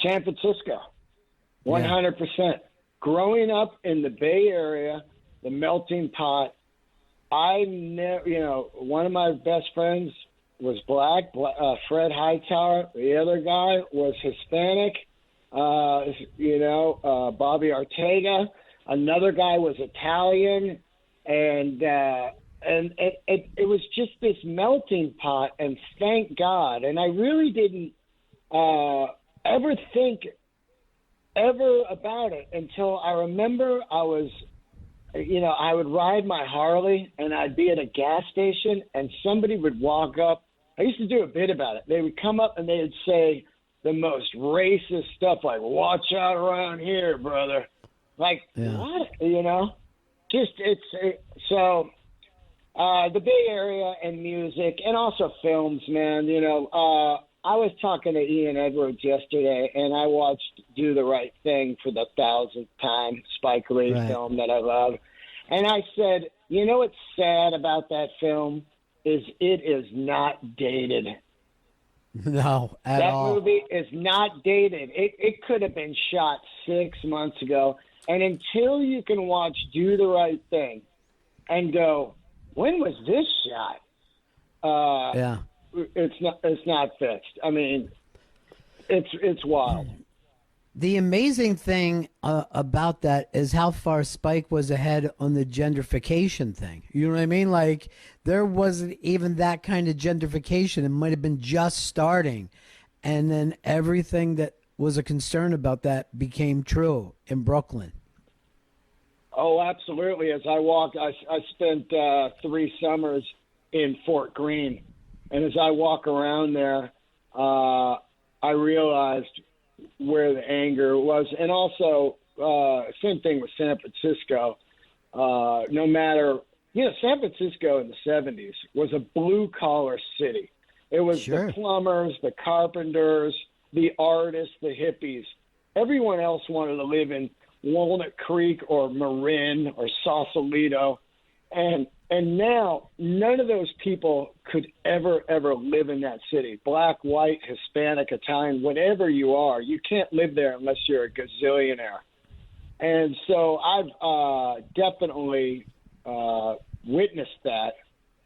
San Francisco, 100%. Growing up in the Bay Area, the melting pot. I never, one of my best friends was black, Fred Hightower. The other guy was Hispanic, Bobby Ortega. Another guy was Italian, and it was just this melting pot. And thank God. And I really didn't ever think about it until I remember I would ride my Harley and I'd be at a gas station and somebody would walk up. I used to do a bit about it. They would come up and they would say the most racist stuff like, watch out around here, brother. Like, what? The Bay Area and music and also films, man, I was talking to Ian Edwards yesterday, and I watched Do the Right Thing for the 1,000th time, Spike Lee film that I love. And I said, you know what's sad about that film is it is not dated. No, at all. That movie is not dated. It could have been shot 6 months ago. And until you can watch Do the Right Thing and go, when was this shot? It's not fixed. I mean, it's wild. The amazing thing about that is how far Spike was ahead on the gentrification thing. You know what I mean? Like, there wasn't even that kind of gentrification. It might have been just starting. And then everything that was a concern about that became true in Brooklyn. Oh, absolutely. As I walked, I spent 3 summers in Fort Greene. And as I walk around there, I realized where the anger was. And also, same thing with San Francisco. No matter, San Francisco in the 70s was a blue-collar city. It was the plumbers, the carpenters, the artists, the hippies. Everyone else wanted to live in Walnut Creek or Marin or Sausalito. And now none of those people could ever live in that city. Black, white, Hispanic, Italian, whatever you are, you can't live there unless you're a gazillionaire. And so I've definitely witnessed that.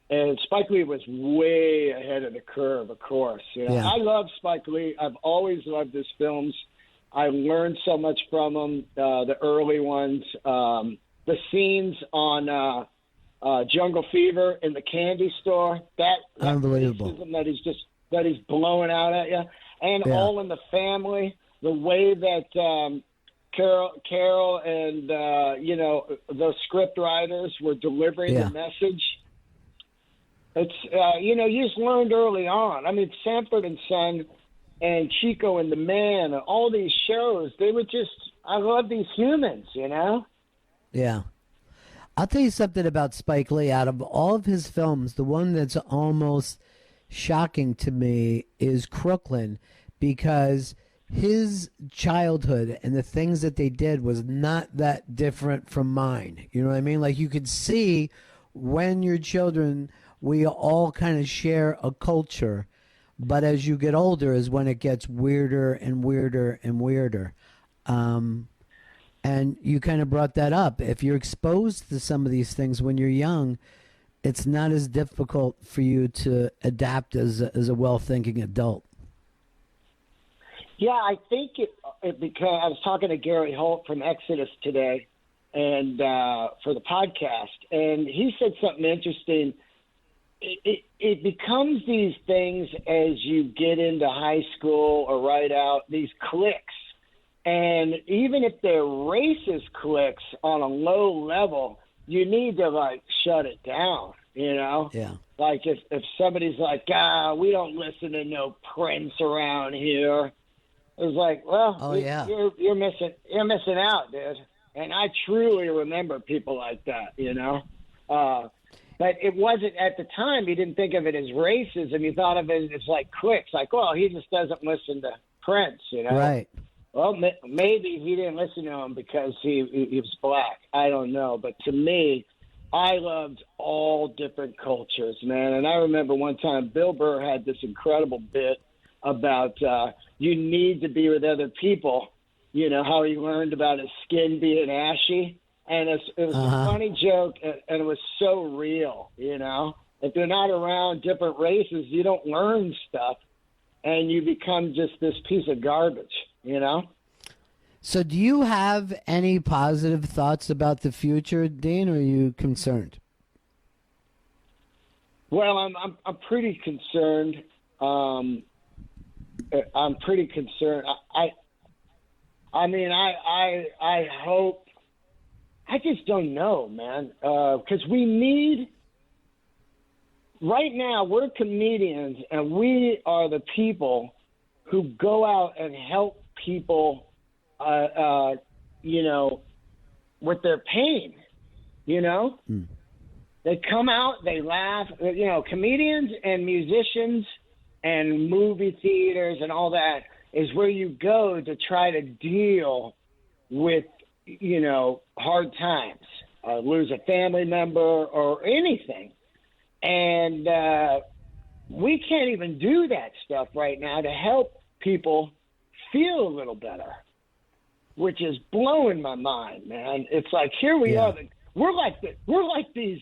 And Spike Lee was way ahead of the curve, of course. Yeah. I love Spike Lee. I've always loved his films. I learned so much from him, the early ones. The scenes on Jungle Fever in the candy store, that unbelievable that he's blowing out at you. And All in the Family, the way that Carol and, the script writers were delivering the message. It's, you just learned early on. I mean, Sanford and Son and Chico and the Man, and all these shows, they were just, I love these humans, Yeah. I'll tell you something about Spike Lee. Out of all of his films, the one that's almost shocking to me is Crooklyn, because his childhood and the things that they did was not that different from mine. You know what I mean? Like, you could see when your children, we all kind of share a culture, but as you get older is when it gets weirder and weirder and weirder. And you kind of brought that up. If you're exposed to some of these things when you're young, it's not as difficult for you to adapt as a well-thinking adult. Yeah, I think it because I was talking to Gary Holt from Exodus today, and for the podcast, and he said something interesting. It becomes these things as you get into high school or right out, these cliques. And even if they're racist cliques on a low level, you need to, shut it down, Yeah. Like if somebody's like, we don't listen to no Prince around here. It's like, well, you're missing out, dude. And I truly remember people like that, But it wasn't, at the time, you didn't think of it as racism. You thought of it as like cliques. Like, well, he just doesn't listen to Prince, Right. Well, maybe he didn't listen to him because he was black. I don't know. But to me, I loved all different cultures, man. And I remember one time Bill Burr had this incredible bit about you need to be with other people, how he learned about his skin being ashy. And it was a funny joke, and it was so real, If you're not around different races, you don't learn stuff, and you become just this piece of garbage, So do you have any positive thoughts about the future, Dean, or are you concerned? Well, I'm pretty concerned. I'm pretty concerned. I hope. I just don't know, man. Because we need. Right now, we're comedians, and we are the people who go out and help people. With their pain, They come out, they laugh, comedians and musicians and movie theaters and all that is where you go to try to deal with, hard times, lose a family member or anything. And we can't even do that stuff right now to help people feel a little better, which is blowing my mind, man. It's like, here we are. We're like these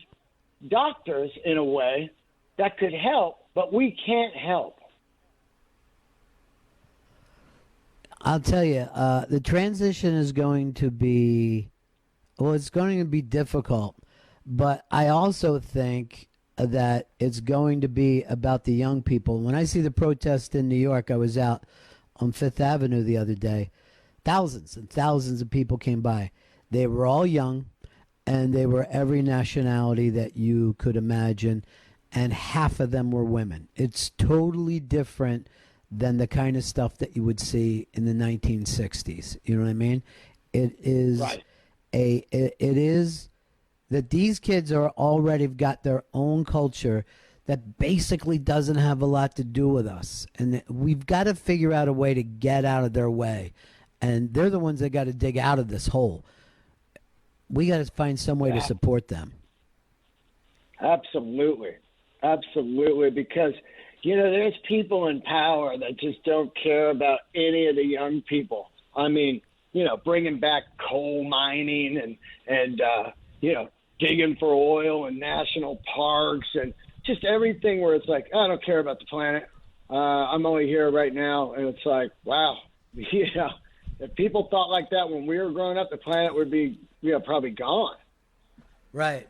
doctors in a way that could help, but we can't help. I'll tell you, the transition is going to be, it's going to be difficult, but I also think that it's going to be about the young people. When I see the protest in New York, I was out on Fifth Avenue the other day. Thousands and thousands of people came by. They were all young, and they were every nationality that you could imagine, and half of them were women. It's totally different than the kind of stuff that you would see in the 1960s. You know what I mean? It is Right. it is that these kids are already got their own culture that basically doesn't have a lot to do with us, and we've got to figure out a way to get out of their way, and they're the ones that got to dig out of this hole. We got to find some way to support them. Absolutely. Absolutely. Because, there's people in power that just don't care about any of the young people. I mean, bringing back coal mining and digging for oil and national parks and just everything where it's like, I don't care about the planet. I'm only here right now. And it's like, wow, if people thought like that when we were growing up, the planet would be, probably gone. Right.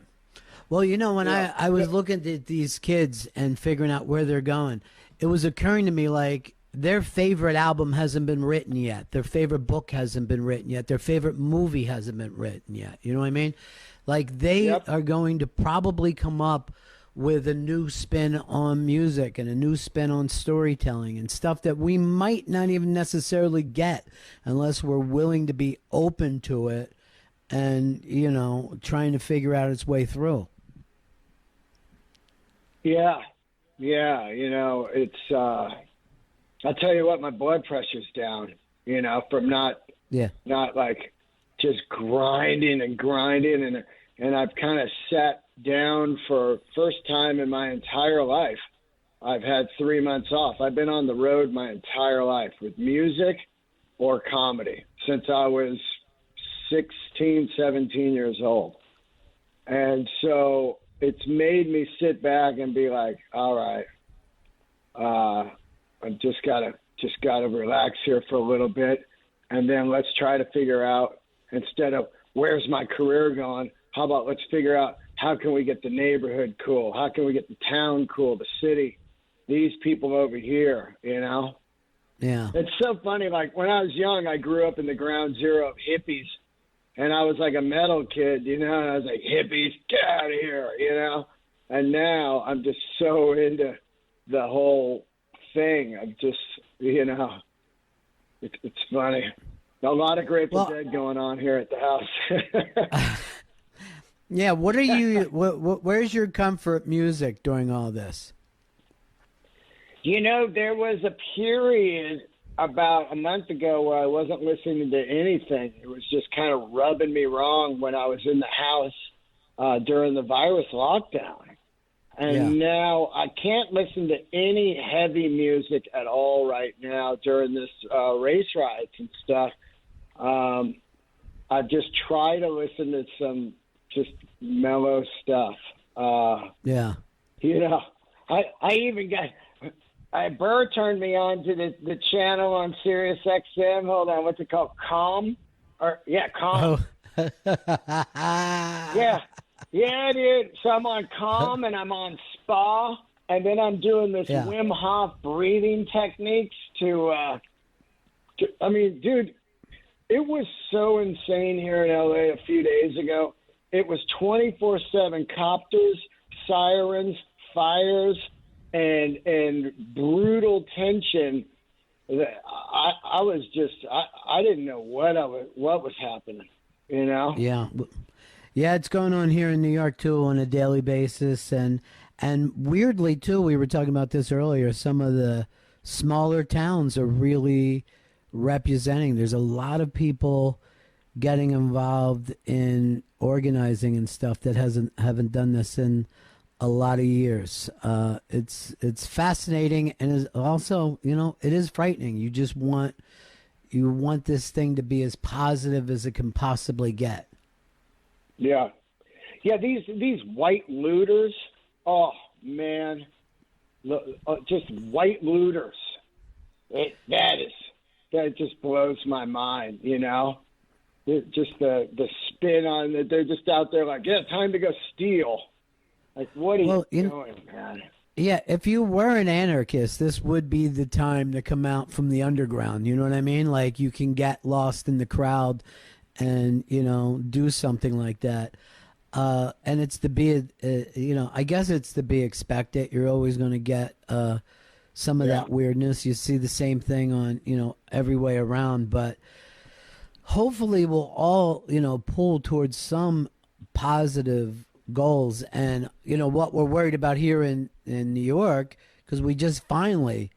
Well, when I was looking at these kids and figuring out where they're going, it was occurring to me like their favorite album hasn't been written yet. Their favorite book hasn't been written yet. Their favorite movie hasn't been written yet. You know what I mean? Like they are going to probably come up with a new spin on music and a new spin on storytelling and stuff that we might not even necessarily get unless we're willing to be open to it and, trying to figure out its way through. Yeah. It's, I'll tell you what, my blood pressure's down, from not like just grinding. And I've kind of sat down for first time in my entire life. I've had 3 months off. I've been on the road my entire life with music or comedy since I was 16, 17 years old. And so it's made me sit back and be like, all right, I've just gotta relax here for a little bit. And then let's try to figure out, instead of where's my career going, how about let's figure out how can we get the neighborhood cool? How can we get the town cool, the city, these people over here, Yeah. It's so funny. Like when I was young, I grew up in the ground zero of hippies. And I was like a metal kid, and I was like, hippies, get out of here, And now I'm just so into the whole thing. I'm just, it's funny. A lot of Grateful Dead going on here at the house. Yeah, what are you? Where's your comfort music during all this? There was a period about a month ago where I wasn't listening to anything. It was just kind of rubbing me wrong when I was in the house during the virus lockdown. And now I can't listen to any heavy music at all right now during this race riots and stuff. I just try to listen to some just mellow stuff. I even got Burr turned me on to the channel on Sirius XM. Hold on, what's it called? Calm? Calm. Oh. Yeah, dude. So I'm on Calm and I'm on Spa, and then I'm doing this Wim Hof breathing techniques to I mean, dude, it was so insane here in LA a few days ago. It was 24/7 copters, sirens, fires, and brutal tension. I was just I didn't know what was happening, Yeah, it's going on here in New York too on a daily basis, and weirdly too, we were talking about this earlier. Some of the smaller towns are really representing. There's a lot of people getting involved in organizing and stuff that haven't done this in a lot of years. It's fascinating, and is also, it is frightening. You just want this thing to be as positive as it can possibly get. Yeah. These white looters. Oh man, just white looters. That just blows my mind. Just the spin on it. They're just out there like, time to go steal. Like, what are you doing, man? Yeah, if you were an anarchist, this would be the time to come out from the underground. You know what I mean? Like you can get lost in the crowd and, do something like that. And it's to be, I guess it's to be expected. You're always going to get some of that weirdness. You see the same thing on, every way around. But hopefully we'll all, pull towards some positive goals. And, what we're worried about here in New York, because we just finally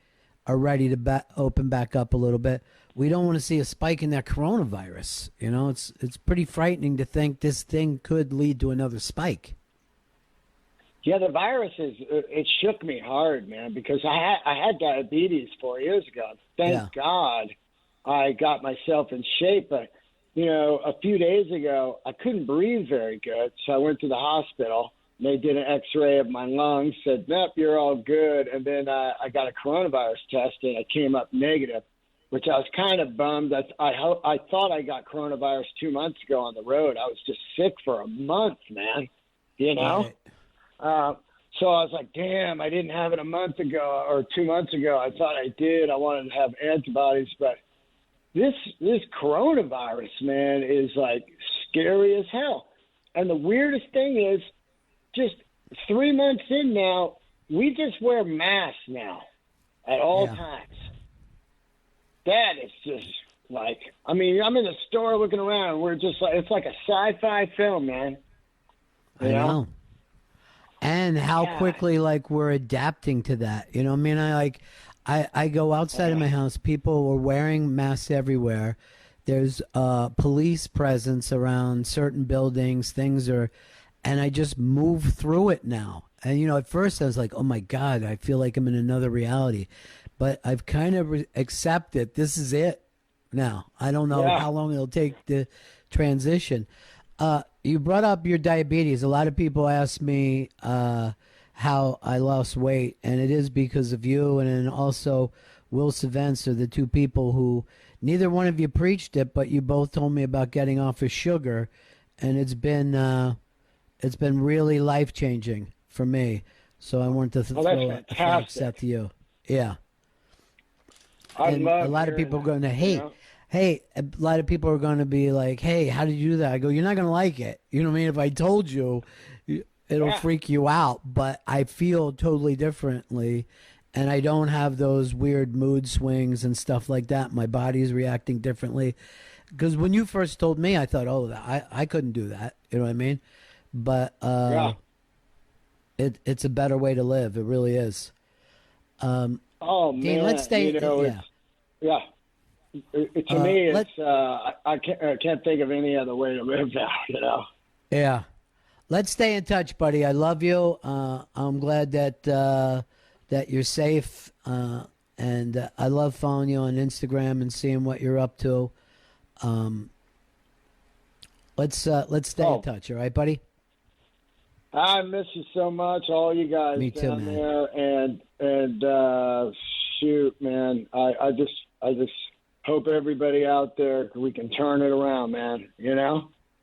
are ready to open back up a little bit. We don't want to see a spike in that coronavirus. It's pretty frightening to think this thing could lead to another spike. Yeah, the virus it shook me hard, man, because I had diabetes 4 years ago. Thank God I got myself in shape. But, a few days ago, I couldn't breathe very good. So I went to the hospital. They did an x-ray of my lungs, said, nope, you're all good. And then I got a coronavirus test, and it came up negative, which I was kind of bummed. I thought I got coronavirus 2 months ago on the road. I was just sick for a month, man, Right. So I was like, damn, I didn't have it a month ago or 2 months ago. I thought I did. I wanted to have antibodies. But this coronavirus, man, is like scary as hell. And the weirdest thing is, just 3 months in now, we just wear masks now at all times. That is just like, I'm in the store looking around. We're just like, it's like a sci-fi film, man. I know. And how quickly, we're adapting to that. I go outside of my house. People are wearing masks everywhere. There's police presence around certain buildings. And I just move through it now. And, at first I was like, oh, my God, I feel like I'm in another reality. But I've kind of accepted this is it now. I don't know how long it'll take to transition. You brought up your diabetes. A lot of people ask me how I lost weight, and it is because of you. And then also Will Savence are the two people who neither one of you preached it, but you both told me about getting off of sugar. And it's been really life-changing for me. So I wanted to throw a thanks out to you. Yeah. A lot of people are going to hate. Hey, a lot of people are going to be like, hey, how did you do that? I go, you're not going to like it. You know what I mean? If I told you, it'll freak you out. But I feel totally differently, and I don't have those weird mood swings and stuff like that. My body's reacting differently. Because when you first told me, I thought, oh, I couldn't do that. You know what I mean? But it's a better way to live. It really is. Dean, man, let's stay. To me, it's I can't think of any other way to live now. Yeah, let's stay in touch, buddy. I love you. I'm glad that you're safe, and I love following you on Instagram and seeing what you're up to. Let's stay in touch, all right, buddy? I miss you so much, all you guys down there, and shoot, man, I just hope everybody out there, we can turn it around, man.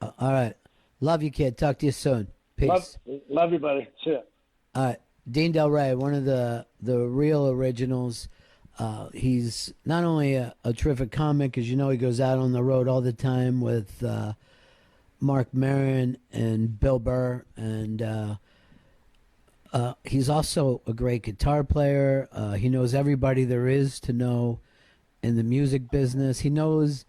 All right, love you, kid. Talk to you soon. Peace. Love you, buddy. See ya. All right, Dean Delray, one of the real originals. He's not only a terrific comic, as you know, he goes out on the road all the time with Mark Maron and Bill Burr, and he's also a great guitar player. He knows everybody there is to know in the music business. He knows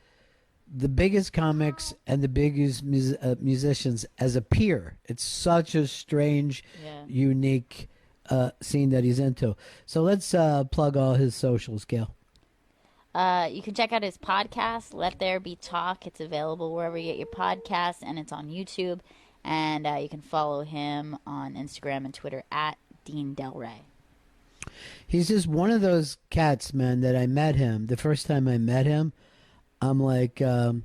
the biggest comics and the biggest musicians as a peer. It's such a strange, unique scene that he's into. So let's plug all his socials, Gail. You can check out his podcast, Let There Be Talk. It's available wherever you get your podcasts, and it's on YouTube. And you can follow him on Instagram and Twitter at Dean Delray. He's just one of those cats, man, that I met him. The first time I met him, I'm like, damn,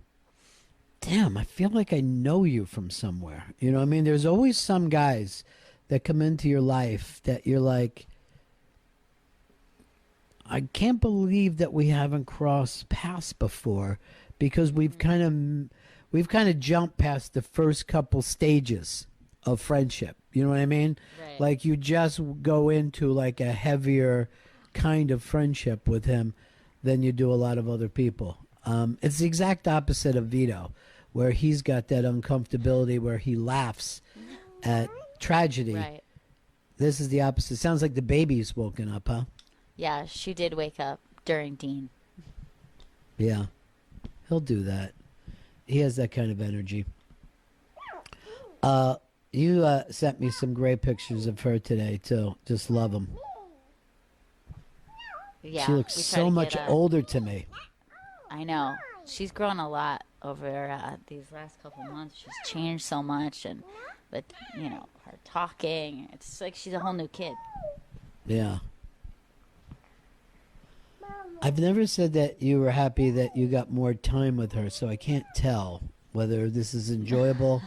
I feel like I know you from somewhere. You know what I mean? There's always some guys that come into your life that you're like, I can't believe that we haven't crossed paths before, because we've kind of jumped past the first couple stages. of friendship. You know what I mean? Right. Like you just go into like a heavier kind of friendship with him than you do a lot of other people. It's the exact opposite of Vito, where he's got that uncomfortability where he laughs at tragedy. Right. This is the opposite. Sounds like the baby's woken up, huh? Yeah, she did wake up during Dean. Yeah. He'll do that. He has that kind of energy. You sent me some great pictures of her today, too. Just love them. Yeah, She looks we try so to much get older to me. I know. She's grown a lot over these last couple months. She's changed so much, and but her talking. It's like she's a whole new kid. Yeah. I've never said that you were happy that you got more time with her, so I can't tell whether this is enjoyable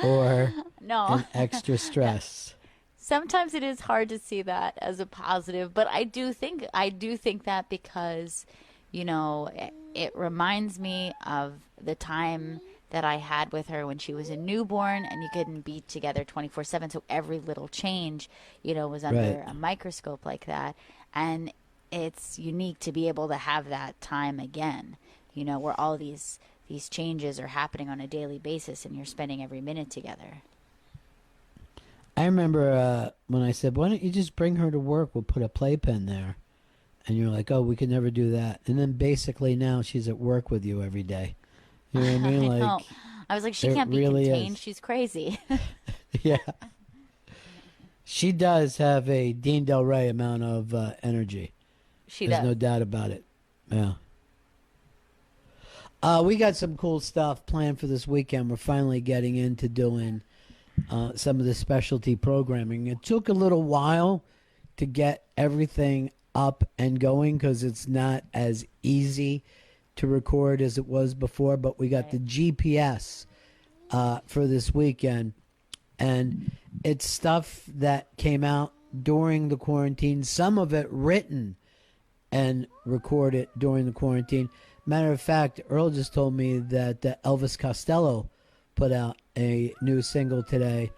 or an extra stress. Sometimes it is hard to see that as a positive, but I do think that because, it reminds me of the time that I had with her when she was a newborn and you couldn't be together 24/7. So every little change, was under a microscope like that. And it's unique to be able to have that time again, where all these changes are happening on a daily basis and you're spending every minute together. I remember when I said, why don't you just bring her to work? We'll put a playpen there. And you're like, oh, we can never do that. And then basically now she's at work with you every day. You know what I mean? I know. I was like, she can't be really contained. is. She's crazy. Yeah. She does have a Dean Delray amount of energy. She There's does. no doubt about it. Yeah. We got some cool stuff planned for this weekend. We're finally getting into doing some of the specialty programming. It took a little while to get everything up and going because it's not as easy to record as it was before, but we got the GPS for this weekend, and it's stuff that came out during the quarantine, some of it written and recorded during the quarantine. Matter of fact, Earl just told me that Elvis Costello put out a new single today.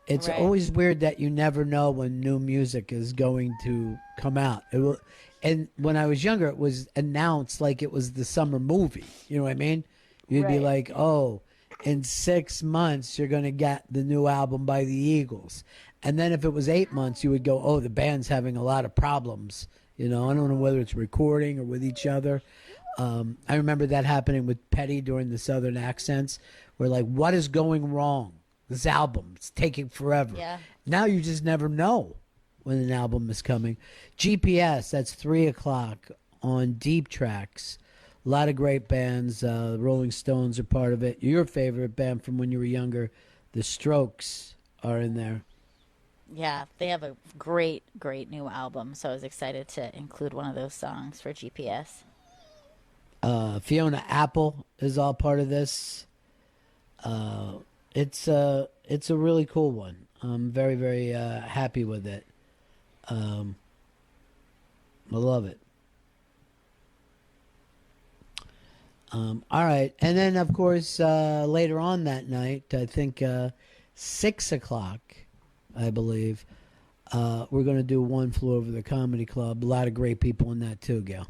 It's always weird that you never know when new music is going to come out. It will, and when I was younger, it was announced like it was the summer movie. You know what I mean? You'd be like, oh, in 6 months, you're going to get the new album by the Eagles. And then if it was 8 months, you would go, oh, the band's having a lot of problems. I don't know whether it's recording or with each other. I remember that happening with Petty during the Southern accents. We're like, what is going wrong? This album, it's taking forever. Yeah. Now you just never know when an album is coming. GPS, that's 3 o'clock on Deep Tracks. A lot of great bands. Rolling Stones are part of it. Your favorite band from when you were younger, The Strokes, are in there. Yeah, they have a great, great new album. So I was excited to include one of those songs for GPS. Fiona Apple is all part of this. It's a really cool one. I'm very, very happy with it. I love it. All right. And then, of course, later on that night, I think 6 o'clock, I believe, we're going to do One Flew Over the Comedy Club. A lot of great people in that, too, Gail.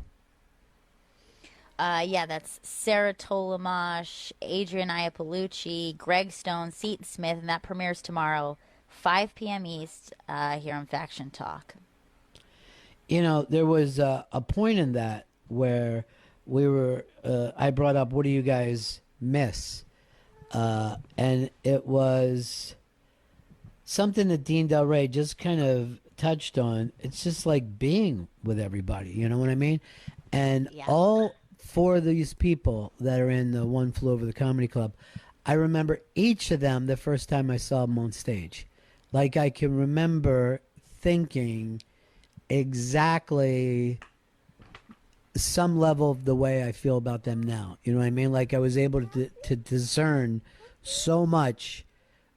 Yeah, that's Sarah Tolamash, Adrian Iapolucci, Greg Stone, Seton Smith, and that premieres tomorrow, 5 p.m. East, here on Faction Talk. There was a point in that where we were, I brought up, what do you guys miss? And it was something that Dean Delray just kind of touched on. It's just like being with everybody, you know what I mean? And all 4 of these people that are in the One Flew Over the Comedy Club, I remember each of them the first time I saw them on stage. Like I can remember thinking exactly some level of the way I feel about them now. You know what I mean? Like I was able to discern so much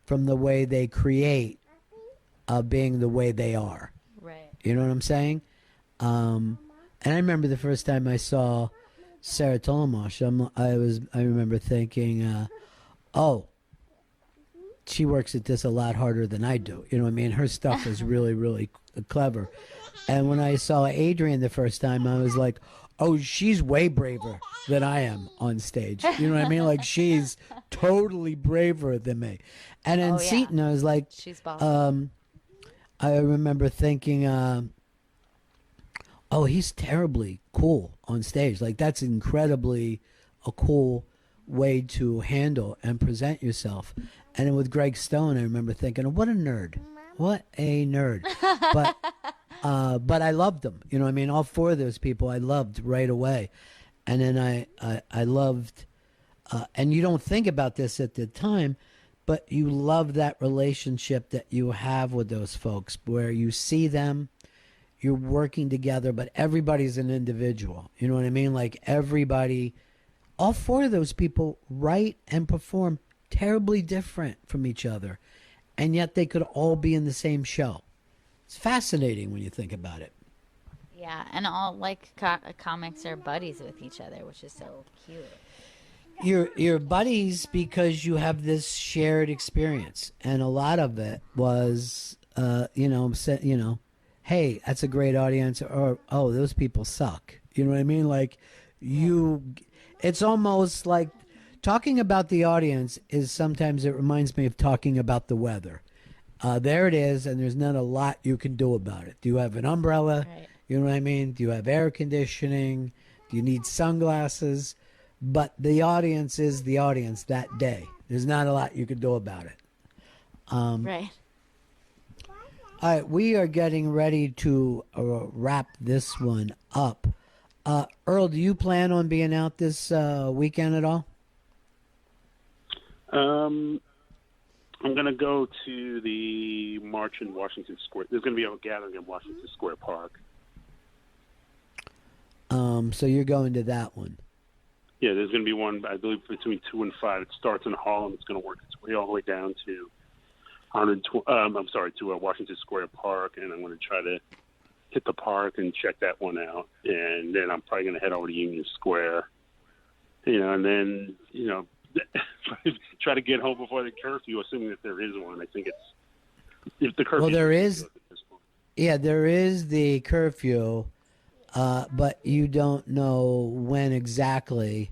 from the way they create being the way they are. Right. You know what I'm saying? And I remember the first time I saw Sarah Tolamash, I remember thinking, oh, she works at this a lot harder than I do. You know what I mean? Her stuff is really, really clever. And when I saw Adrian the first time, I was like, oh, she's way braver than I am on stage. You know what I mean? Like, she's totally braver than me. And in Seton, I was like, she's boss. I remember thinking, oh, he's terribly cool on stage. Like, that's incredibly a cool way to handle and present yourself. And then with Greg Stone, I remember thinking, oh, what a nerd. What a nerd. But I loved them. You know what I mean? All four of those people I loved right away. And then I loved, and you don't think about this at the time, but you love that relationship that you have with those folks where you see them, you're working together, but everybody's an individual. You know what I mean? Like everybody, all four of those people write and perform terribly different from each other, and yet they could all be in the same show. It's fascinating when you think about it. Yeah, and all like comics are buddies with each other, which is so cute. You're buddies because you have this shared experience, and a lot of it was, hey, that's a great audience, or oh, those people suck. You know what I mean? Like it's almost like talking about the audience is sometimes it reminds me of talking about the weather. There it is, and there's not a lot you can do about it. Do you have an umbrella? Right. You know what I mean? Do you have air conditioning? Do you need sunglasses? But the audience is the audience that day. There's not a lot you can do about it. Right. All right, we are getting ready to wrap this one up. Earl, do you plan on being out this weekend at all? I'm going to go to the march in Washington Square. There's going to be a gathering in Washington Square Park. So you're going to that one? Yeah, there's going to be one, I believe, between 2 and 5. It starts in Harlem. It's going to work its way all the way down to Washington Square Park, and I'm going to try to hit the park and check that one out. And then I'm probably going to head over to Union Square, and then, try to get home before the curfew, assuming that there is one. I think if the curfew. Well, there is. Yeah, there is the curfew, but you don't know when exactly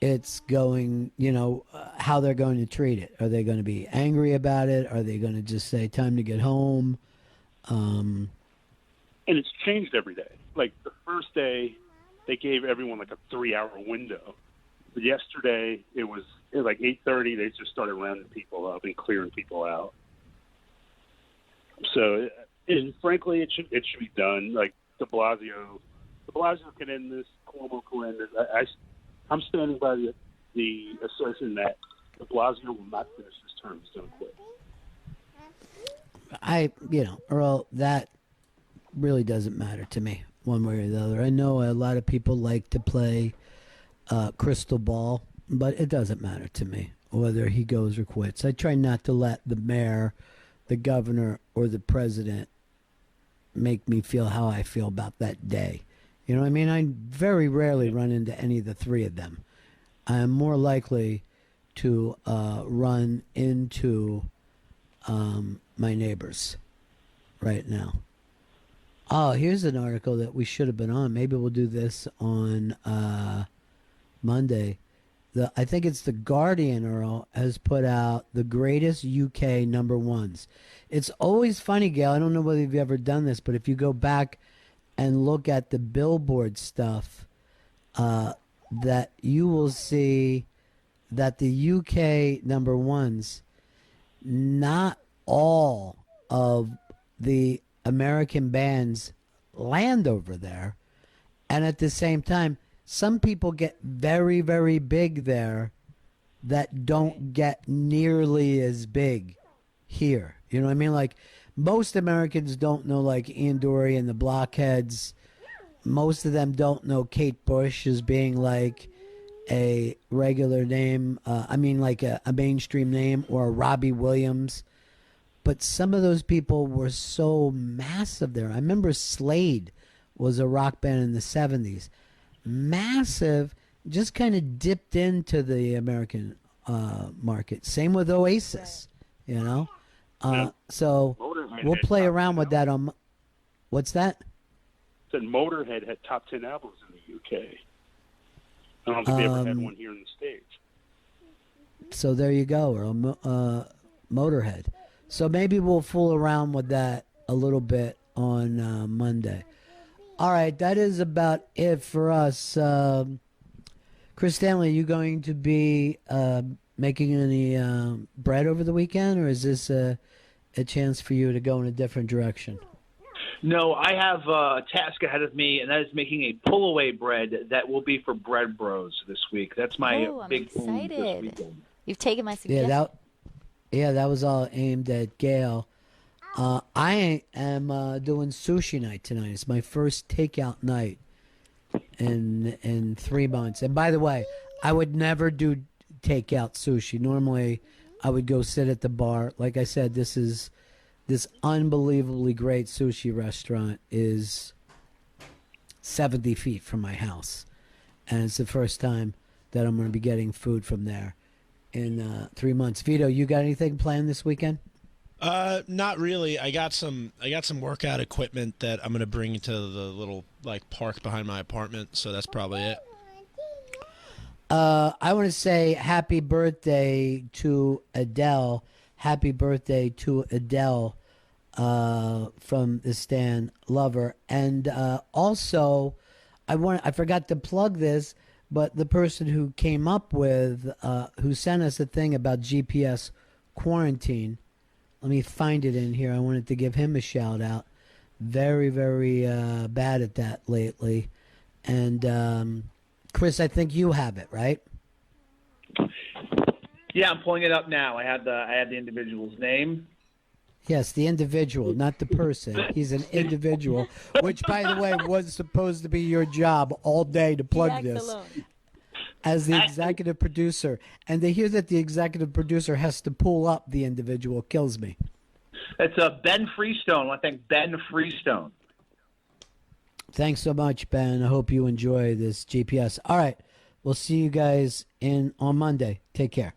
it's going. How they're going to treat it. Are they going to be angry about it? Are they going to just say time to get home? And it's changed every day. Like the first day, they gave everyone like a 3-hour window. But yesterday, it was like 8:30. They just started rounding people up and clearing people out. So, and frankly, it should be done. Like De Blasio can end this. Cuomo can end this. I'm standing by the assertion that De Blasio will not finish his term. He's going to quit. Earl, that really doesn't matter to me one way or the other. I know a lot of people like to play crystal ball, but it doesn't matter to me whether he goes or quits. I try not to let the mayor, the governor, or the president make me feel how I feel about that day. You know what I mean? I very rarely run into any of the three of them. I am more likely to run into my neighbors right now. Oh, here's an article that we should have been on. Maybe we'll do this on Monday. I think it's The Guardian, Earl, has put out the greatest UK number ones. It's always funny, Gail. I don't know whether you've ever done this, but if you go back and look at the Billboard stuff, that you will see that the UK number ones, not all of the American bands land over there. And at the same time, some people get very, very big there that don't get nearly as big here. You know what I mean? Like, most Americans don't know, like, Ian Dury and the Blockheads. Most of them don't know Kate Bush as being, like, a regular name. Like a mainstream name, or Robbie Williams. But some of those people were so massive there. I remember Slade was a rock band in the 70s. Massive, just kind of dipped into the American market. Same with Oasis. you know? Yeah. So Motorhead we'll had play top around 10 with that on. What's that? Said Motorhead had top 10 albums in the UK. I don't think they ever had one here in the States. So there you go, or Motorhead. So maybe we'll fool around with that a little bit on Monday. All right, that is about it for us. Chris Stanley, are you going to be making any bread over the weekend, or is this a chance for you to go in a different direction? No, I have a task ahead of me, and that is making a pull-away bread that will be for Bread Bros this week. That's my I'm big boom this excited. weekend. You've taken my suggestion. That was all aimed at Gail. I am doing sushi night tonight. It's my first takeout night in 3 months. And by the way, I would never do takeout sushi. Normally, I would go sit at the bar. Like I said, this unbelievably great sushi restaurant is 70 feet from my house. And it's the first time that I'm going to be getting food from there in 3 months. Vito, you got anything planned this weekend? Not really. I got some workout equipment that I'm gonna bring to the little park behind my apartment. So that's probably it. I want to say happy birthday to Adele. Happy birthday to Adele from the Stan Lover. And also, I forgot to plug this, but the person who came up with, who sent us a thing about GPS quarantine, let me find it in here. I wanted to give him a shout out. Very, very bad at that lately. And Chris, I think you have it, right? Yeah, I'm pulling it up now. I had the individual's name. Yes, the individual, not the person. He's an individual, which, by the way, was supposed to be your job all day to plug this. Alone. As the executive producer. And to hear that the executive producer has to pull up the individual kills me. It's Ben Freestone. I think Ben Freestone. Thanks so much, Ben. I hope you enjoy this GPS. All right. We'll see you guys on Monday. Take care.